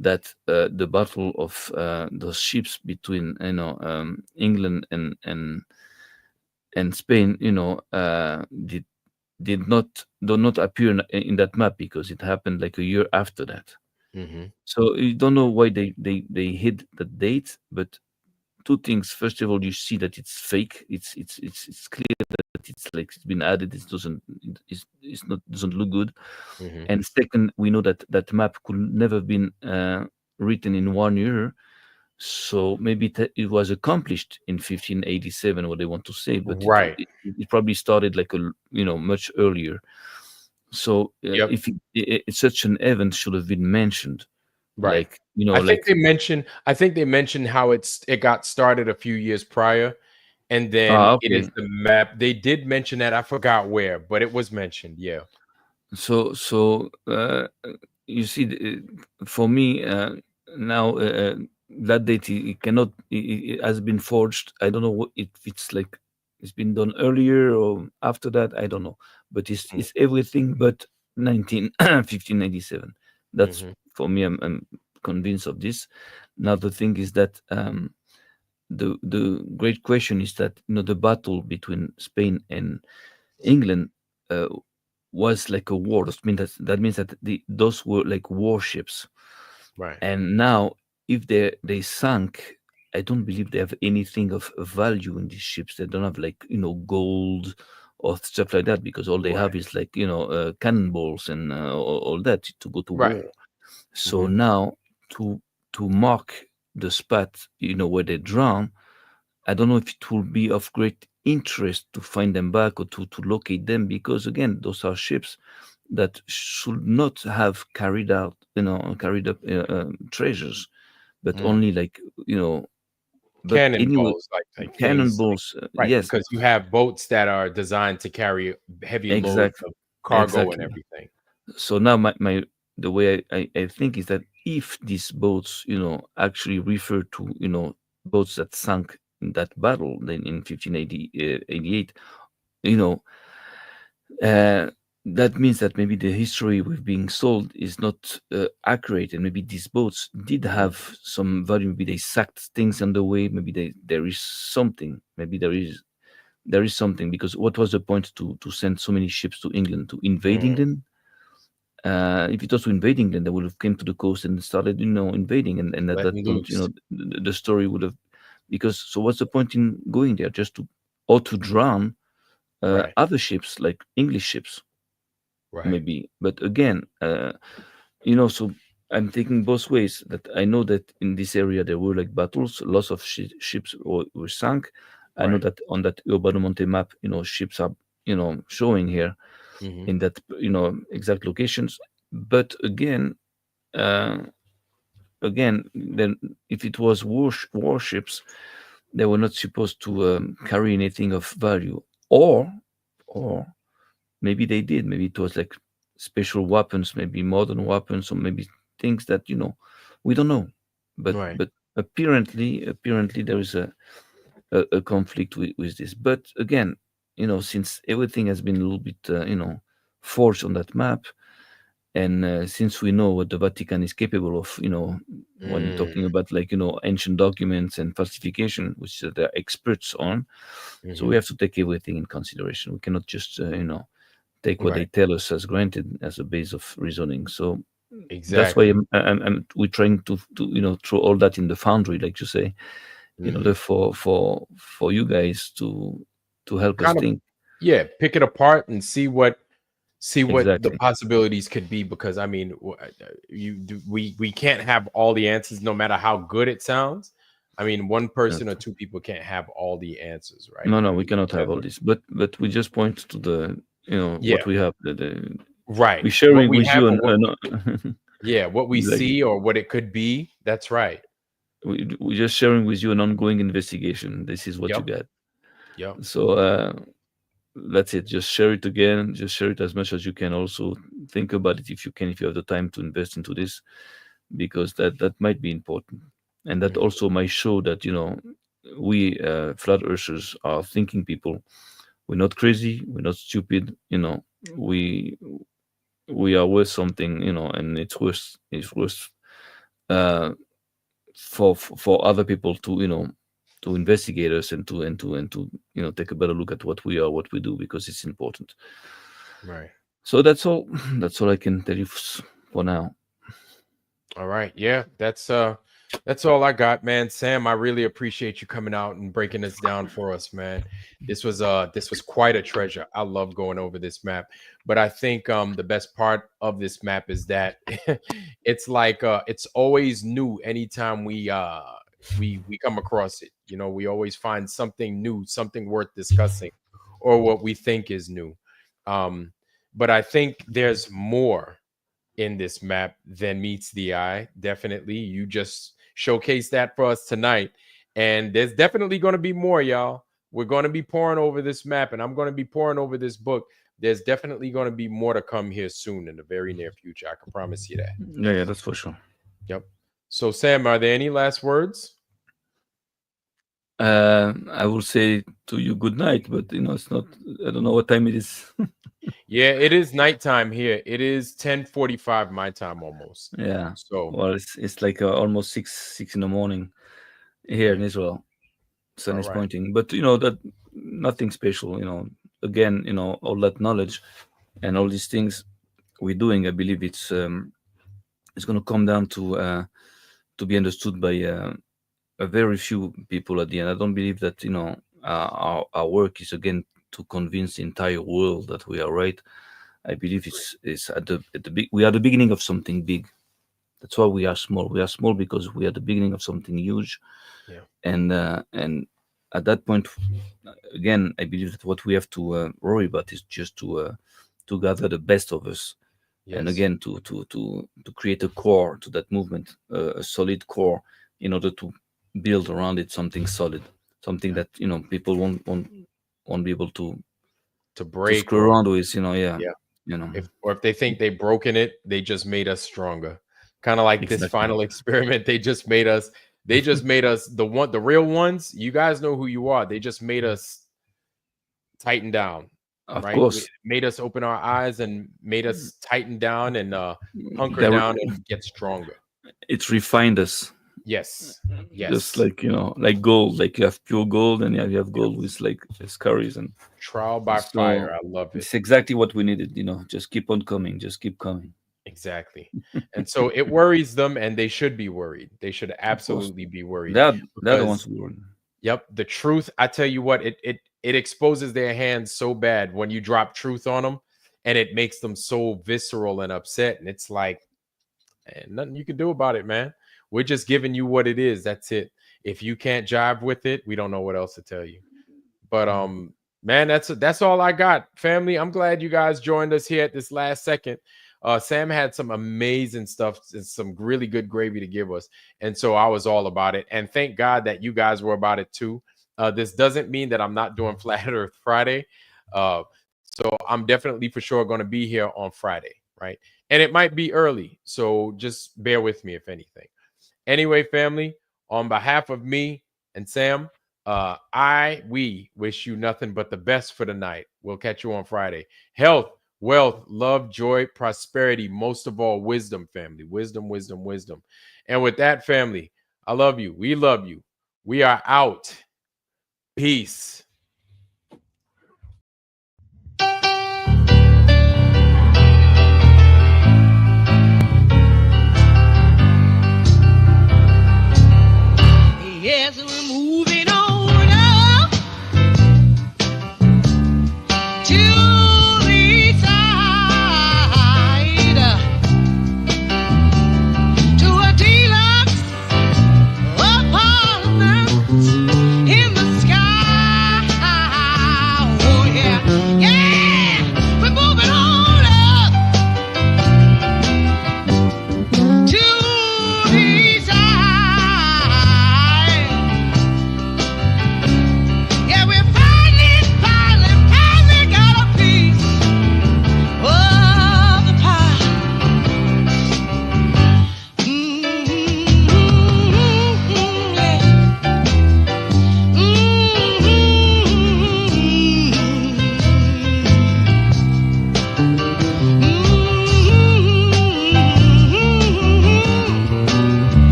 that the battle of those ships between, England and Spain, did not appear in that map because it happened like a year after that. Hmm. So you don't know why they hid the date, but two things. First of all, you see that it's fake. It's clear that it's like it's been added. It's not doesn't look good. Hmm. And second, we know that that map could never have been written in 1 year. So maybe it was accomplished in 1587, what they want to say, but it Right. it, it probably started like much earlier. So Yep. if such an event should have been mentioned, Right. like, I think they mentioned how it got started a few years prior, and then it is okay. the map. They did mention that. I forgot where, but it was mentioned. Yeah. So you see, for me, now, that date, it cannot, it has been forged. I don't know if it's like it's been done earlier or after that. I don't know, but it's everything but 1587. That's, Mm-hmm. for me. I'm convinced of this. Now the thing is that, the great question is that, the battle between Spain and England. Uh, was like a war. That means that those were like warships. Right. And now, if they sunk, I don't believe they have anything of value in these ships. They don't have like gold or stuff like that, because all they have Right. is like cannonballs and all that to go to Right. war. So Hmm. now, to mark the spot where they drown, I don't know if it will be of great interest to find them back, or to locate them, because again, those are ships that should not have carried up treasures, but Mm. only like you know. But anyway, Cannonballs, like things, like, cannonballs. right? Yes, Because you have boats that are designed to carry heavy loads exactly, of cargo and exactly. everything. So now my the way I think is that if these boats actually refer to boats that sank in that battle then in 1588, you know uh, that means that maybe the history with being sold is not accurate, and maybe these boats did Mm. have some value. Maybe they sacked things on the way. Maybe there is something. Maybe there is something, because what was the point to send so many ships to England, to invade Mm. England? If it was to invade England, they would have came to the coast and started invading, and at Letting that point, loose. the story would have, because so what's the point in going there, just to, or to drown Right. other ships like English ships, Right. maybe. But again, so I'm taking both ways. That I know that in this area there were like battles, lots of ships were sunk. I know Right. that on that Urbano Monte map, ships are showing here Hmm. in that exact locations. But uh, again, then if it was warships, they were not supposed to carry anything of value, or maybe they did. Maybe it was like special weapons, maybe modern weapons, or maybe things that we don't know. But Right. apparently there is a conflict with this. But again, since everything has been a little bit forged on that map, and since we know what the Vatican is capable of, when you're Mm. talking about like ancient documents and falsification, which they're experts on, so we Hmm. have to take everything in consideration. We cannot just take what they Right. tell us as granted as a base of reasoning. So that's why Exactly. we're trying to throw all that in the foundry, like you say, in order Hmm. for you guys to help us Kind of, think. yeah, pick it apart and see what the Exactly. possibilities could be, because I mean, we can't have all the answers no matter how good it sounds. I mean, one person or Exactly. two people can't have all the answers, right? No, no, I we mean, cannot have all this, but we just point to the yeah, what we have. right. We're What sharing we with have, you, or and what, yeah, what we like see or what it could be. That's right. we're just sharing with you an ongoing investigation. This is what you Yep. get. Yep. So that's it. Just share it again. Just share it as much as you can. Also think about it if you can, if you have the time to invest into this, because that might be important, and that Mhm. also might show that we flat earthers are thinking people. We're not crazy. We're not stupid. We we are worth something. And it's worth uh, for other people to to investigate us, and to take a better look at what we are, what we do, because it's important. Right. So that's all. That's all I can tell you for now. All right. Yeah, that's all I got, man. Sam, I really appreciate you coming out and breaking this down for us, man. This was quite a treasure. I love going over this map. But I think the best part of this map is that it's like it's always new anytime we come across it. You know, we always find something new, something worth discussing, or what we think is new. Um, but I think there's more in this map than meets the eye. Definitely. You just showcased that for us tonight. And there's definitely going to be more, y'all. We're going to be pouring over this map, and I'm going to be pouring over this book. There's definitely going to be more to come here soon in the very near future. I can promise you that. Yeah, yeah, that's for sure. Yep. So, Sam, are there any last words? I will say to you good night, but it's not. I don't know what time it is. Yeah, it is nighttime here. It is 10:45 my time almost. Yeah. So, Well, it's like almost six in the morning here in right. Israel. Sun All is right. pointing, but that nothing special. Again, all that knowledge and all these things we're doing, I believe it's going to come down to be understood by a very few people at the end. I don't believe that our work is again to convince the entire world that we are right. I believe it's at the big. We are the beginning of something big. That's why we are small. We are small because we are the beginning of something huge. Yeah. And at that point, again, I believe that what we have to worry about is just to gather the best of us, and Yes. again to create a core to that movement, a solid core, in order to build around it something solid, something Yeah. that people won't be able to break screw or around with. Yeah, yeah. you know If they think they've broken it, they just made us stronger. Kind of like this exactly. final experiment. They just made us the real ones. You guys know who you are. They just made us tighten down, Of right? We course, made us open our eyes and made us tighten down and hunker there down and get stronger. it refined us. Yes. Just Yes. like like gold, like you have pure gold, and you have Yeah. gold with like scaries. And Trial by fire. so I love it. it's exactly what we needed. Just keep on coming, just keep coming. Exactly. And so it worries them, and they should be worried. They should Of course, absolutely be worried they're the ones because who were. yep, the truth, I tell you what, it exposes their hands so bad when you drop truth on them, and it makes them so visceral and upset. And it's like, man, nothing you can do about it, man. We're just giving you what it is. That's it. If you can't jive with it, we don't know what else to tell you. But man, that's all I got, family. I'm glad you guys joined us here at this last second. Sam had some amazing stuff and some really good gravy to give us, and so I was all about it. And thank God that you guys were about it too. This doesn't mean that I'm not doing Flat Earth Friday, so I'm definitely for sure going to be here on Friday, right? And it might be early, so just bear with me if anything. Anyway, family, on behalf of me and Sam, we wish you nothing but the best for the night. We'll catch you on Friday. Health, wealth, love, joy, prosperity, most of all, wisdom, family. Wisdom, wisdom, wisdom. And with that, family, I love you. We love you. We are out. Peace. Yes, we move.